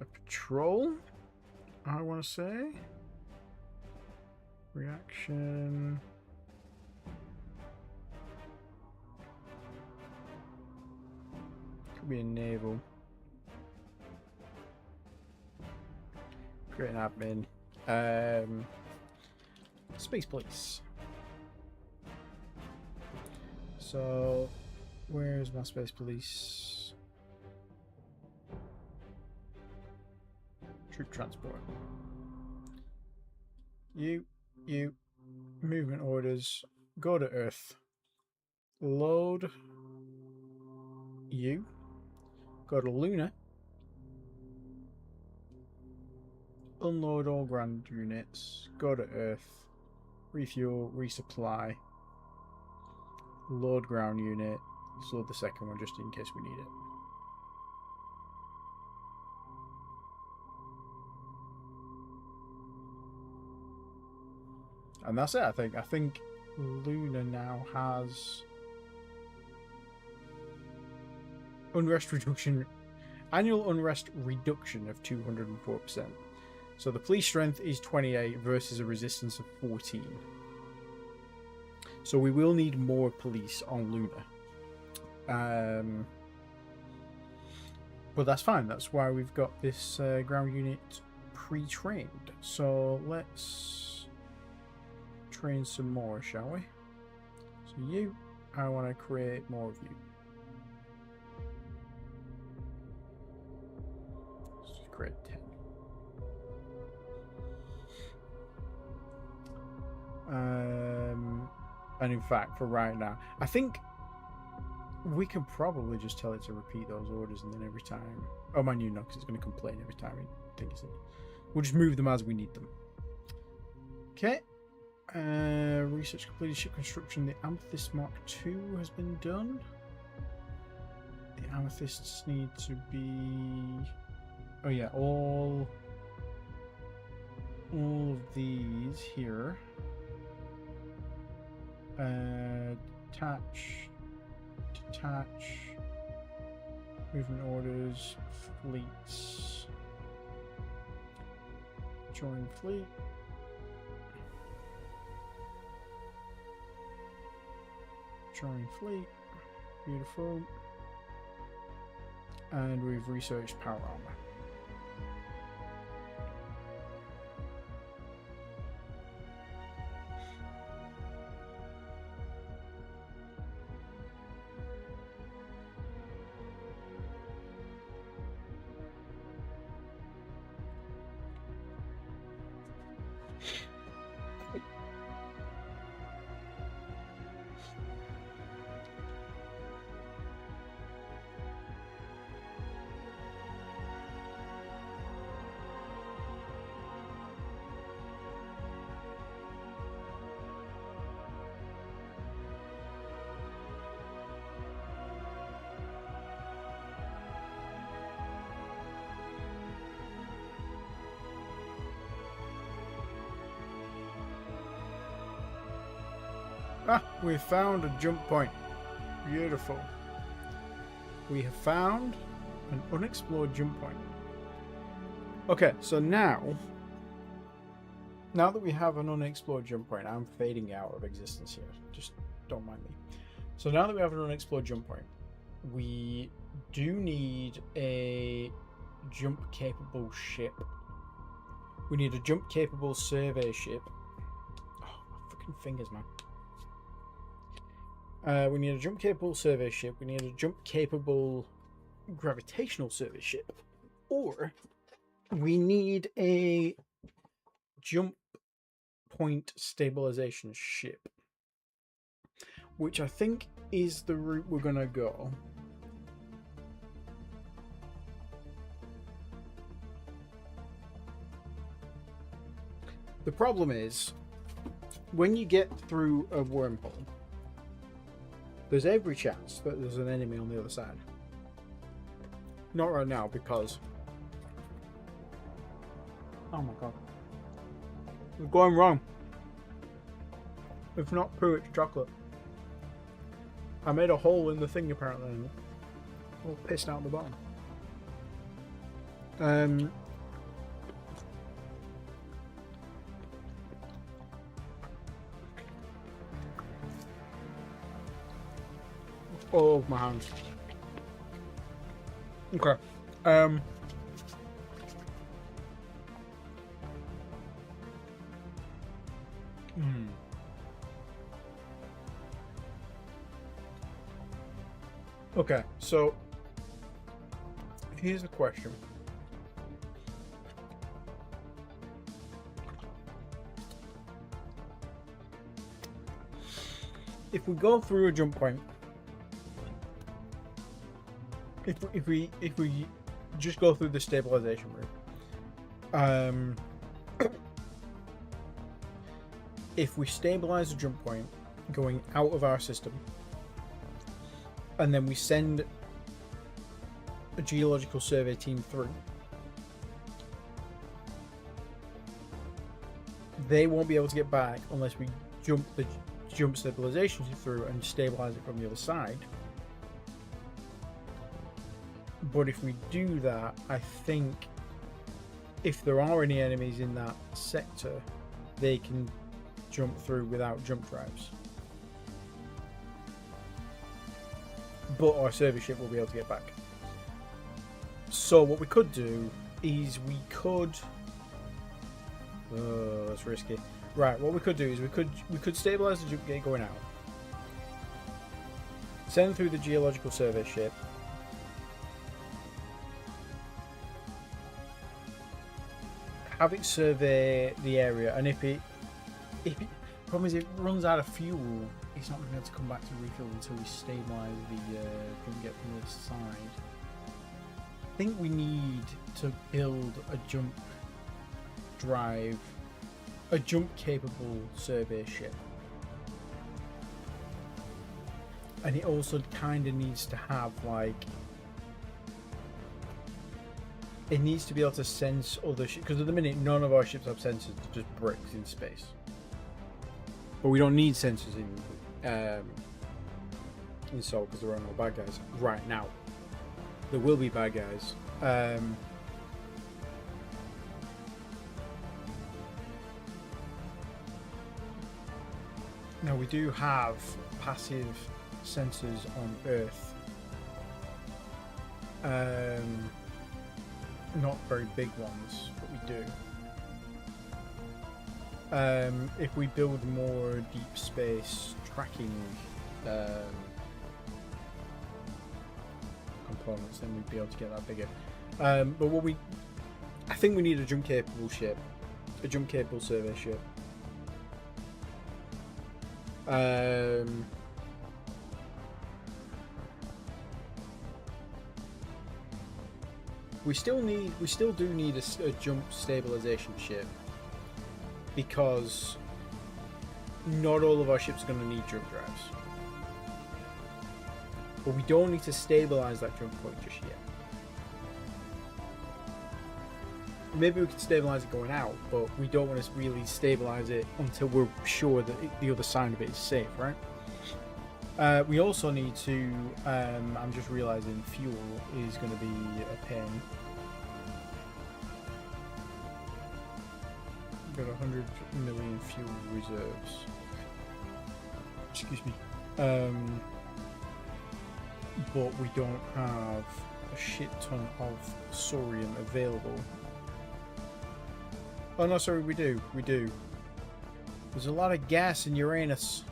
a patrol, I want to say. Reaction. Could be a naval. Create an admin. Space police. So, where's my space police? Troop transport. You, movement orders, go to Earth. Load. You. Go to Luna. Unload all ground units. Go to Earth. Refuel, resupply. Load ground unit. Let's load the second one just in case we need it. And that's it, I think. I think Luna now has unrest reduction, annual unrest reduction of 204%. So the police strength is 28 versus a resistance of 14. So we will need more police on Luna. But that's fine. That's why we've got this ground unit pre-trained. So let's train some more, shall we? So you, I want to create more of you. Let's just create 10. And in fact, for right now, I think we can probably just tell it to repeat those orders, and then every time... Oh, man, you know, because it's going to complain every time we think it's it. We'll just move them as we need them. Okay. Research completed, ship construction. The Amethyst Mark II has been done. The Amethysts need to be... Oh, yeah, all of these here. Detach, movement orders, fleets, join fleet, beautiful, and we've researched power armor. Ah, we found a jump point. Beautiful. We have found an unexplored jump point. Okay, so now that we have an unexplored jump point, I'm fading out of existence here. Just don't mind me. So now that we have an unexplored jump point, we do need a jump-capable ship. We need a jump-capable survey ship. Oh, my freaking fingers, man. We need a jump-capable survey ship. We need a jump-capable gravitational survey ship. Or we need a jump point stabilization ship, which I think is the route we're going to go. The problem is, when you get through a wormhole, there's every chance that there's an enemy on the other side. Not right now, because... Oh my god. It's going wrong. It's not poo, it's chocolate. I made a hole in the thing apparently, and all pissed out the bottom. Oh, my hands. Okay. Okay, so here's a question. If we go through a jump point, if we just go through the stabilization route, if we stabilize a jump point going out of our system, and then we send a geological survey team through, they won't be able to get back unless we jump the jump stabilization through and stabilize it from the other side. But if we do that, I think if there are any enemies in that sector, they can jump through without jump drives. But our survey ship will be able to get back. So what we could do is we could... Oh, that's risky. Right, what we could do is we could stabilize the jump gate going out. Send through the geological survey ship. Have it survey the area, and if it problem is it runs out of fuel, it's not going to be able to come back to refill until we stabilize the jump gate from the other side. I think we need to build a jump drive, a jump capable survey ship, and it also kind of needs to have like, it needs to be able to sense other ships, because at the minute none of our ships have sensors, they're just bricks in space. But we don't need sensors in Sol because there are no bad guys right now. There will be bad guys. Now we do have passive sensors on Earth. Not very big ones, but we do. If we build more deep space tracking components, then we'd be able to get that bigger. But I think we need a jump capable ship, a jump capable survey ship. We still do need a jump stabilization ship, because not all of our ships are going to need jump drives. But we don't need to stabilize that jump point just yet. maybe we can stabilize it going out, but we don't want to really stabilize it until we're sure that the other side of it is safe, right? We also need to, I'm just realizing fuel is going to be a pain. We've got 100 million fuel reserves. Excuse me. But we don't have a shit ton of thorium available. Oh no, sorry, we do. We do. There's a lot of gas in Uranus.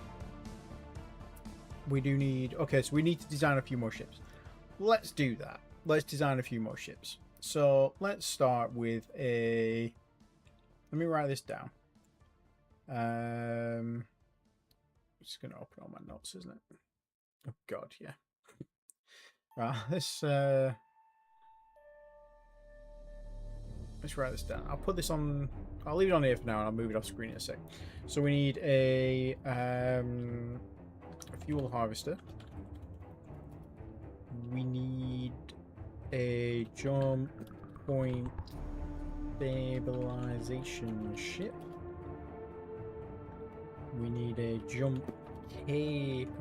We do need... Okay, so we need to design a few more ships. Let's do that. Let's design a few more ships. So let's start with a... Let me write this down. Just going to open all my notes, isn't it? Oh god, yeah. Right, let's write this down. I'll put this on... I'll leave it on here for now and I'll move it off screen in a sec. So we need a fuel harvester. We need a jump point stabilization ship. We need a jump capable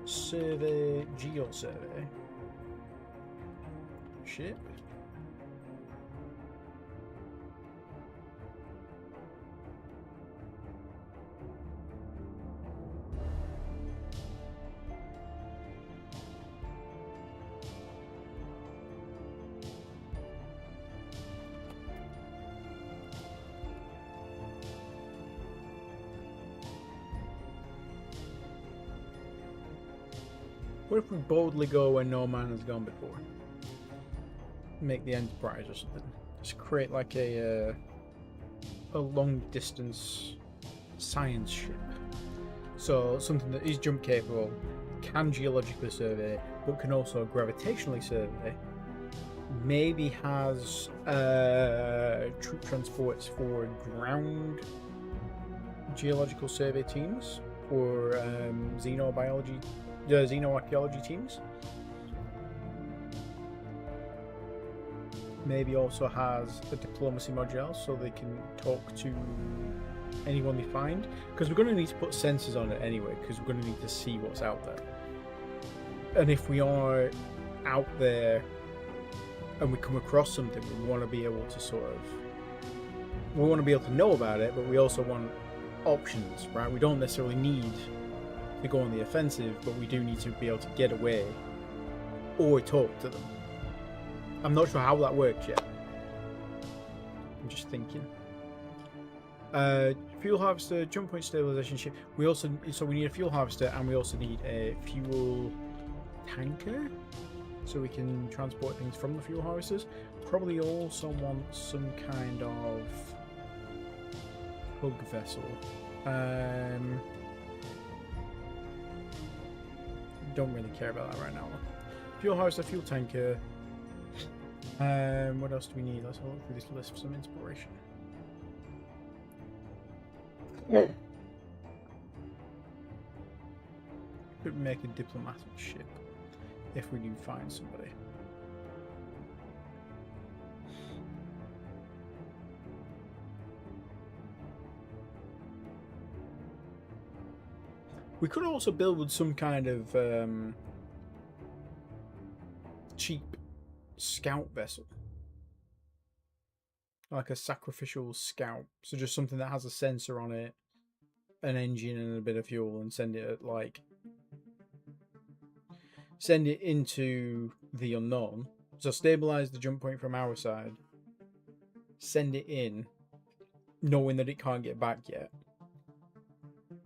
survey, geo survey ship. What if we boldly go where no man has gone before? Make the Enterprise or something. Just create like a long distance science ship. So something that is jump capable, can geologically survey, but can also gravitationally survey. Maybe has troop transports for ground geological survey teams or xenoarchaeology teams. Maybe also has a diplomacy module so they can talk to anyone they find, because we're going to need to put sensors on it anyway, because we're going to need to see what's out there. And if we are out there and we come across something, we want to be able to we want to be able to know about it, but we also want options, right? We don't necessarily need to go on the offensive, but we do need to be able to get away or talk to them. I'm not sure how that works yet. I'm just thinking. Fuel harvester, jump point stabilization ship. We need a fuel harvester, and we also need a fuel tanker, so we can transport things from the fuel harvesters. Probably also want some kind of hug vessel. Don't really care about that right now. Fuel harvester, fuel tanker. What else do we need? Let's have a look through this list for some inspiration. Could make a diplomatic ship if we do find somebody. We could also build some kind of cheap scout vessel, like a sacrificial scout. So just something that has a sensor on it, an engine, and a bit of fuel, and send it into the unknown. So stabilize the jump point from our side, send it in, knowing that it can't get back yet.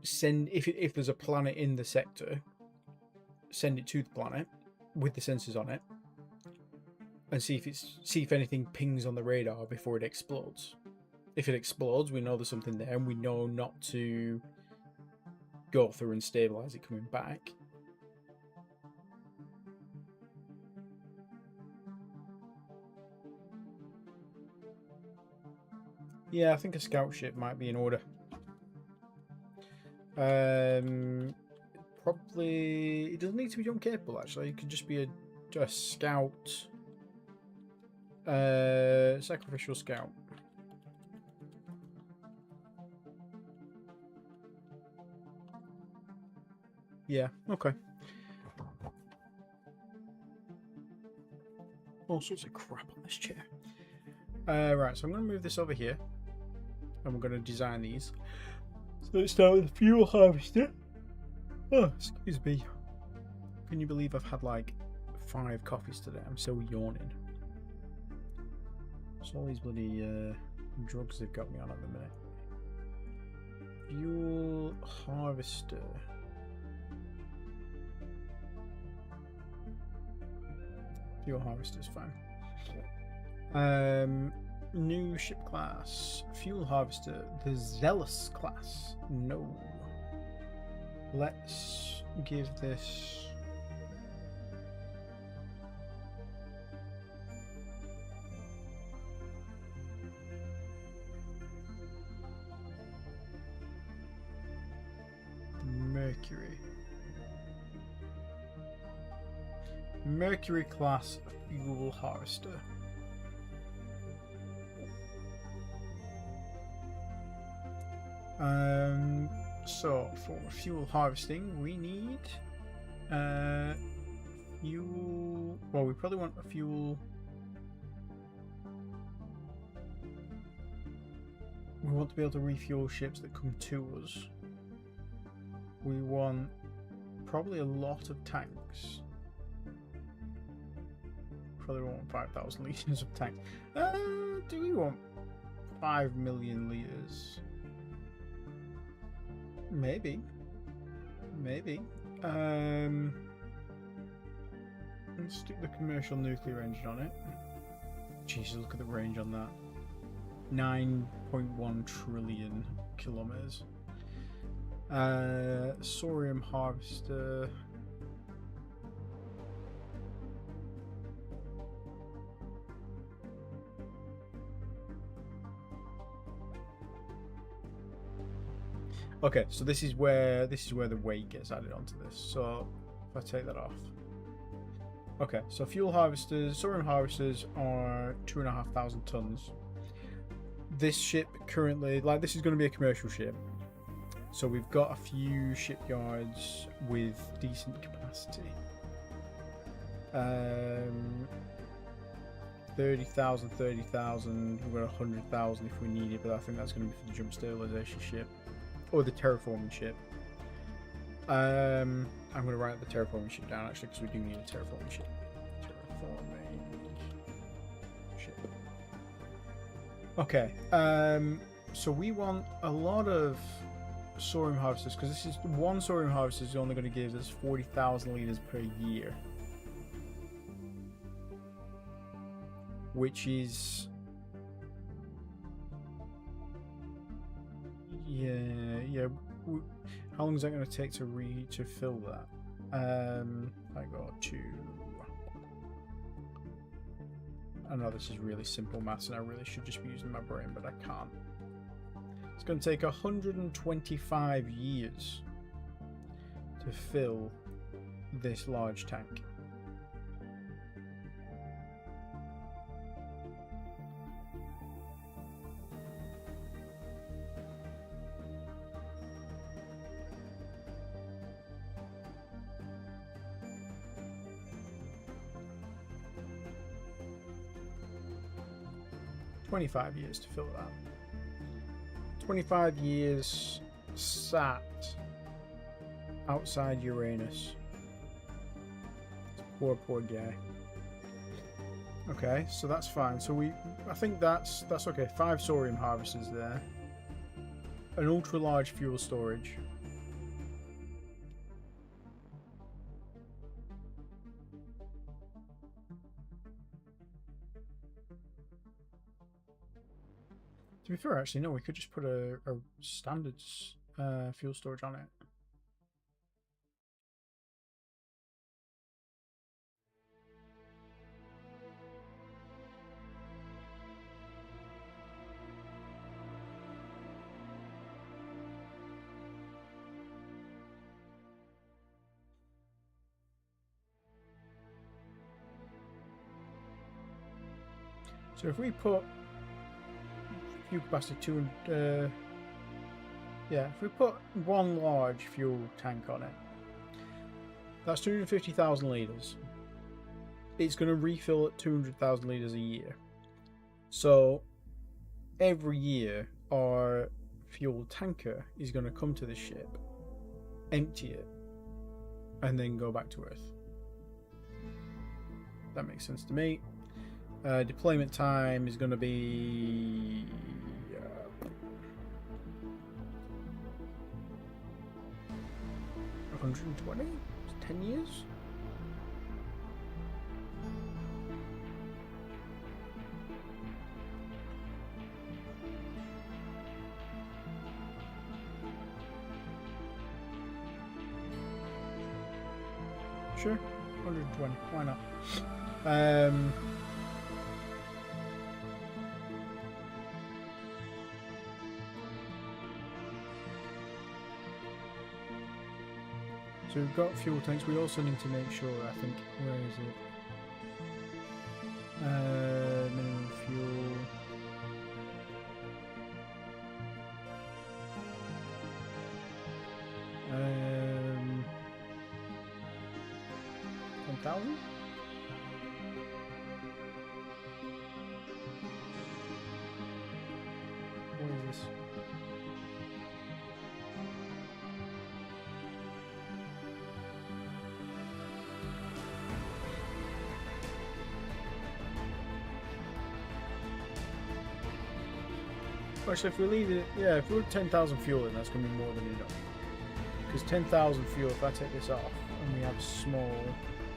Send if there's a planet in the sector, send it to the planet with the sensors on it, and see if anything pings on the radar before it explodes. If it explodes, we know there's something there, and we know not to go through and stabilize it coming back. Yeah, I think a scout ship might be in order. probably... It doesn't need to be jump capable, actually. It could just be a scout. Sacrificial scout. Yeah, okay. All sorts of crap on this chair. Right, so I'm going to move this over here. And we're going to design these. So let's start with the fuel harvester. Oh, excuse me. Can you believe I've had like 5 coffees today? I'm so yawning. It's all these bloody drugs they've got me on at the minute. Fuel harvester. Fuel harvester's fine. New ship class. Fuel harvester. The Zealous class. No. Let's give this... Mercury. Mercury class fuel harvester. So for fuel harvesting, we need fuel. Well, we probably want a fuel. We want to be able to refuel ships that come to us. We want probably a lot of tanks. Probably want 5,000 liters of tanks. Do we want 5 million liters? Maybe. Maybe. Let's stick the commercial nuclear engine on it. Jesus, look at the range on that. 9.1 trillion kilometers. Sorium harvester. Okay, so this is where the weight gets added onto this. So if I take that off. Okay, so fuel harvesters, sorium harvesters are 2,500 tons. This ship currently, like, this is going to be a commercial ship. So we've got a few shipyards with decent capacity. 30,000, 30,000. We've got 100,000 if we need it, but I think that's going to be for the jump stabilization ship. Or the terraforming ship. I'm going to write the terraforming ship down, actually, because we do need a terraforming ship. Terraforming ship. Okay. So we want a lot of sorium harvesters, because this is one sorium harvester is only going to give us 40,000 liters per year, which is yeah. How long is that going to take to fill that? I got to. I know this is really simple maths, and I really should just be using my brain, but I can't. It's going to take 125 years to fill this large tank. $25 years to fill that. 25 years sat outside Uranus. Poor guy. Okay, so that's fine. So I think that's okay. 5 sorium harvesters there. An ultra large fuel storage. To be fair, actually, no, we could just put a standard fuel storage on it. So if we put fuel capacity 200, yeah, if we put one large fuel tank on it, that's 250,000 litres. It's going to refill at 200,000 litres a year. So every year our fuel tanker is going to come to the ship, empty it, and then go back to Earth. That makes sense to me. Deployment time is going to be 120? 10 years? Sure, 120. Why not? So we've got fuel tanks. We also need to make sure, I think, where is it? Minimum fuel. Um, 10,000? What is this? Actually, if we leave it, yeah, if we put 10,000 fuel in, that's going to be more than enough. Because 10,000 fuel, if I take this off, and we have small,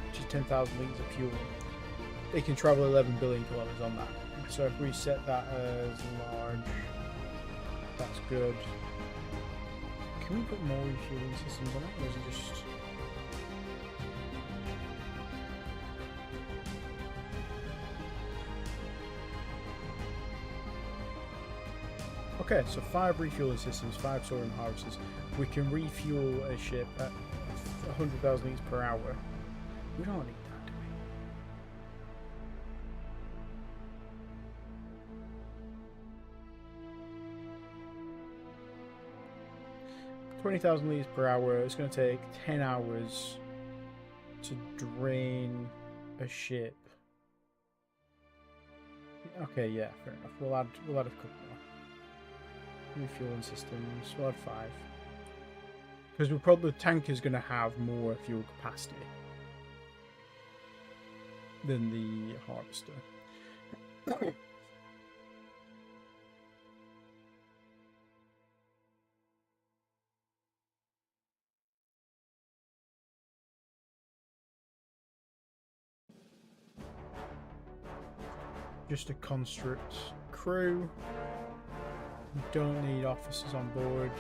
which is 10,000 litres of fuel, it can travel 11 billion kilometres on that. So if we set that as large, that's good. Can we put more refueling systems on it, or is it just... Okay, so 5 refueling systems, 5 soaring harvesters. We can refuel a ship at 100,000 litres per hour. We don't need that, do we? 20,000 litres per hour. It's going to take 10 hours to drain a ship. Okay, yeah, fair enough. We'll add a couple more. Refueling systems, we'll add 5. Because the tank is going to have more fuel capacity than the harvester. Just a construct crew. We don't need officers on board.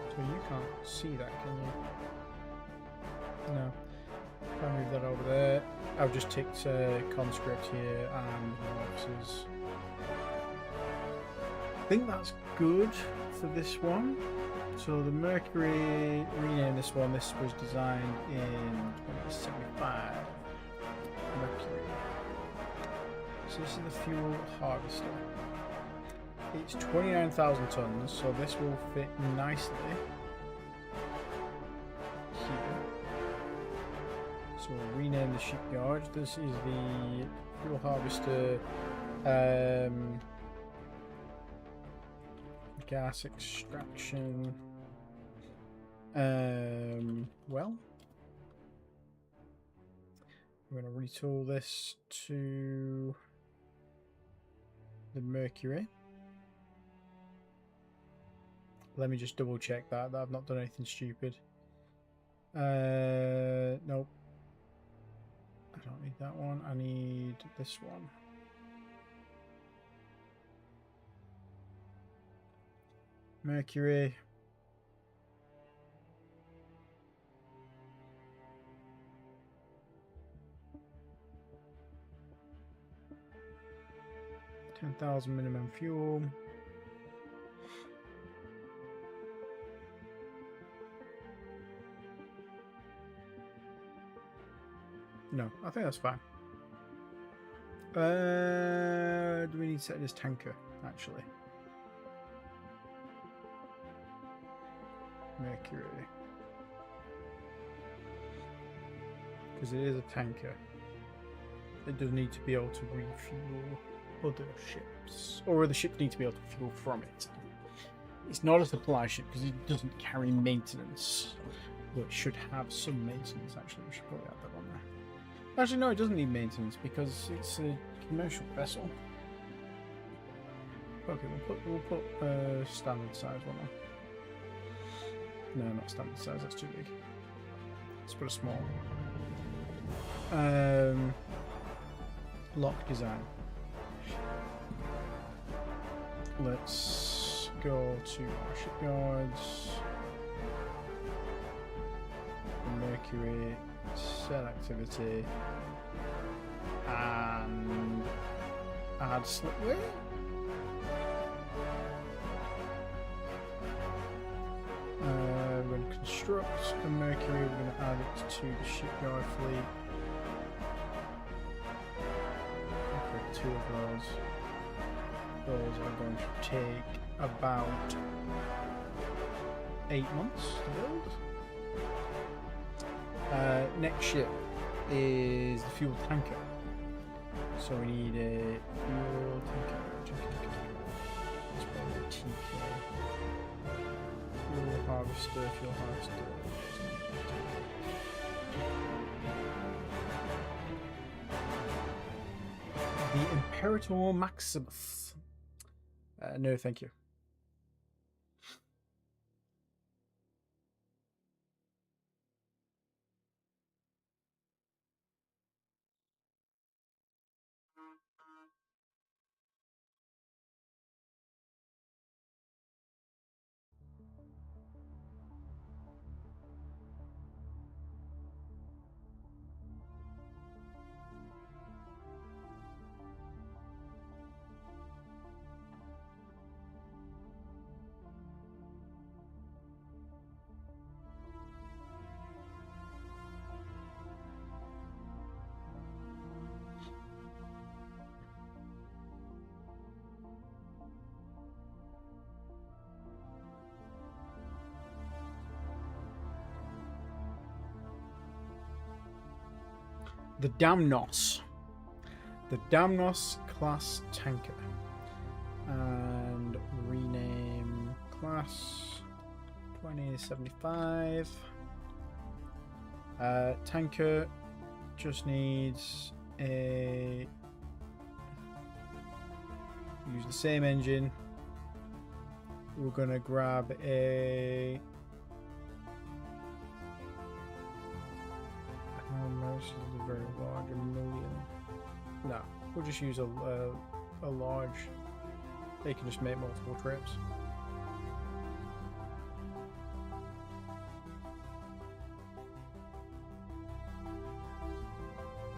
So you can't see that, can you? No. I'll move that over there. I've just ticked conscript here and no officers. I think that's good for this one. So the Mercury, rename this one. This was designed in 1975. Mercury. So this is the fuel harvester. It's 29,000 tons, so this will fit nicely here. So we'll rename the shipyard. This is the fuel harvester gas extraction well. We're going to retool this to the Mercury. Let me just double check that I've not done anything stupid. Nope. I don't need that one. I need this one. Mercury. $10,000 minimum fuel. No, I think that's fine. Do we need to set this tanker, actually? Mercury. Because it is a tanker. It does need to be able to refuel other ships. Or other ships need to be able to fuel from it. It's not a supply ship because it doesn't carry maintenance. But it should have some maintenance, actually. We should probably add that on there. Actually, no, it doesn't need maintenance because it's a commercial vessel. Okay, we'll put standard size one on. No, not standard size, that's too big. Let's put a small one. Lock design. Let's go to our shipyards. Mercury, set activity, and add slipway. We're going to construct a Mercury, we're going to add it to the shipyard fleet. Okay, 2 of those. Those are going to take about 8 months to build. Next ship is the fuel tanker. So we need a fuel tanker. It's probably a TK. Fuel harvester. The Imperator Maximus. No, thank you. The Damnos. The Damnos class tanker. And rename class 2075. Tanker just needs a... use the same engine. We're going to grab a... Most of the very large, 1 million. No, we'll just use a large. They can just make multiple trips.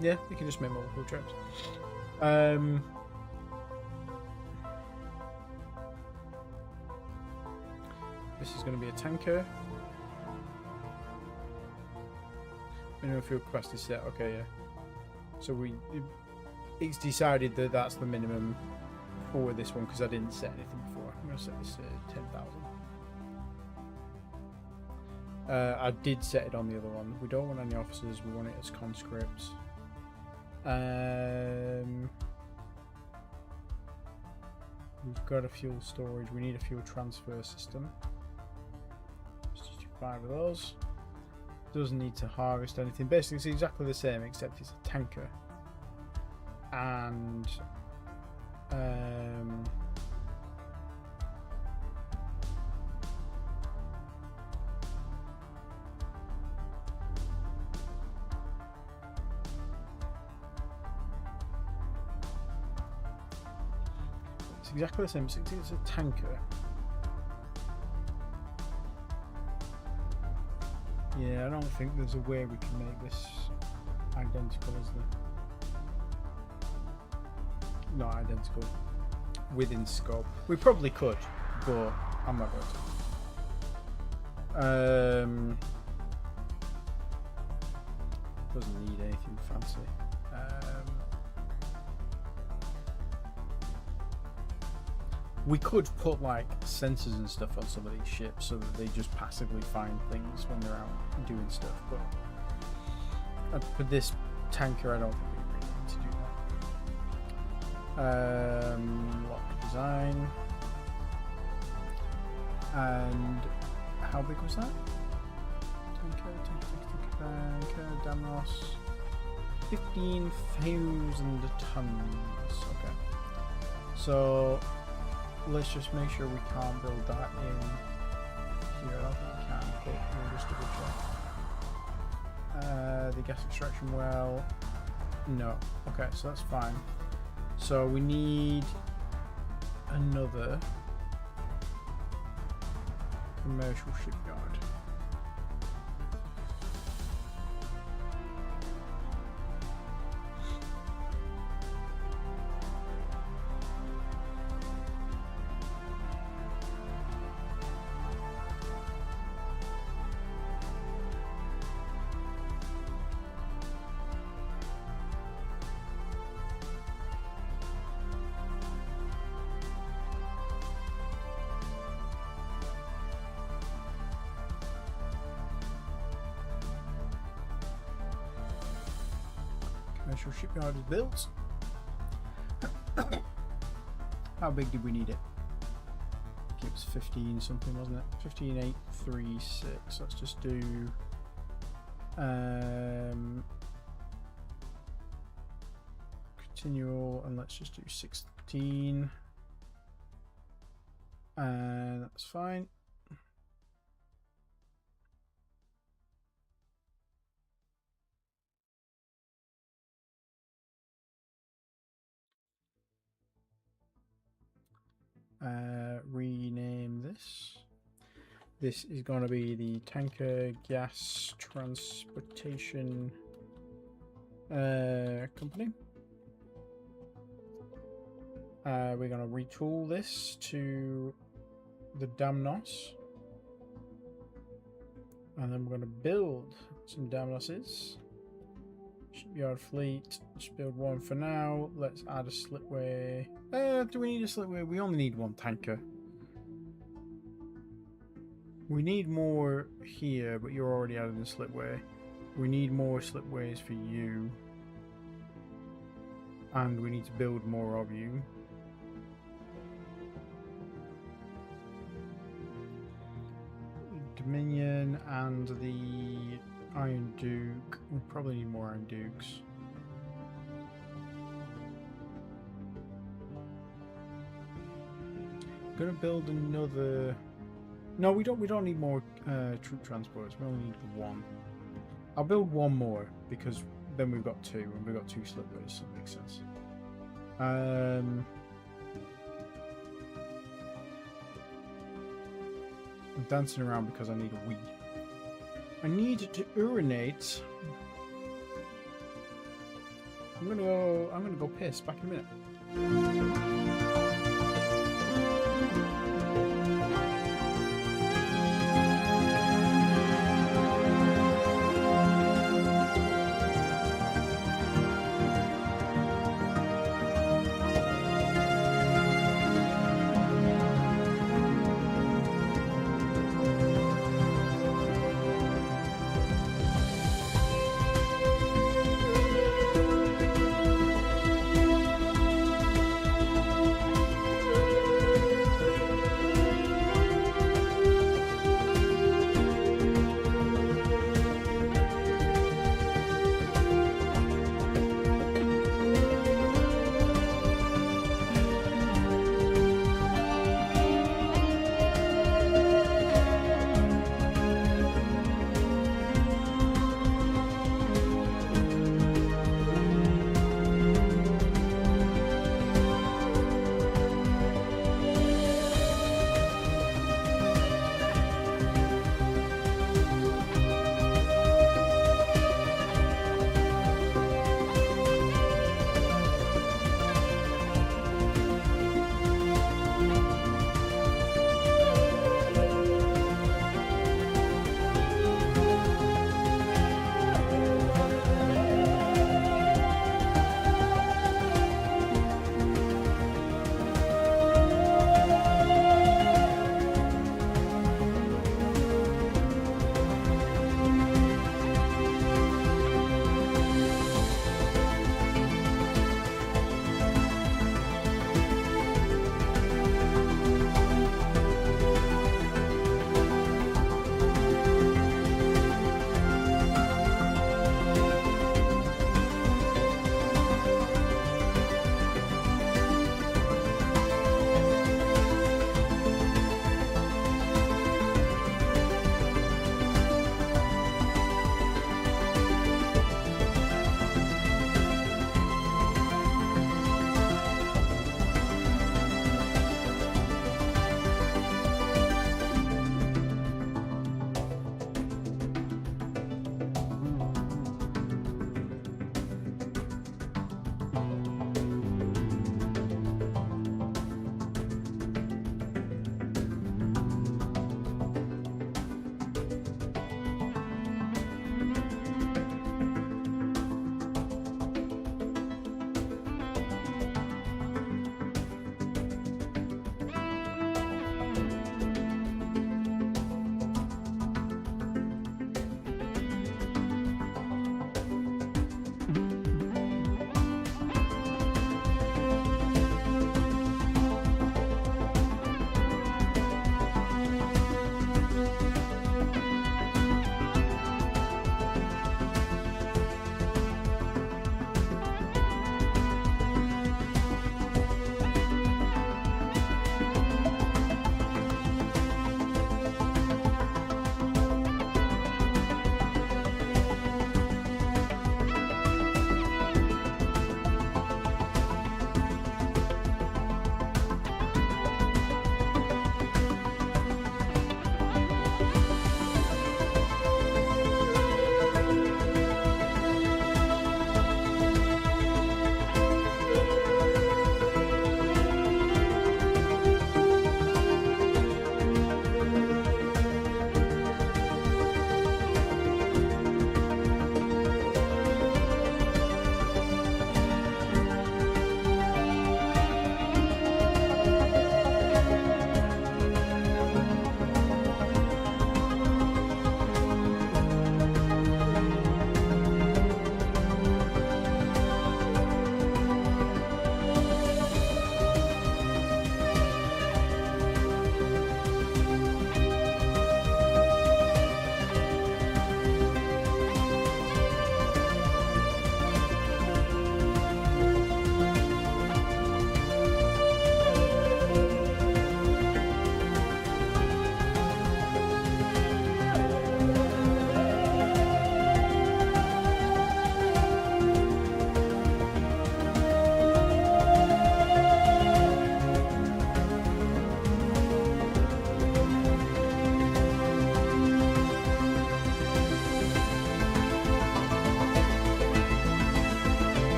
Yeah, they can just make multiple trips. This is going to be a tanker. Minimum fuel capacity set. Okay, yeah. So it's decided that that's the minimum for this one because I didn't set anything before. I'm going to set this at 10,000. I did set it on the other one. We don't want any officers. We want it as conscripts. We've got a fuel storage. We need a fuel transfer system. Let's just do 5 of those. Doesn't need to harvest anything. Basically, it's exactly the same except it's a tanker. And it's exactly the same. It's a tanker. Yeah, I don't think there's a way we can make this identical, is there? Not identical. Within scope. We probably could, but I'm not going to. Doesn't need anything fancy. We could put like sensors and stuff on some of these ships so that they just passively find things when they're out doing stuff, but for this tanker I don't think we really need to do that. Lock design. And how big was that? Tanker, Damnos. 15,000 tons. Okay. So let's just make sure we can't build that in here. I don't think we can, but we'll just double check. The gas extraction well. No. Okay, so that's fine. So we need another commercial shipyard. Commercial shipyard is built. How big did we need it? It was 15 something, wasn't it? 15,836. Let's just do continual, and let's just do 16, and that's fine. Rename this. This is going to be the tanker gas transportation company. We're going to retool this to the Damnos, and then we're going to build some Damnoses. Shipyard fleet, just build one for now. Let's add a slipway. Do we need a slipway? We only need one tanker. We need more here, but you're already adding a slipway. We need more slipways for you. And we need to build more of you. Dominion and the Iron Duke. We probably need more Iron Dukes. I'm gonna build another. No, we don't need more troop transporters. We only need one. I'll build one more because then we've got two, and we've got two slipways, so it makes sense. I'm dancing around because I need a wee. I need to urinate. I'm gonna go piss. Back in a minute.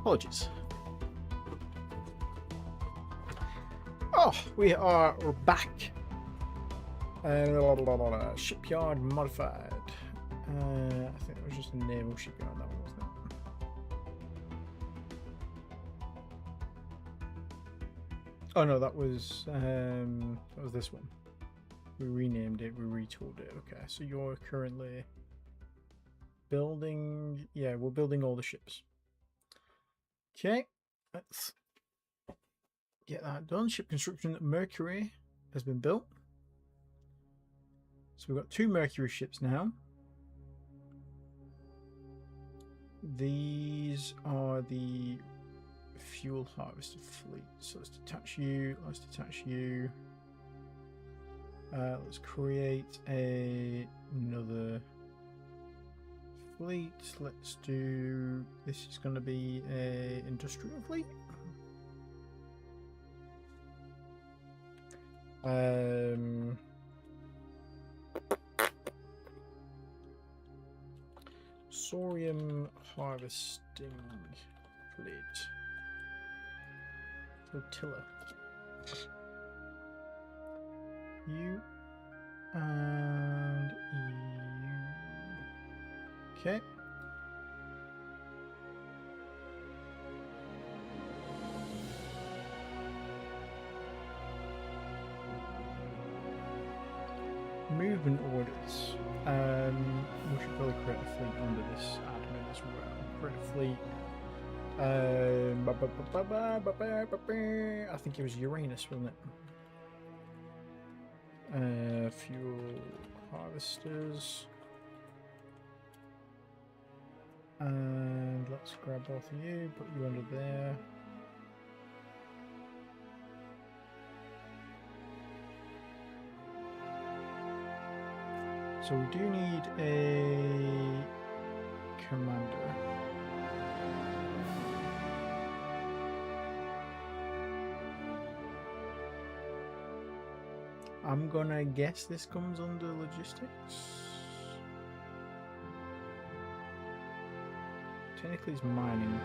Apologies. Oh, we are back. Shipyard modified. I think it was just a naval shipyard, that one, wasn't it? Oh no, that was this one. We renamed it, we retooled it. Okay, so you're currently building. Yeah, we're building all the ships. Okay, let's get that done. Ship construction Mercury has been built. So we've got 2 Mercury ships now. These are the fuel harvester fleet. So let's detach you. Let's detach you. Let's create another fleet. Let's do. This is going to be a industrial fleet. Sorium harvesting fleet. Flotilla. You and you. Okay. Movement orders. We should probably create a fleet under this admin as well. Create a fleet. I think it was Uranus, wasn't it? Fuel harvesters. And let's grab both of you, put you under there. So we do need a commander. I'm gonna guess this comes under logistics. Technically it's mining.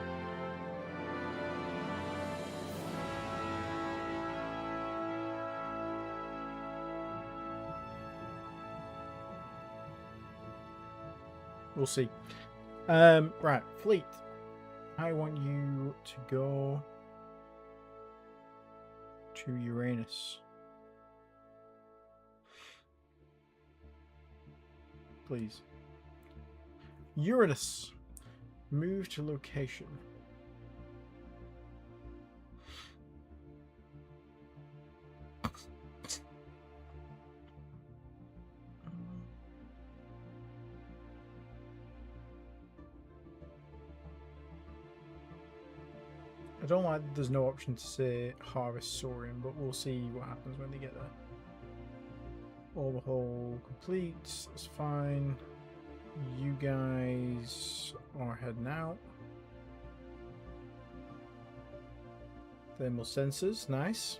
We'll see. Right, fleet. I want you to go to Uranus. Please. Uranus. Move to location. I don't like there's no option to say harvest Sorium, but we'll see what happens when they get there. Overhaul complete, that's fine. You guys are heading out. Thermal sensors, nice.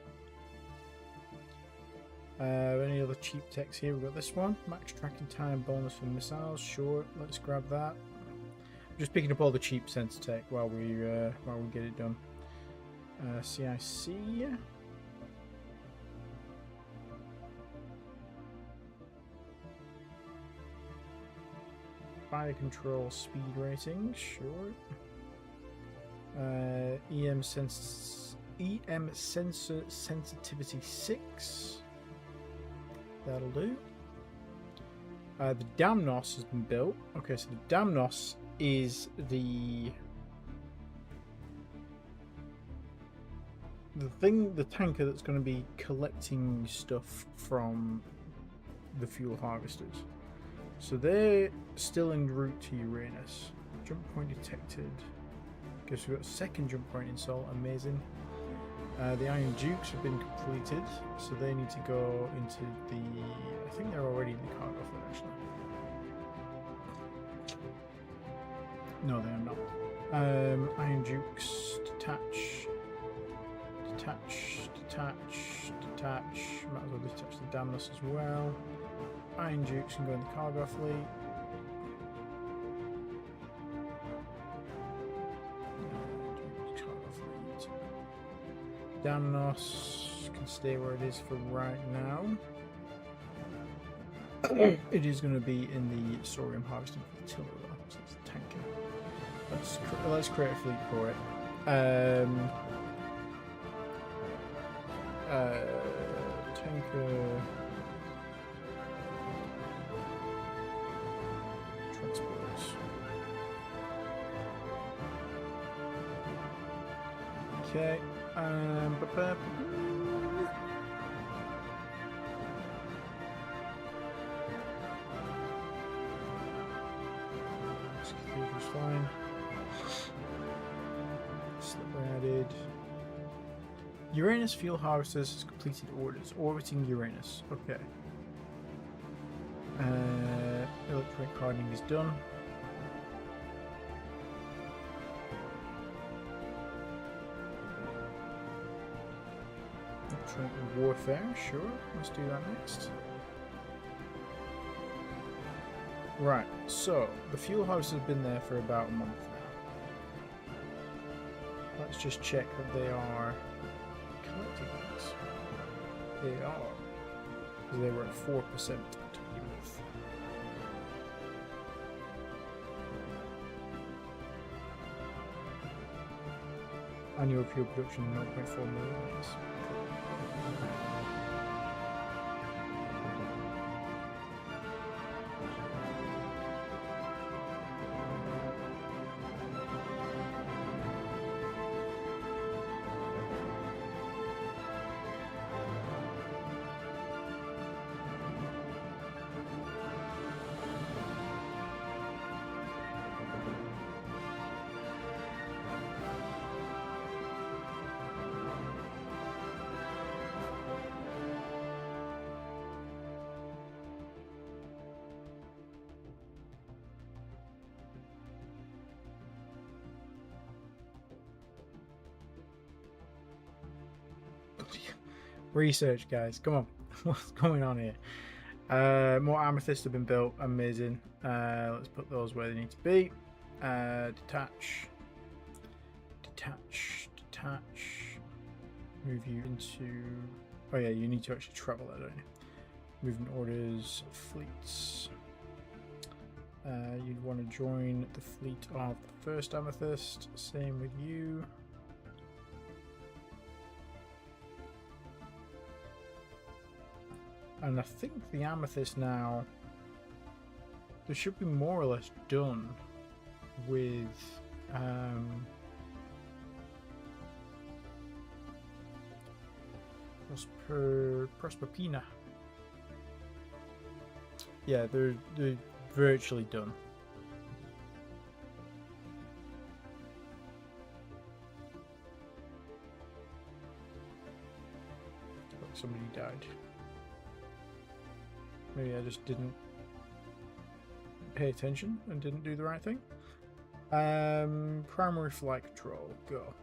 Any other cheap techs here? We've got this one. Max tracking time bonus for missiles, sure, let's grab that. I'm just picking up all the cheap sensor tech while we get it done. CIC. Fire control speed rating, sure. EM sensor sensitivity 6. That'll do. The Damnos has been built. Okay, so the Damnos is the tanker that's going to be collecting stuff from the fuel harvesters. So they're still en route to Uranus. Jump point detected. Guess we've got a second jump point installed. Amazing. The Iron Dukes have been completed, so they need to go into the. I think they're already in the cargo fleet actually. No, they are not. Iron Dukes detach. Detach. Might as well detach the Damnus as well. Iron Dukes can go in the cargo fleet. Damnos can stay where it is for right now. It is going to be in the Sorium harvesting flotilla, though, so it's tanking. Let's create a fleet for it. Tanker. Transports. Okay. Executor's fine. Slipper added. Uranus fuel harvesters has completed orders. Orbiting Uranus. Okay. Electronic hardening is done. Electronic warfare, sure. Let's do that next. Right, so the fuel harvesters have been there for about a month now. Let's just check that they are collecting things. They are. Because they were at 4% to begin with. Annual fuel production 0.4 million. Yes. Research, guys, come on. What's going on here? More amethysts have been built. Amazing. Let's put those where they need to be. Detach. Move you into... Oh yeah, you need to actually travel there, don't you? Movement orders, fleets. You'd want to join the fleet of the first amethyst. Same with you. And I think the amethyst now, they should be more or less done with Proserpina. Yeah, they're virtually done. Somebody died. Maybe I just didn't pay attention and didn't do the right thing. Primary flight control, go.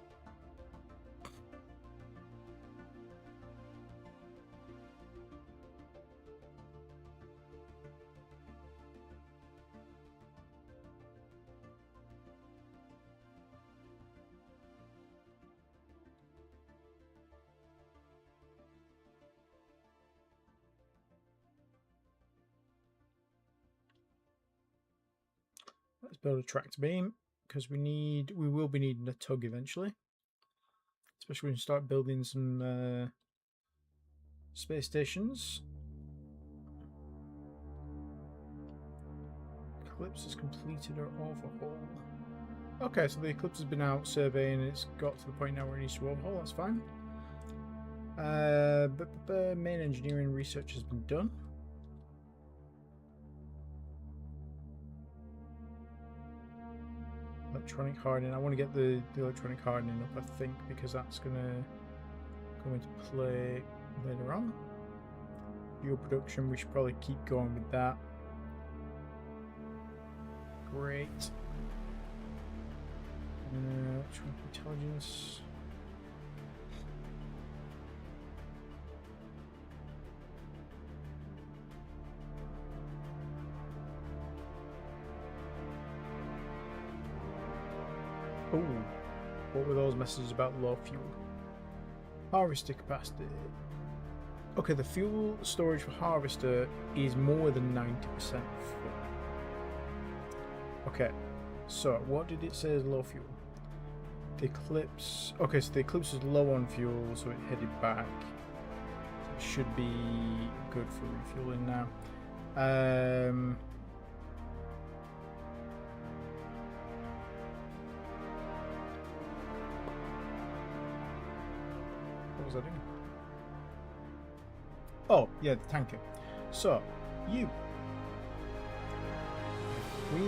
Let's build a tractor beam because we will be needing a tug eventually, especially when you start building some space stations. Eclipse has completed our overhaul. Okay, so the Eclipse has been out surveying and it's got to the point now where it needs to overhaul. That's fine. Main engineering research has been done. Electronic hardening. I want to get the electronic hardening up, I think, because that's going to come into play later on. Fuel production, we should probably keep going with that. Great. Electronic intelligence. Oh, what were those messages about low fuel? Harvester capacity. Okay, the fuel storage for harvester is more than 90% full. Okay, so what did it say is low fuel? The Eclipse. Okay, so the Eclipse is low on fuel, so it headed back. It should be good for refueling now. What was I doing? Oh, yeah, the tanker. So, we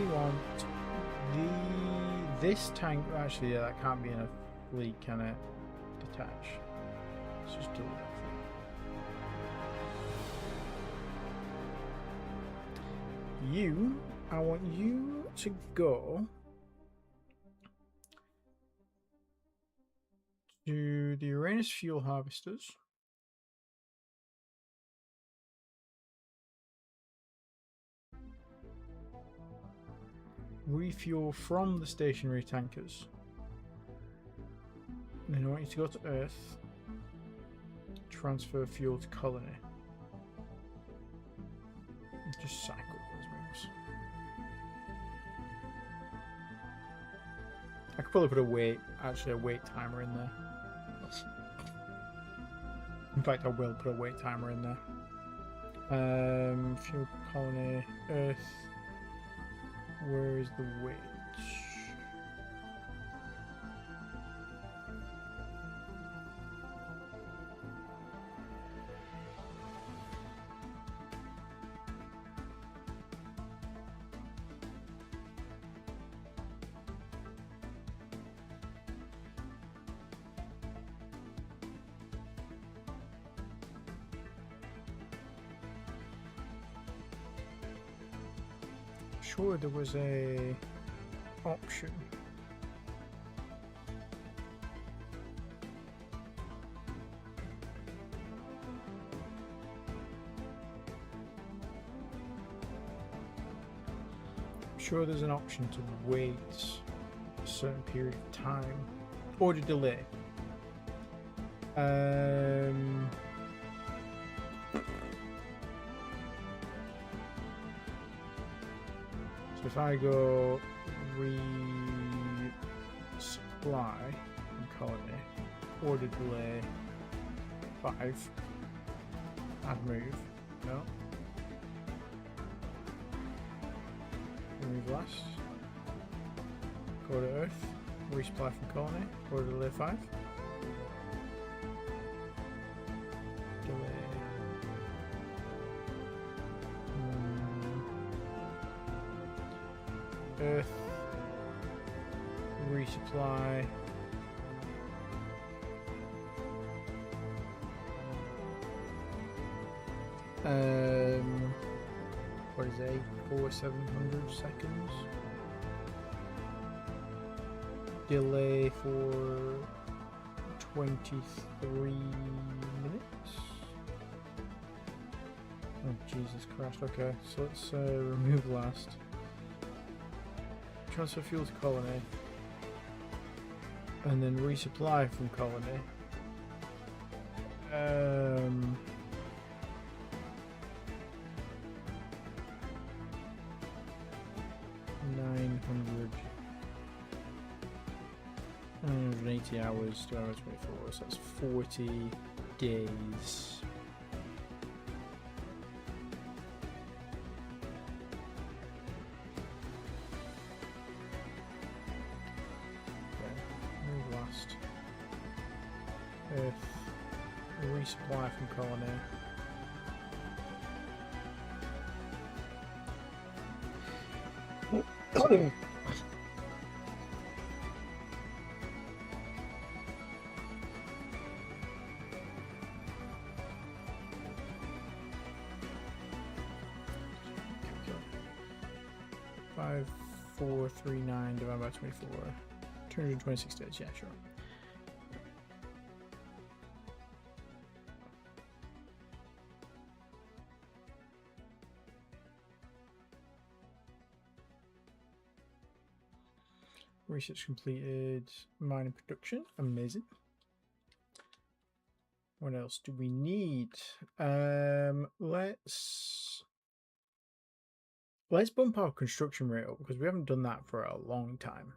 want this tank. Actually, yeah, that can't be in a fleet, can it? Detach. Let's just do that. I want you to go to the Uranus fuel harvesters. Refuel from the stationary tankers. Then I want you to go to Earth. Transfer fuel to colony. Just cycle those moves. I could probably put a wait timer in there. In fact, I will put a wait timer in there. Fuel colony, Earth. Where is the wait? Sure, there was a option. Sure, there's an option to wait a certain period of time or to delay. So if I go resupply from colony, order delay 5, add move, no. Remove last. Go to Earth, resupply from colony, order delay 5. Delay. Earth, resupply, what is it, 700 seconds, delay for 23 minutes. Oh Jesus Christ, okay, so let's remove last. Transfer fuel to colony, and then resupply from colony. 980 hours, 2 hours 24, so that's 40 days. Earth, resupply from colony. Five, 439 divided by 24. 226 days, yeah, sure. Research completed. Mining production. Amazing. What else do we need? Let's bump our construction rate up because we haven't done that for a long time.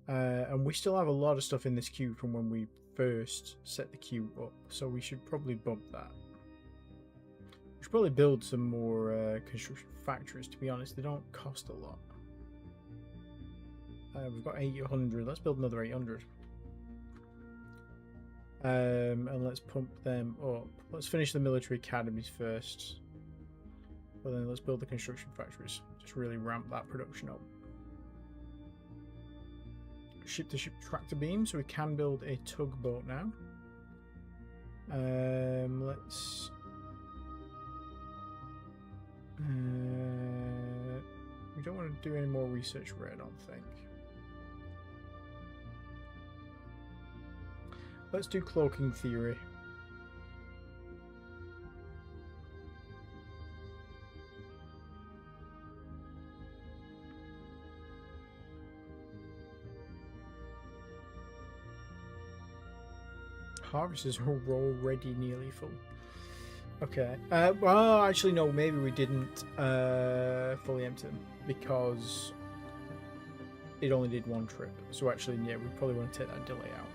And we still have a lot of stuff in this queue from when we first set the queue up, so we should probably bump that. We should probably build some more construction factories, to be honest. They don't cost a lot. We've got 800. Let's build another 800. And let's pump them up. Let's finish the military academies first. But then let's build the construction factories. Just really ramp that production up. Ship-to-ship tractor beam, so we can build a tugboat now. Let's... we don't want to do any more research rate, I don't think. Let's do cloaking theory. Harvesters are already nearly full. Okay. Well, actually, no. Maybe we didn't fully empty them because it only did one trip. So actually, yeah, we probably want to take that delay out.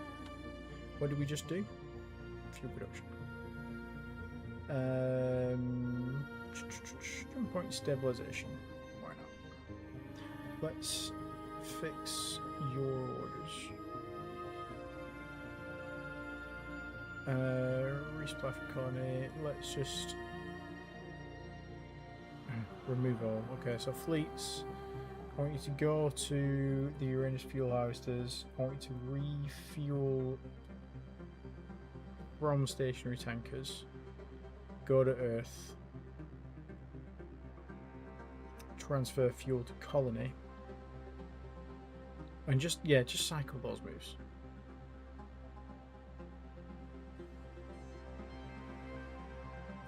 What did we just do? Fuel production. Jump point stabilization. Why not? Let's fix your orders. Resupply for colony. Let's just remove all. Okay, so fleets. I want you to go to the Uranus fuel harvesters. I want you to refuel from stationary tankers. Go to Earth. Transfer fuel to colony. And just cycle those moves.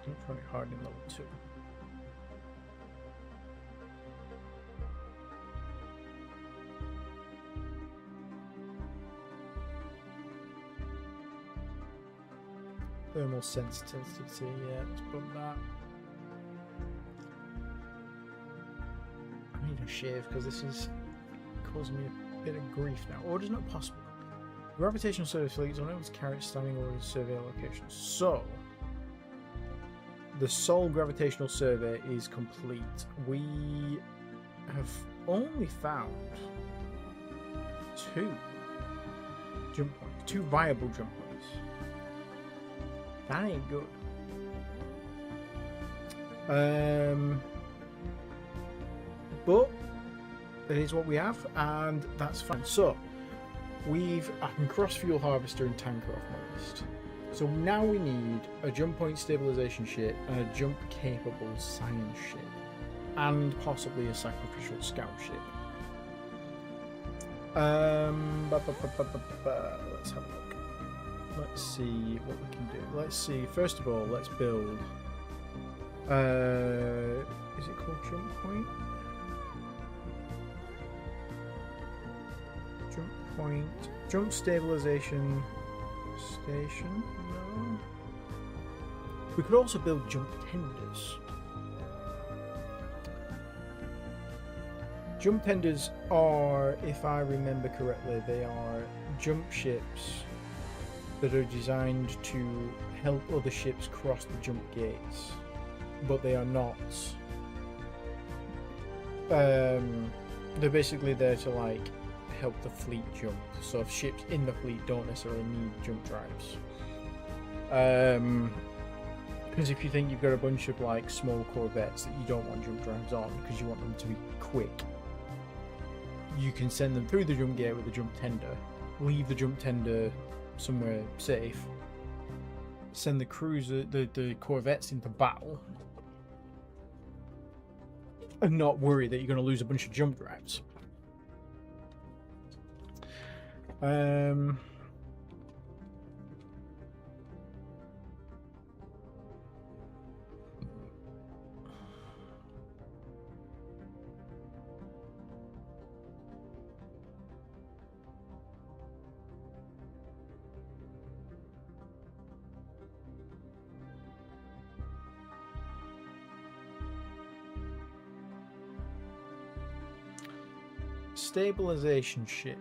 Electronic hardening level 2. Thermal sensitivity, yeah, let's bump that. I need a shave because this is causing me a bit of grief now. Order's not possible. Gravitational survey fleet is unable to carry standing orders survey locations. So the Sol gravitational survey is complete. We have only found 2 jump points, 2 viable jump points. That ain't good. But it is what we have, and that's fine. So I can cross fuel harvester and tanker off my list. So now we need a jump point stabilization ship and a jump capable science ship, and possibly a sacrificial scout ship. Let's have a look. Let's see what we can do. Let's see. First of all, let's build. Is it called jump point? Jump point. Jump stabilization station. No. We could also build jump tenders. Jump tenders are, if I remember correctly, they are jump ships that are designed to help other ships cross the jump gates, but they are not. They're basically there to like help the fleet jump. So if ships in the fleet don't necessarily need jump drives. Because if you think you've got a bunch of like small corvettes that you don't want jump drives on because you want them to be quick, you can send them through the jump gate with a jump tender, leave the jump tender somewhere safe, send the cruiser, the corvettes into battle, and not worry that you're going to lose a bunch of jump drives. stabilization ship.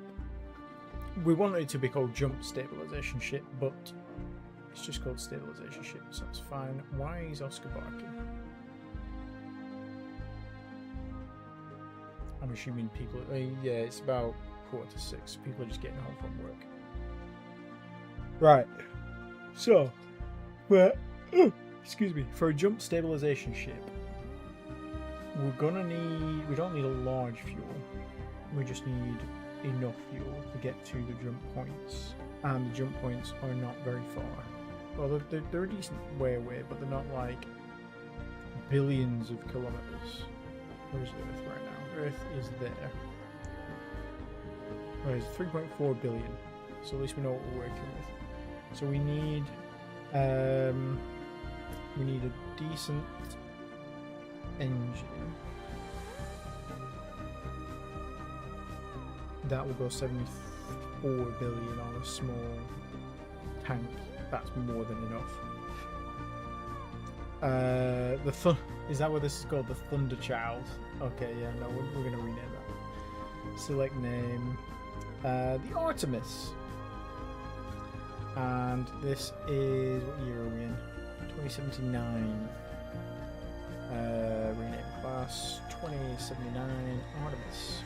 We want it to be called jump stabilization ship, but it's just called stabilization ship, so that's fine. Why is Oscar barking? I'm assuming people. Yeah, it's about 5:45. People are just getting home from work. Right. So, excuse me. For a jump stabilization ship, we're gonna need. We don't need a large fuel. We just need enough fuel to get to the jump points, and the jump points are not very far. Well, they're a decent way away, but they're not like billions of kilometers. Where's Earth right now? Earth is there. Right, it's 3.4 billion. So at least we know what we're working with. So we need a decent engine. That will go 74 billion on a small tank. That's more than enough. Is that what this is called? The Thunder Child. Okay, yeah, no, we're gonna rename that. Select name. The Artemis. And this is, what year are we in? 2079. Rename class 2079 Artemis.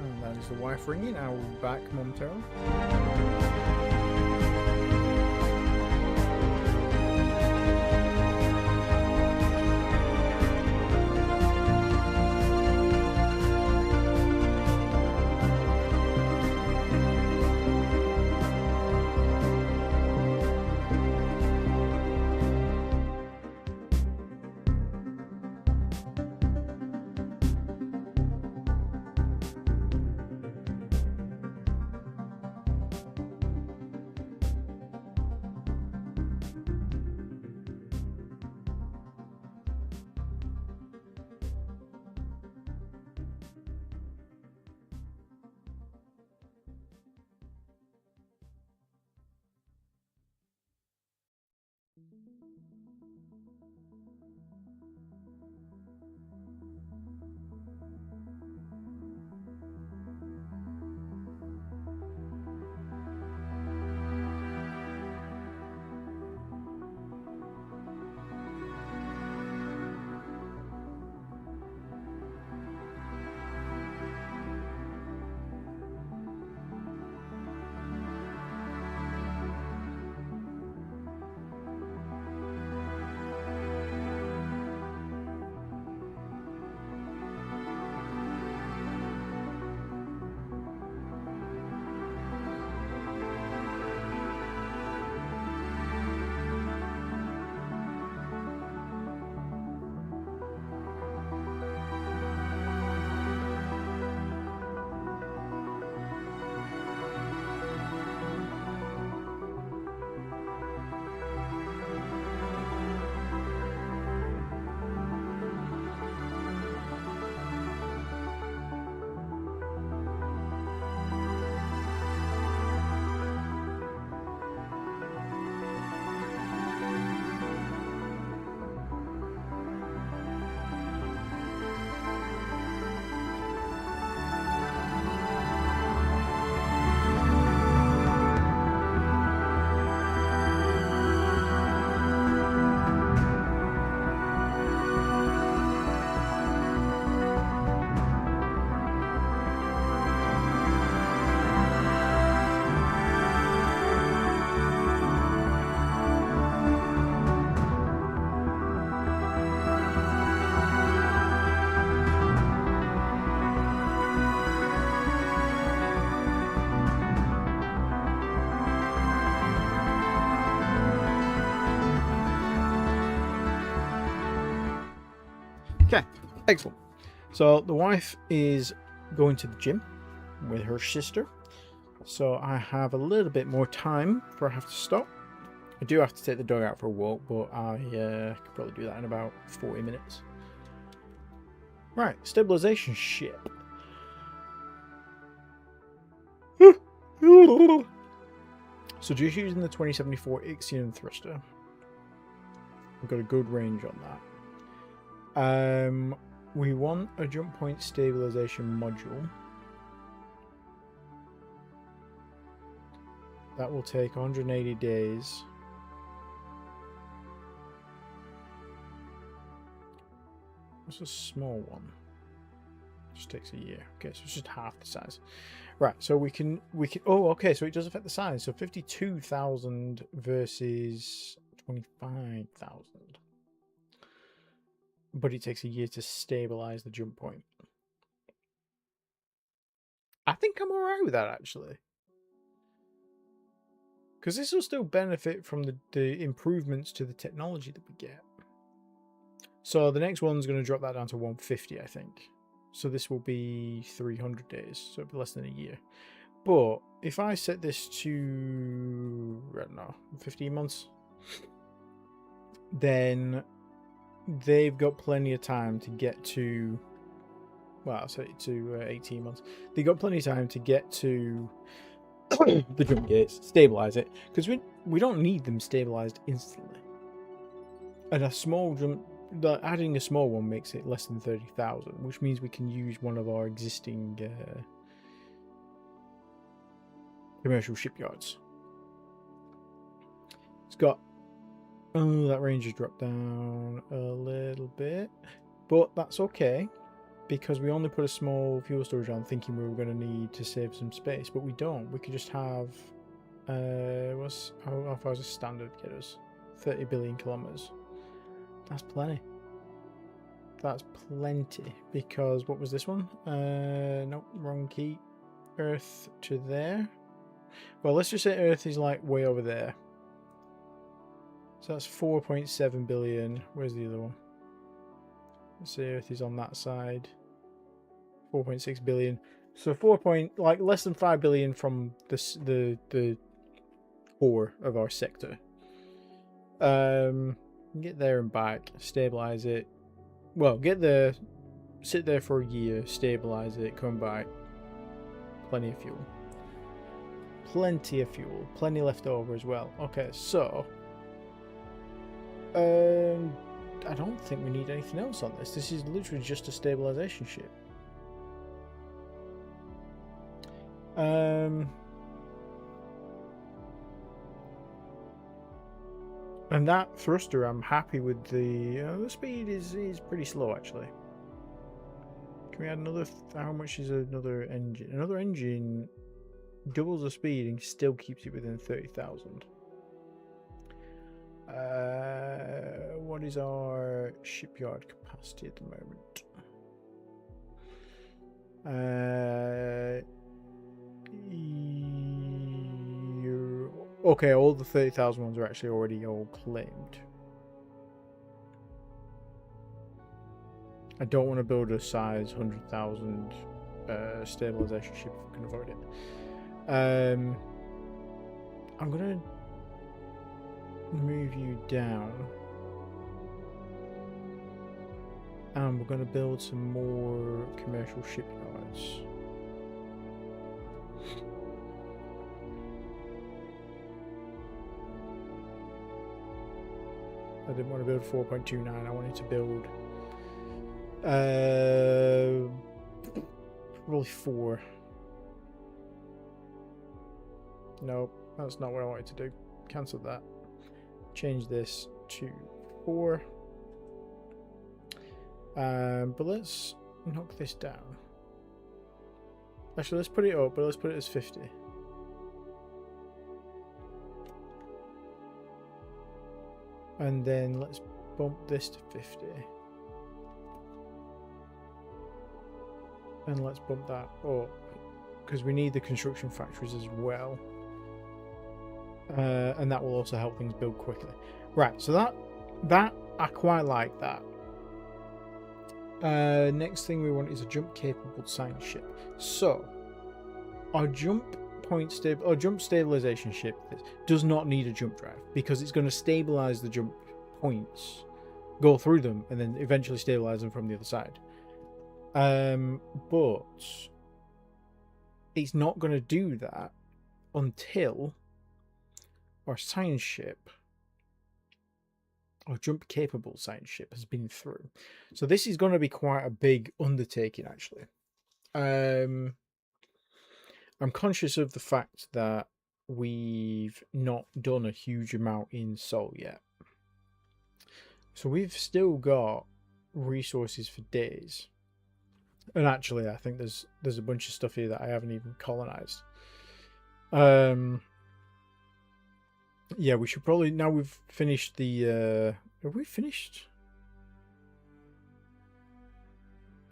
And that is the wife ringing. I will be back momentarily. Okay, excellent. So the wife is going to the gym with her sister. So I have a little bit more time before I have to stop. I do have to take the dog out for a walk, but I could probably do that in about 40 minutes. Right, stabilization ship. So just using the 2074 Ixion thruster, we've got a good range on that. We want a jump point stabilization module. That will take 180 days. What's a small one? Just takes a year. Okay, so it's just half the size. Right, so we can oh, okay, so it does affect the size. So 52,000 versus 25,000. But it takes a year to stabilize the jump point. I think I'm alright with that, actually. Because this will still benefit from the improvements to the technology that we get. So the next one's going to drop that down to 150, I think. So this will be 300 days, so it'll be less than a year. But if I set this to, I don't know, 15 months, then they've got plenty of time to get to, well, I'll say to 18 months. They've got plenty of time to get to the jump gates, stabilize it, because we don't need them stabilized instantly. And a small jump, adding a small one makes it less than 30,000, which means we can use one of our existing commercial shipyards. It's got, oh, that range has dropped down a little bit, but that's okay, because we only put a small fuel storage on thinking we were going to need to save some space, but we don't. We could just have, how far does a standard get us? 30 billion kilometers. That's plenty. That's plenty, because what was this one? Nope, wrong key. Earth to there. Well, let's just say Earth is like way over there. So that's 4.7 billion. Where's the other one? Let's say Earth is on that side. 4.6 billion. So like less than 5 billion from the core of our sector. Get there and back, stabilize it. Well, get there, sit there for a year, stabilize it, come back. Plenty of fuel. Plenty of fuel. Plenty left over as well. Okay, so I don't think we need anything else on this. This is literally just a stabilization ship. And that thruster, I'm happy with the speed is pretty slow actually. Can we add another? How much is another engine? Another engine doubles the speed and still keeps it within 30,000. What is our shipyard capacity at the moment? Okay, all the 30,000 ones are actually already all claimed. I don't want to build a size 100,000 stabilization ship if we can avoid it. I'm gonna move you down, and we're gonna build some more commercial shipyards. I didn't want to build 4.29. I wanted to build probably 4. No, that's not what I wanted to do. Cancel that. Change this to 4. But let's knock this down. Actually, let's put it up, but let's put it as 50. And then let's bump this to 50. And let's bump that up, because we need the construction factories as well. And that will also help things build quickly. Right, so that I quite like that. Next thing we want is a jump capable science ship. So our jump stabilization ship does not need a jump drive, because it's going to stabilize the jump points, go through them, and then eventually stabilize them from the other side. But it's not going to do that until or science ship, or jump capable science ship has been through. So this is going to be quite a big undertaking, actually. I'm conscious of the fact that we've not done a huge amount in Sol yet. So we've still got resources for days. And actually, I think there's a bunch of stuff here that I haven't even colonized. Yeah, we should probably, now we've finished the have we finished?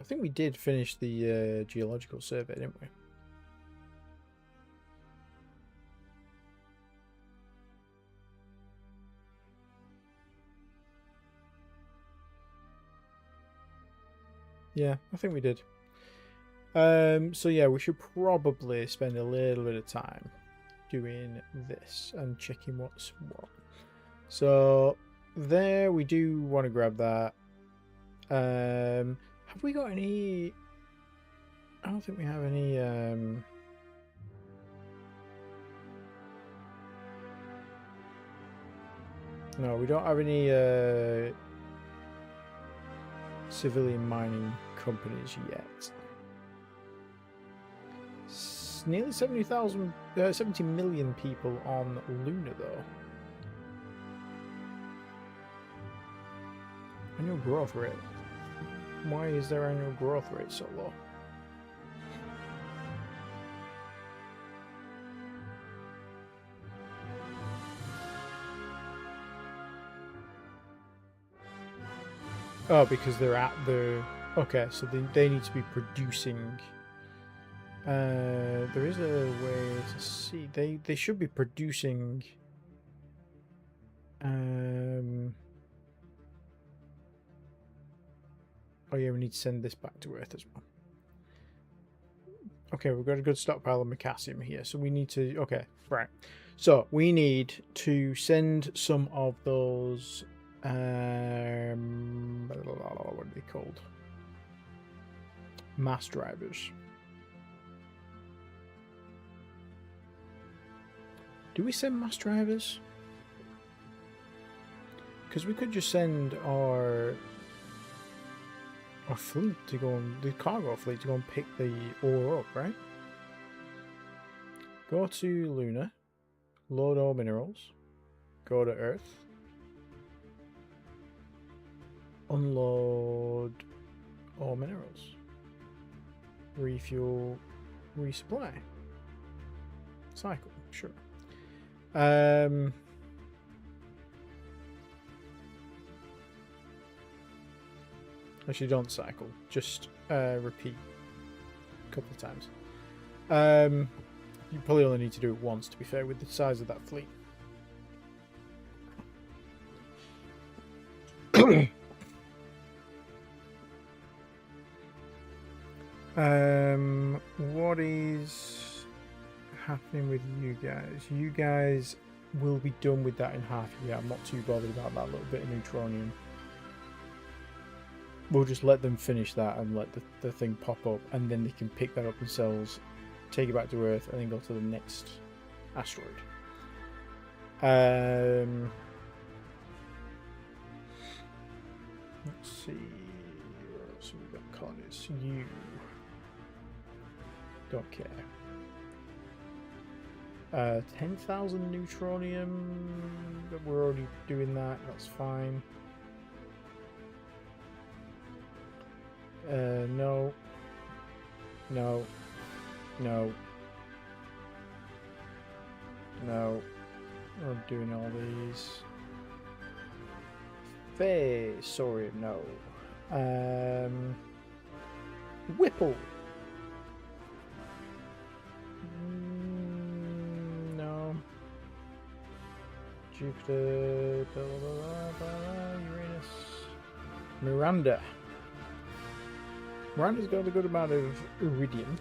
I think we did finish the geological survey, didn't we? Yeah, I think we did. So yeah, we should probably spend a little bit of time doing this and checking what's what. So there, we do want to grab that. Have we got any? I don't think we have any. No, we don't have any civilian mining companies yet. Nearly 70 million people on Luna, though. Annual growth rate. Why is their annual growth rate so low? Oh, because they're at the... Okay, so they need to be producing... there is a way to see... They should be producing... Oh yeah, we need to send this back to Earth as well. Okay, we've got a good stockpile of Macassium here, so we need to... Okay, right. So, we need to send some of those... what are they called? Mass drivers. Do we send mass drivers? Because we could just send our fleet to go on, the cargo fleet to go and pick the ore up, right? Go to Luna, load all minerals, go to Earth, unload all minerals, refuel, resupply, cycle, sure. Actually, don't cycle. Just repeat a couple of times. You probably only need to do it once, to be fair, with the size of that fleet. What is happening with you guys? You guys will be done with that in half a year. I'm not too bothered about that little bit of neutronium. We'll just let them finish that and let the thing pop up, and then they can pick that up themselves, take it back to Earth, and then go to the next asteroid. Let's see. Where else have we got colonies? You don't care. 10,000 neutronium. We're already doing that. That's fine. No. No. No. No. We're doing all these. Sorry, no. Whipple. No. Jupiter. Blah, blah, blah, blah, Uranus. Miranda. Miranda's got a good amount of iridium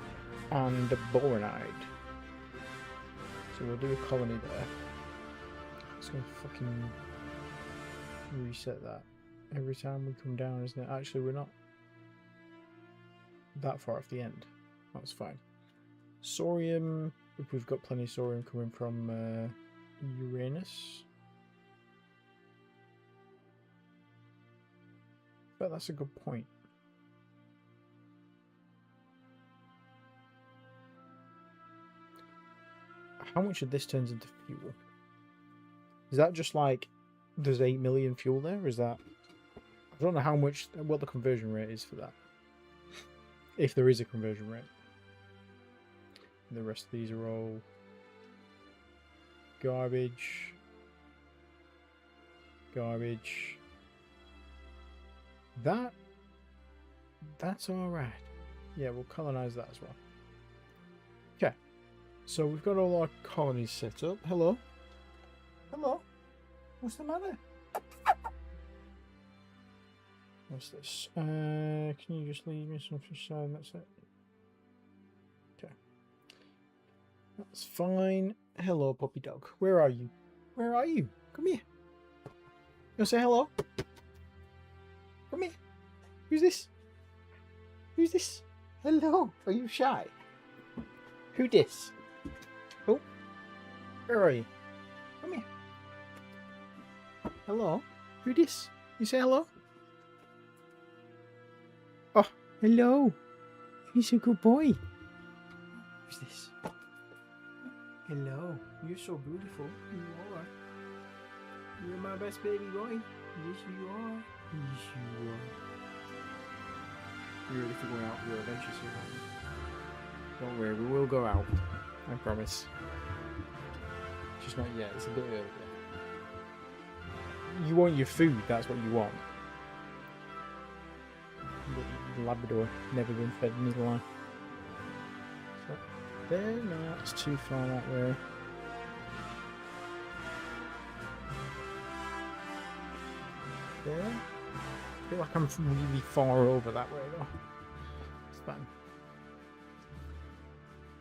and boronide. So we'll do a colony there. It's going to fucking reset that every time we come down, isn't it? Actually, we're not that far off the end. That's fine. Sorium, if we've got plenty of sorium coming from Uranus. this. But that's a good point. How much of this turns into fuel? Is that just like there's 8 million fuel there? Or is that, I don't know how much, what the conversion rate is for that. If there is a conversion rate. And the rest of these are all garbage. Garbage. That's alright. Yeah, we'll colonize that as well. Okay. So we've got all our colonies set up. Hello? Hello? What's the matter? What's this? Can you just leave me some fish side and that's it? Okay. That's fine. Hello, puppy dog. Where are you? Where are you? Come here. You say hello? Come here. Who's this? Who's this? Hello. Are you shy? Who this? Oh. Where are you? Come here. Hello. Who this? You say hello? Oh, hello. He's a good boy. Who's this? Hello. You're so beautiful. You are. You're my best baby boy. Yes, you are. Yes, you are. You're ready for going out for your adventure soon, aren't you? Don't worry, we will go out. I promise. Just not yet. It's a bit early. You want your food. That's what you want. Labrador, never been fed in his life. So, there, no, that's too far that way. There. I feel like I'm really far over that way though. It's fine.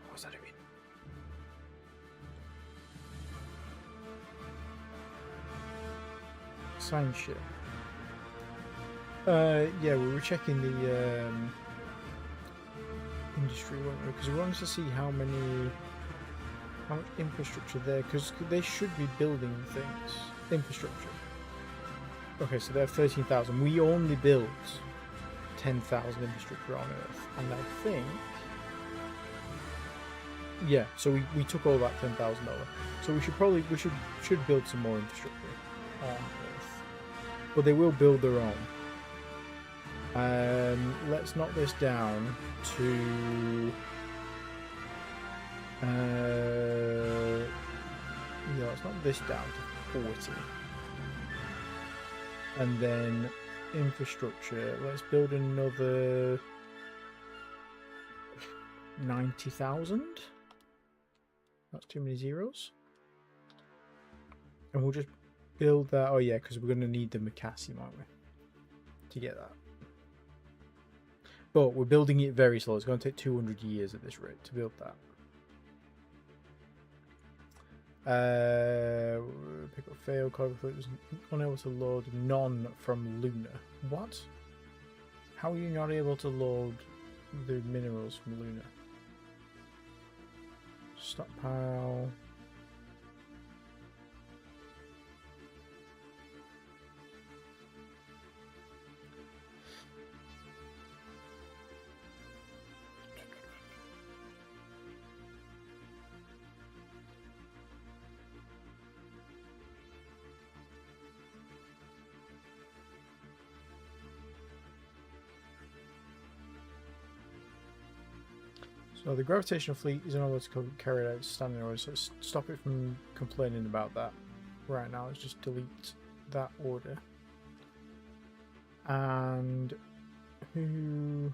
What was I doing? Science ship. Yeah, we were checking the industry, weren't we? Because we wanted to see how much infrastructure there, because they should be building things. Infrastructure. Okay, so they have 13,000. We only built 10,000 infrastructure on Earth, and I think, yeah. So we took all that $10,000. So we should build some more infrastructure on Earth, but they will build their own. Let's knock this down to yeah, let's knock this down to 40. And then infrastructure, let's build another 90,000. That's too many zeros. And we'll just build that. Oh yeah, because we're going to need the Macassim, aren't we, to get that. But we're building it very slow. It's going to take 200 years at this rate to build that. Pick up failed. Cargo fleet was unable to load none from Luna. What? How are you not able to load the minerals from Luna? Stockpile. So the gravitational fleet is unable to carry out standing orders, so stop it from complaining about that right now. Let's just delete that order. And who...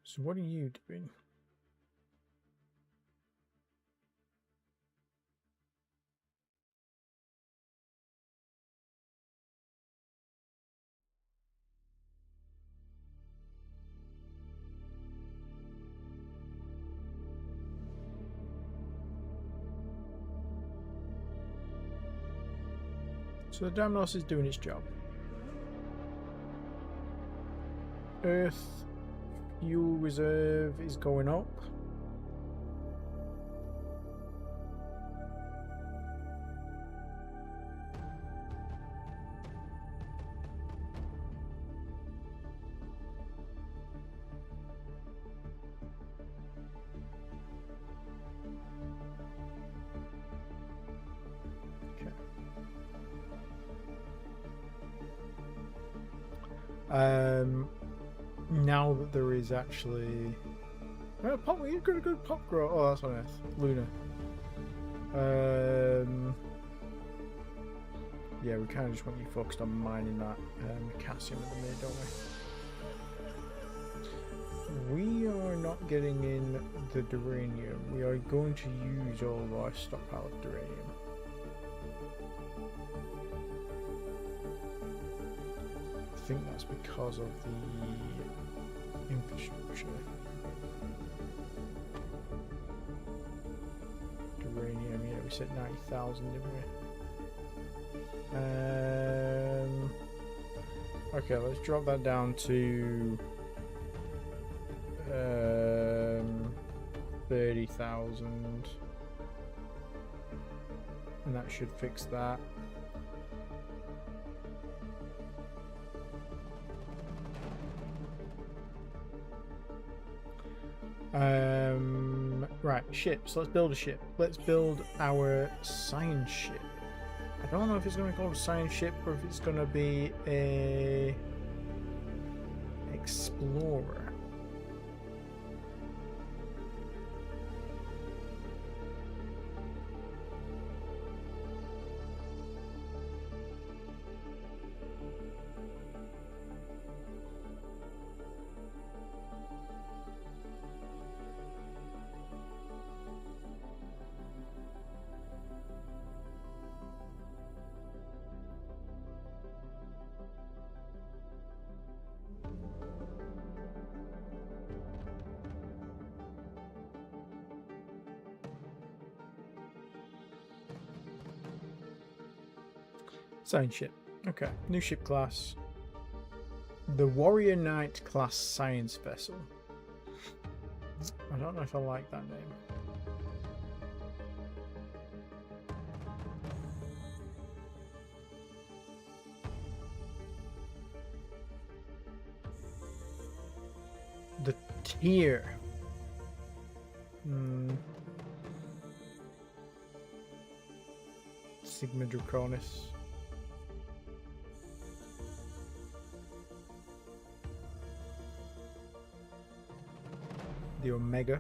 So what are you doing? So the Damnos is doing its job. Earth fuel reserve is going up. Now that there is actually pop, you've got a good pop grow. Oh, that's on Earth, Lunar. Yeah, we kind of just want you focused on mining that calcium at the minute, don't we? We are not getting in the duranium. We are going to use all of our stockpile of duranium. I think that's because of the infrastructure. Uranium, yeah, we said 90,000, didn't we? Okay, let's drop that down to 30,000, and that should fix that. Right, ships. Let's build a ship. Let's build our science ship. I don't know if it's going to be called a science ship or if it's going to be a explorer. Science ship. Okay, new ship class. The Warrior Knight class science vessel. I don't know if I like that name. The tier. Sigma Draconis. The Omega.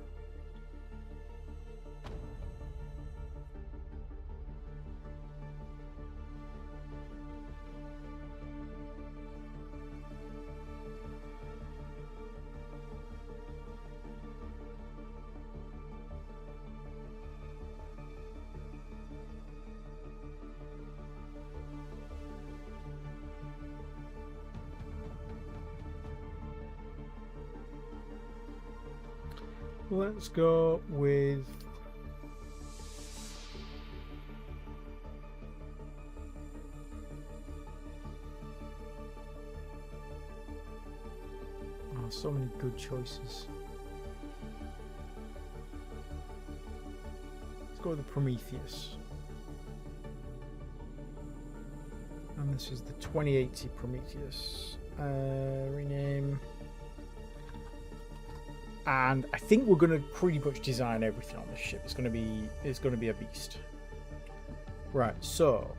Let's go with so many good choices. Let's go with the Prometheus. And this is the 2080 Prometheus. Rename. And I think we're going to pretty much design everything on this ship. It's going to be a beast. Right, so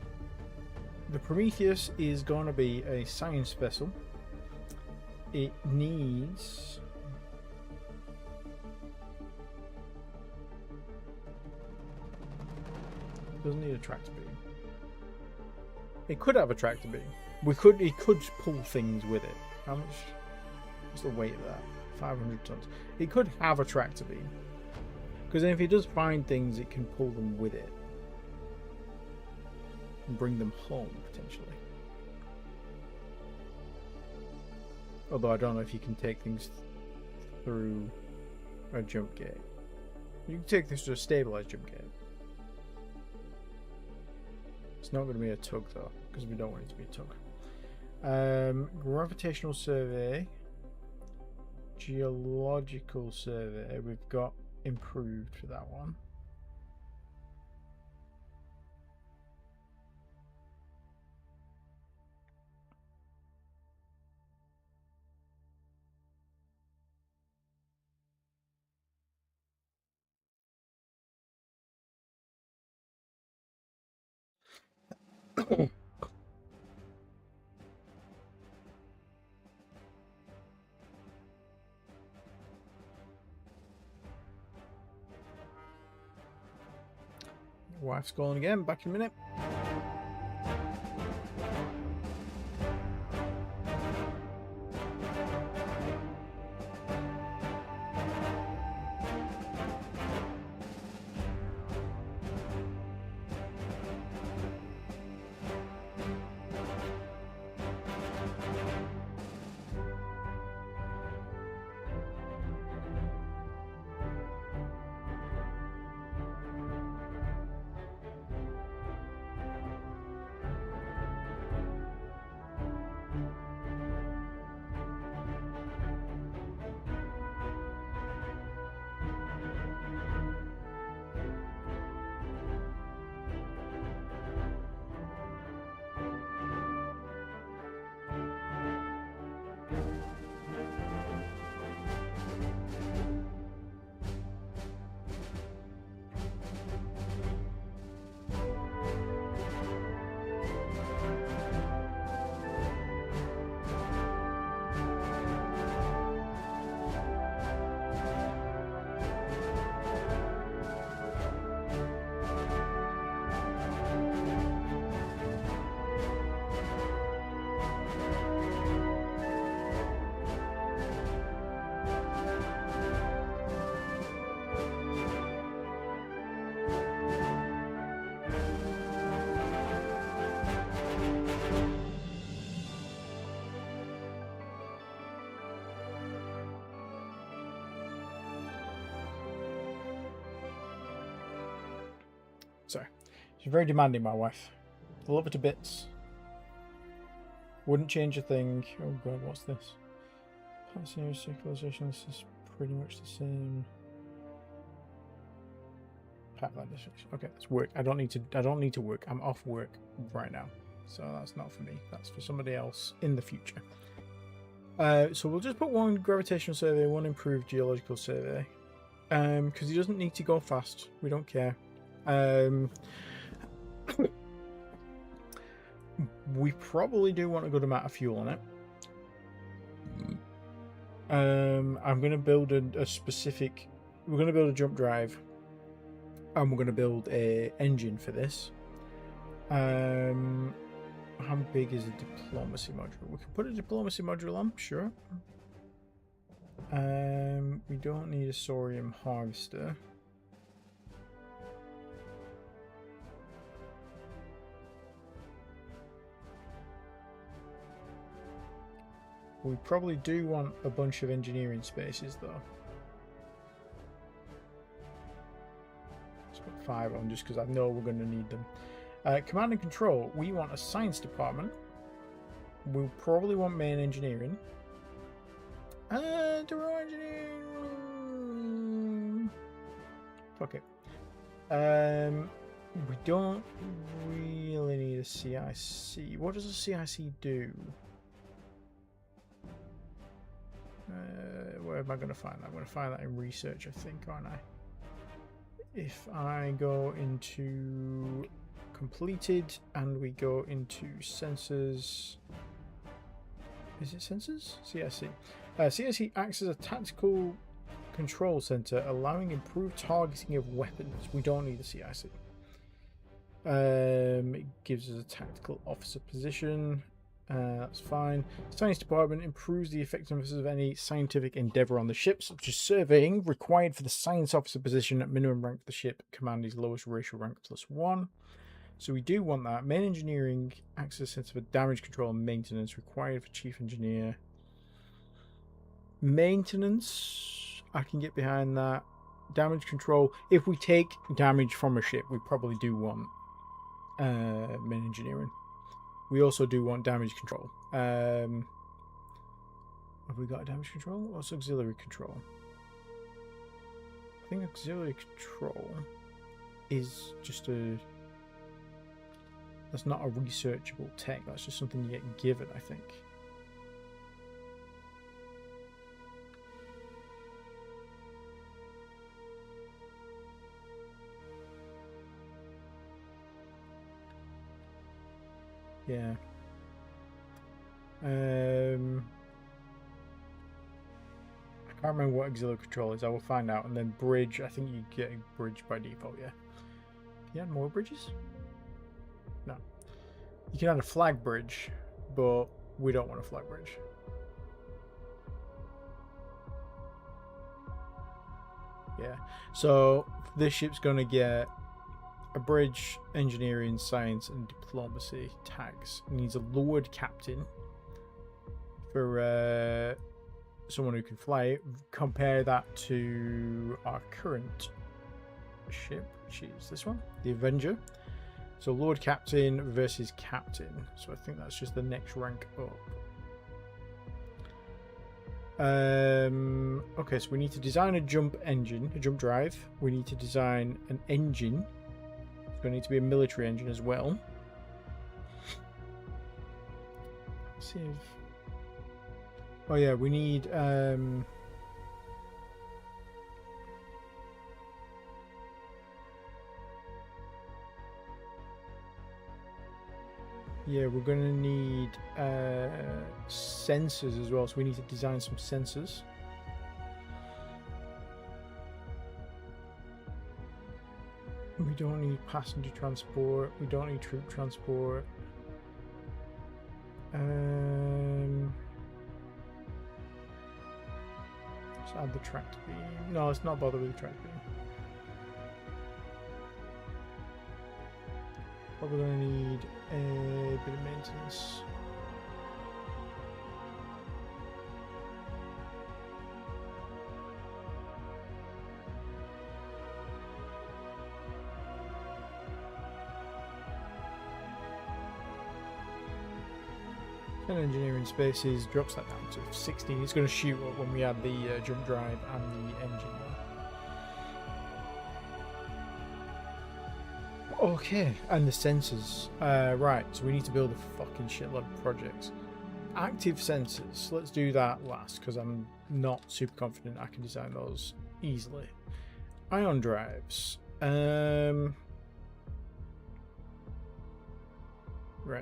the Prometheus is going to be a science vessel. It needs doesn't need a tractor beam. It could have a tractor beam. It could pull things with it. How much? What's the weight of that? 500 tons. It could have a tractor beam, because then if it does find things, it can pull them with it and bring them home potentially. Although I don't know if you can take things through a jump gate. You can take this to a stabilized jump gate. It's It's not going to be a tug though, because we don't want it to be a tug. Gravitational survey, geological survey. We've got improved for that one. Wife's calling again. Back in a minute. Sorry. She's very demanding, my wife. I love her to bits. Wouldn't change a thing. Oh god, what's this? Passenger circulation, this is pretty much the same. Pipeline district. Okay, let's work. I don't need to work. I'm off work right now. So that's not for me. That's for somebody else in the future. So we'll just put one gravitational survey, one improved geological survey. Because he doesn't need to go fast. We don't care. We probably do want a good amount of fuel on it. I'm going to build a specific... We're going to build a jump drive. And we're going to build a engine for this. How big is a diplomacy module? We can put a diplomacy module on, sure. We don't need a sorium harvester. We probably do want a bunch of engineering spaces though. Let's put 5 on just because I know we're going to need them. Command and control, we want a science department. We'll probably want main engineering. Aurora engineering. Fuck it. We don't really need a CIC. What does a CIC do? Where am I going to find that? I'm going to find that in research, I think, aren't I? If I go into completed and we go into sensors, is it sensors? CIC. CIC acts as a tactical control center, allowing improved targeting of weapons. We don't need a CIC. It gives us a tactical officer position. That's fine. Science department improves the effectiveness of any scientific endeavor on the ship, such as surveying, required for the science officer position at minimum rank of the ship. Command is lowest racial rank +1. So we do want that. Main engineering acts as a center for damage control and maintenance, required for chief engineer. Maintenance, I can get behind that. Damage control, if we take damage from a ship, we probably do want main engineering. We also do want damage control. Have we got damage control? What's auxiliary control? I think auxiliary control is just a... That's not a researchable tech. That's just something you get given, I think. Yeah. I can't remember what auxiliary control is. I will find out. And then bridge. I think you get a bridge by default. Yeah. Can you add more bridges? No. You can add a flag bridge, but we don't want a flag bridge. Yeah. So this ship's going to get a bridge, engineering, science, and diplomacy tags. It needs a lowered captain for someone who can fly it. Compare that to our current ship, which is this one, the Avenger. So Lord Captain versus Captain. So I think that's just the next rank up. Okay, so we need to design a jump engine, a jump drive. We need to design an engine. It's going to need to be a military engine as well. Let's see if... Oh yeah, we need yeah, we're going to need sensors as well, so we need to design some sensors. We don't need passenger transport, we don't need troop transport. Let's add the tractor beam. No, let's not bother with the tractor beam. Probably going to need a bit of maintenance. And engineering spaces drops that down to 16. It's going to shoot up when we add the jump drive and the engine. Okay, and the sensors. Right, so we need to build a fucking shitload of projects. Active sensors. Let's do that last, because I'm not super confident I can design those easily. Ion drives. Right,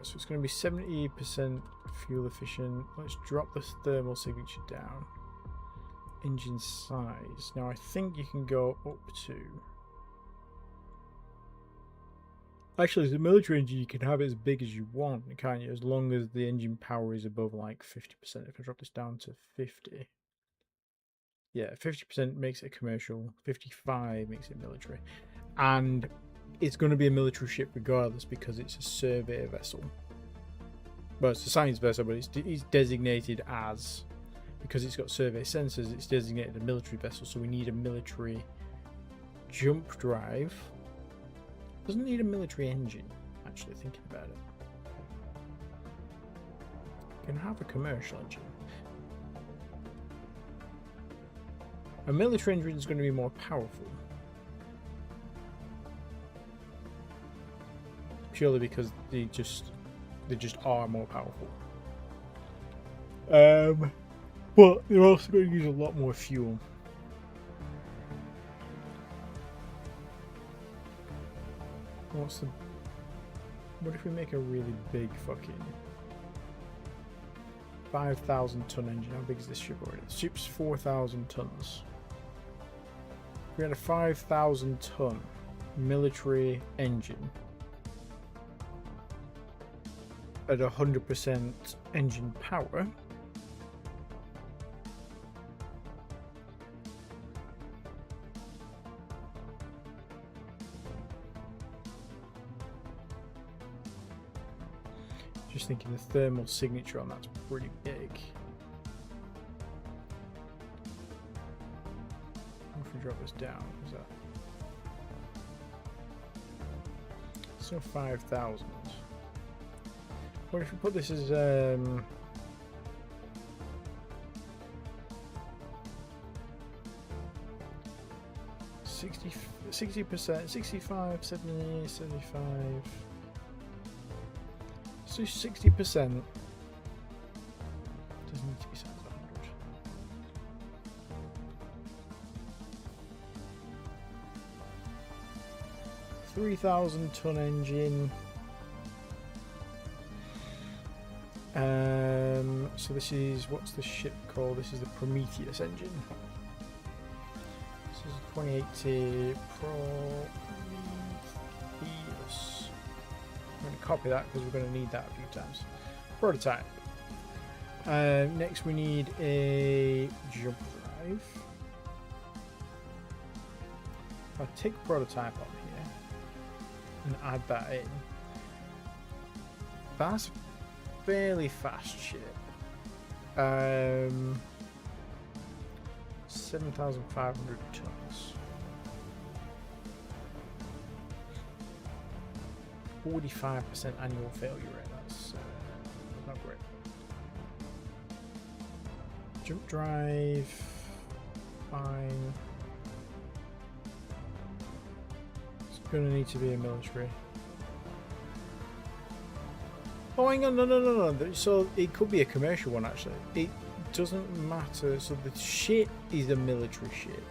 so it's going to be 70% fuel efficient. Let's drop the thermal signature down. Engine size. Now I think you can go up to... Actually, the military engine, you can have it as big as you want, can't you? As long as the engine power is above like 50%. If I drop this down to 50. Yeah, 50% makes it commercial. 55 makes it military. And it's going to be a military ship regardless because it's a survey vessel. Well, it's a science vessel, but it's designated as, because it's got survey sensors, it's designated a military vessel. So we need a military jump drive. Doesn't need a military engine, actually, thinking about it. Can have a commercial engine. A military engine is going to be more powerful. Purely because they just are more powerful. But they're also going to use a lot more fuel. What if we make a really big fucking 5,000 ton engine? How big is this ship already? The ship's 4,000 tons. If we had a 5,000 ton military engine at 100% engine power, just thinking the thermal signature on that's pretty big. If we drop this down, is that So 5,000. What if we put this as 60%, 65, 70, 75. So 60%. Doesn't need to be set to 100. $3,000-ton engine. So this is, what's the ship called? This is the Prometheus engine. This is 2080 Prometheus. I'm going to copy that because we're going to need that a few times. Prototype. Next we need a jump drive. I'll take prototype on here and add that in. That's a fairly fast ship. 7,500 tons. 45% annual failure rate. That's not great. Jump drive. Fine. It's going to need to be a military. Oh, hang on, no. So it could be a commercial one, actually. It doesn't matter. So the ship is a military ship,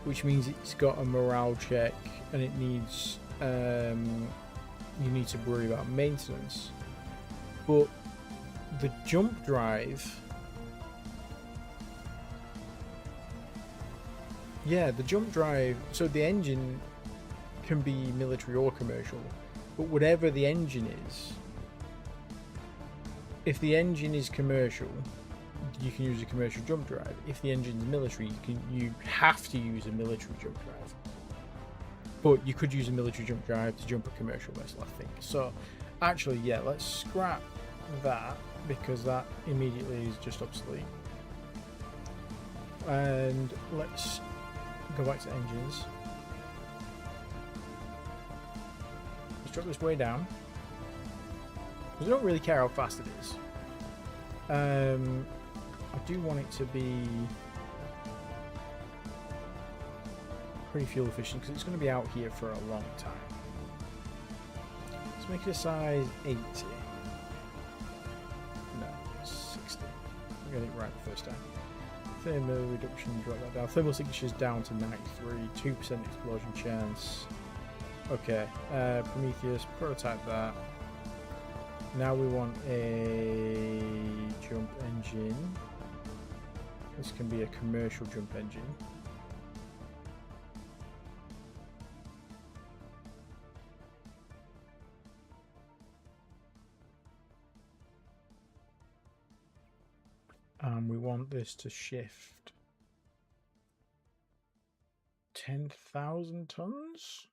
which means it's got a morale check and it needs, you need to worry about maintenance. But the jump drive, yeah, the jump drive, so the engine can be military or commercial, but whatever the engine is, if the engine is commercial, you can use a commercial jump drive. If the engine is military, you have to use a military jump drive. But you could use a military jump drive to jump a commercial vessel, I think. So, actually, yeah, let's scrap that because that immediately is just obsolete. And let's go back to engines. Let's drop this way down. I don't really care how fast it is. I do want it to be pretty fuel efficient because it's going to be out here for a long time. Let's make it a size 80. No, 60. I got it right the first time. Thermal reduction, drop that down. Thermal signature's down to 93. 2% explosion chance. Okay, Prometheus, prototype that. Now we want a jump engine. This can be a commercial jump engine. And we want this to shift 10,000 tons.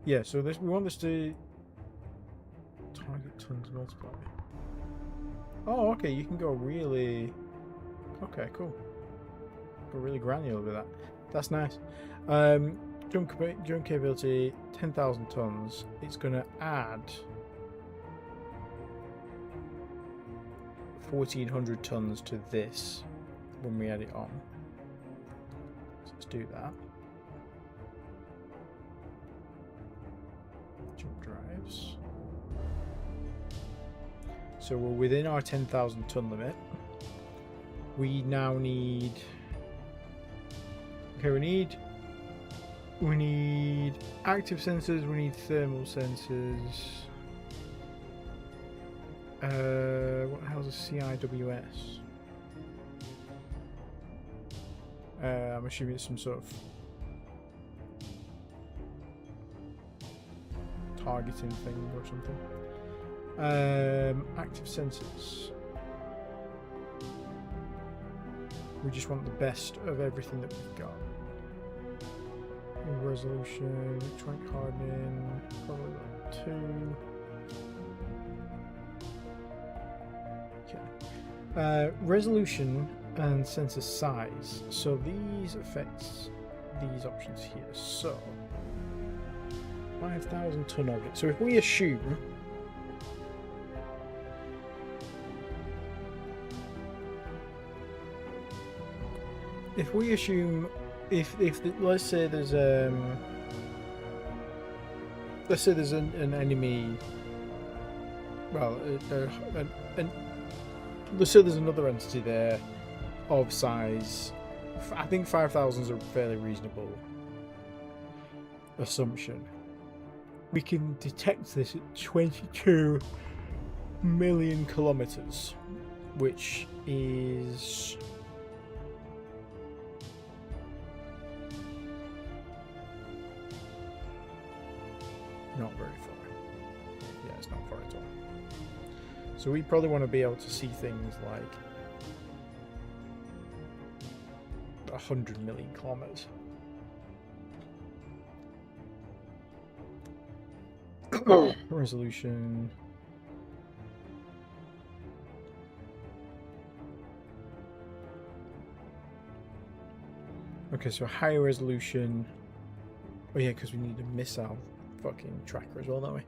Yeah, so this, we want this to target tons multiply. Oh, okay, you can go really... Okay, cool. Go really granular with that. That's nice. Jump capability, 10,000 tons. It's going to add 1,400 tons to this when we add it on. So let's do that. Jump drives. So we're within our 10,000 ton limit. We now need... Okay, we need active sensors, we need thermal sensors. What the hell is a CIWS? I'm assuming it's some sort of targeting thing or something. Active sensors. We just want the best of everything that we've got. Resolution, electronic hardening, probably 2. Resolution and sensor size. So these affects these options here. So 5,000 ton object. So if we assume if let's say there's an enemy, well, let's say there's another entity there of size. I think 5,000 is a fairly reasonable assumption. We can detect this at 22 million kilometers, which is not very far. Yeah, it's not far at all. So we probably want to be able to see things like 100 million kilometers. Resolution. Okay, so higher resolution. Oh yeah, because we need a missile fucking tracker as well, don't we?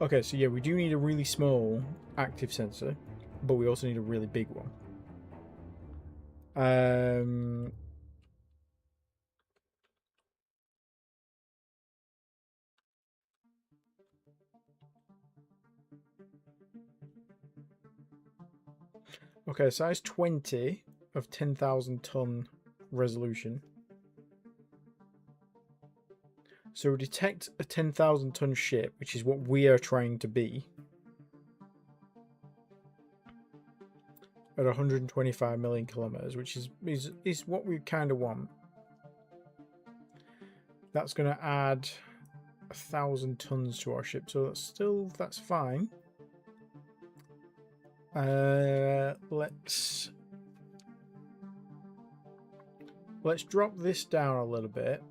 Okay, so yeah, we do need a really small active sensor, but we also need a really big one. Okay, size 20 of 10,000 ton resolution. So we detect a 10,000 ton ship, which is what we are trying to be, at 125 million kilometers, which is what we kind of want. That's going to add 1,000 tons to our ship, so that's fine. Let's drop this down a little bit.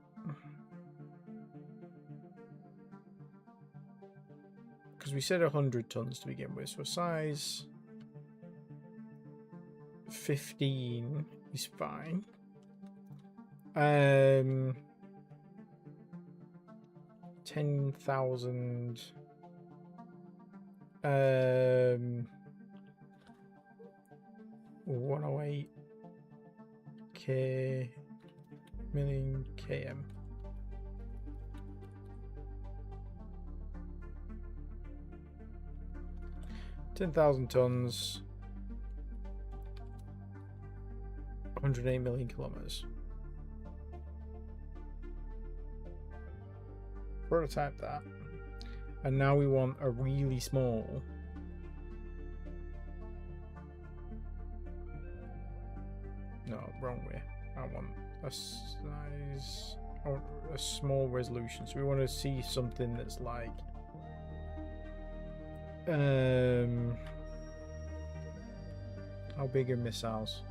Because we said 100 tons to begin with, so size 15 is fine. 10,000 108 million km. $10,000 tons, 108 million kilometers. Prototype that. And now we want a really small. No, wrong way. I want a size. I want a small resolution. So we want to see something that's like. How big are missiles?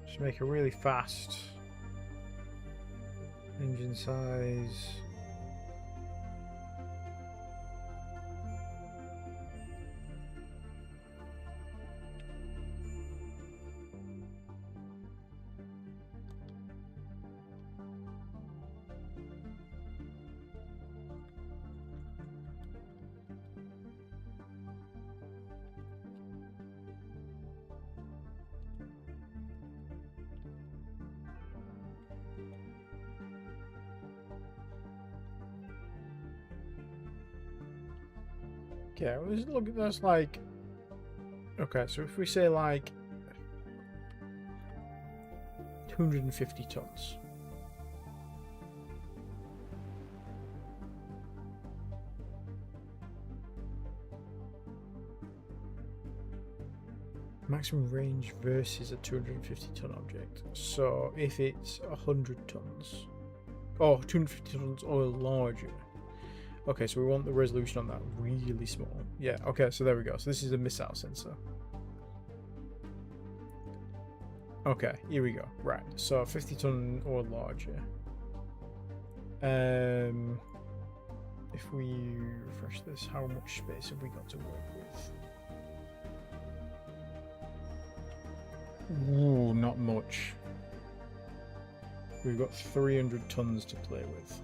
Just make a really fast engine size. Okay, well, look at that's like. Okay, so if we say like 250 tons. Maximum range versus a 250 ton object. So if it's 100 tons, or 250 tons or larger. Okay, so we want the resolution on that really small. Yeah, okay, so there we go. So this is a missile sensor. Okay, here we go. Right, so 50 ton or larger. If we refresh this, how much space have we got to work with? Ooh, not much. We've got 300 tons to play with.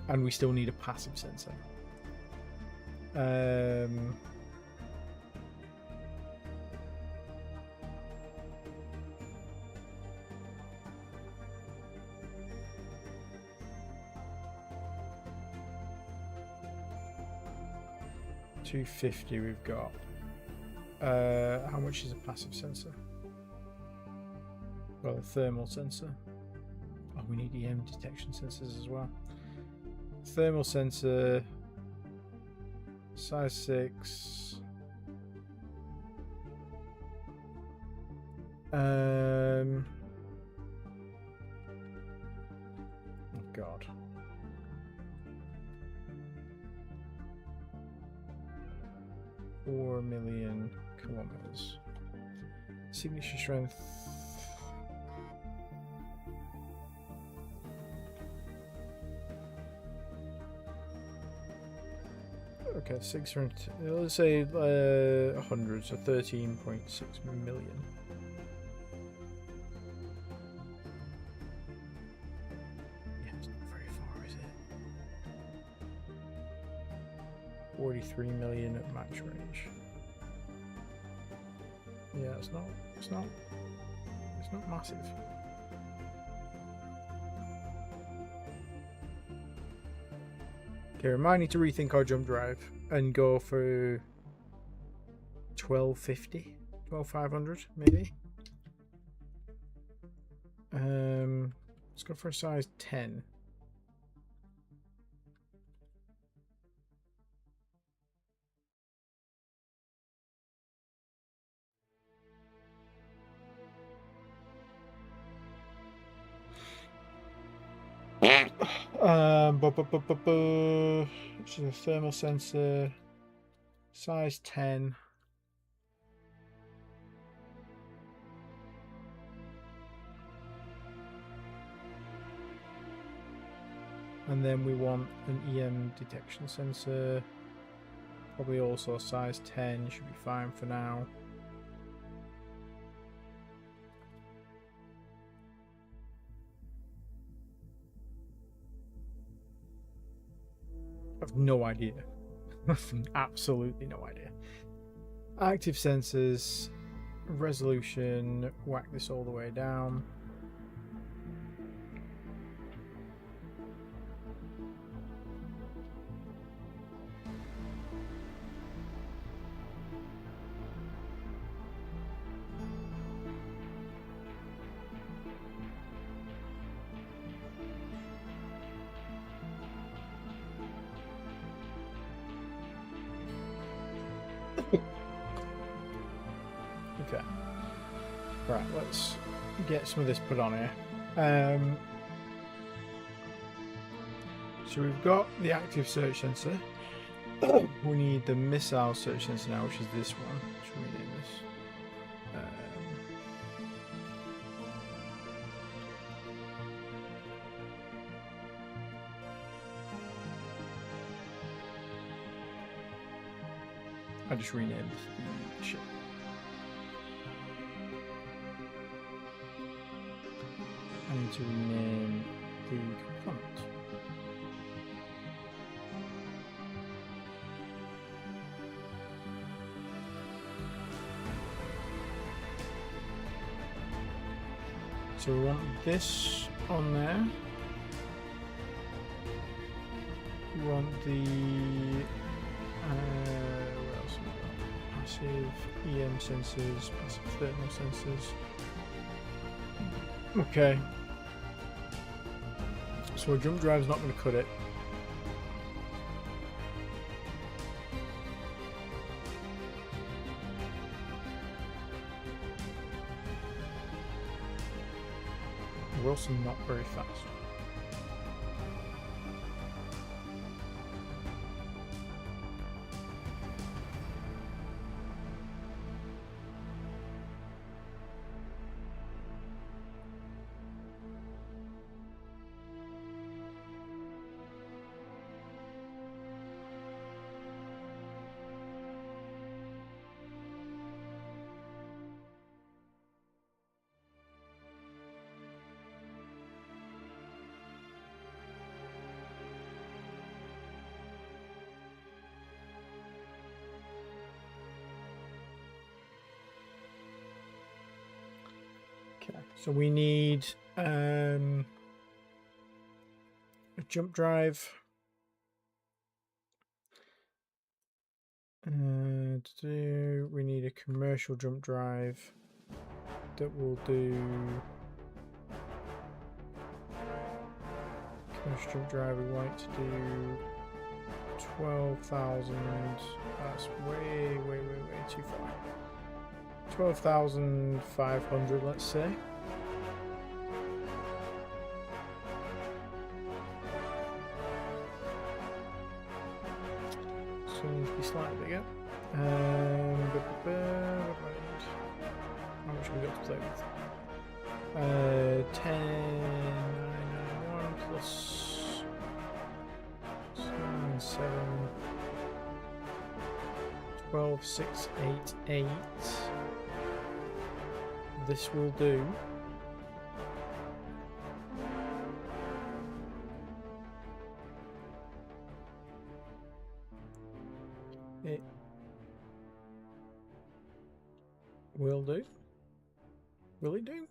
And we still need a passive sensor. 250 we've got. How much is a passive sensor? Well, a thermal sensor. Oh, we need EM detection sensors as well. Thermal sensor, size 6. Oh God. $4 million kilometers. Signature strength. Okay, 600. Let's say 100, so 13.6 million. Yeah, it's not very far, is it? 43 million at max range. Yeah, it's not massive. Okay, we might need to rethink our jump drive and go for 1250, 12500 maybe. Let's go for a size 10. Which is a thermal sensor, size 10. And then we want an EM detection sensor, probably also size 10, should be fine for now. I've no idea. Absolutely no idea. Active sensors, resolution, whack this all the way down. Okay. Right, let's get some of this put on here. So we've got the active search sensor. We need the missile search sensor now, which is this one. Should we name this? I just renamed the ship. I need to rename the component. So we want this on there. We want the what else have we got? Passive EM sensors, passive thermal sensors. Okay. So a jump drive's not going to cut it. We're also not very fast. Okay, so we need a jump drive. We need a commercial jump drive that will do. Commercial jump drive, we want to do 12,000. That's way too far. 12,500, let's say. So it needs to be slightly bigger. How much have we got to play with? 10,991 plus 7, 12,688. This will do. It will do. Will it do?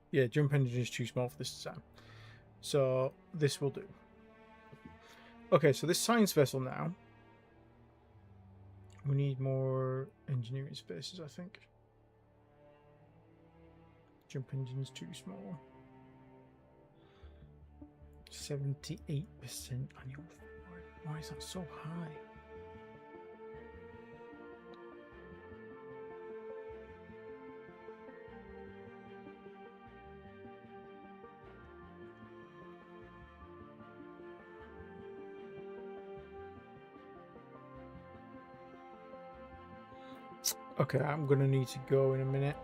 Yeah, jump engine is too small for this design. So this will do. Okay, so this science vessel now. We need more engineering spaces, I think. Jump engine's too small. 78% annual forward. Why is that so high? Okay, I'm gonna need to go in a minute.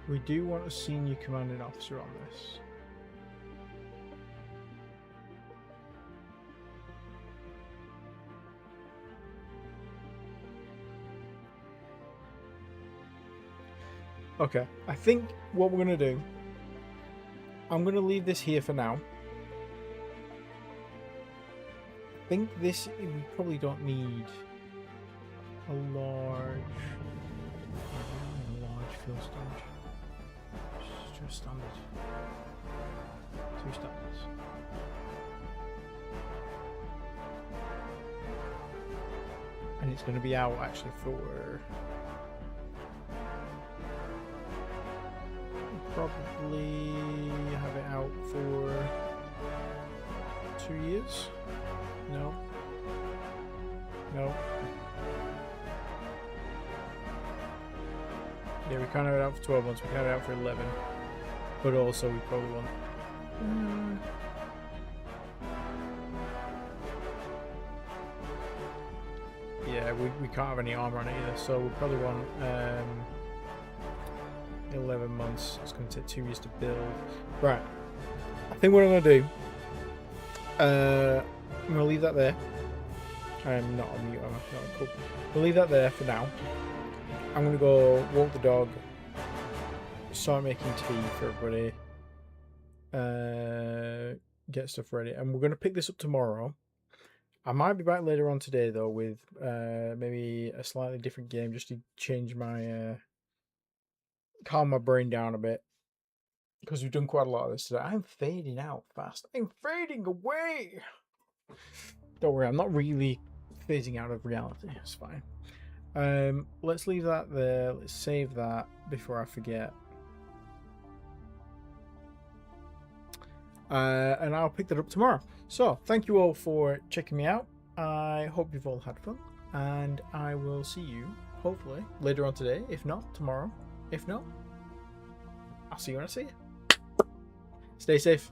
We do want a senior commanding officer on this. Okay, I think what we're gonna do, I'm gonna leave this here for now. I think this, we probably don't need a large fuel storage. Just standard. 2 standards. And it's going to be out actually for probably have it out for 2 years. No. Yeah, we can't have it out for 12 months. We can't have it out for 11. But also, we probably want. Yeah, we can't have any armor on it either. So we probably want 11 months. It's going to take 2 years to build. Right. I think what I'm going to do. I'm going to leave that there. I'm not on mute, I'm not cool. We'll leave that there for now. I'm going to go walk the dog, start making tea for everybody, get stuff ready. And we're going to pick this up tomorrow. I might be back later on today, though, with maybe a slightly different game, just to change my, calm my brain down a bit. Because we've done quite a lot of this today. I'm fading out fast. I'm fading away! Don't worry, I'm not really phasing out of reality. It's fine. Let's leave that there. Let's save that before I forget. And I'll pick that up tomorrow. So, thank you all for checking me out. I hope you've all had fun. And I will see you, hopefully, later on today. If not, tomorrow. If not, I'll see you when I see you. Stay safe.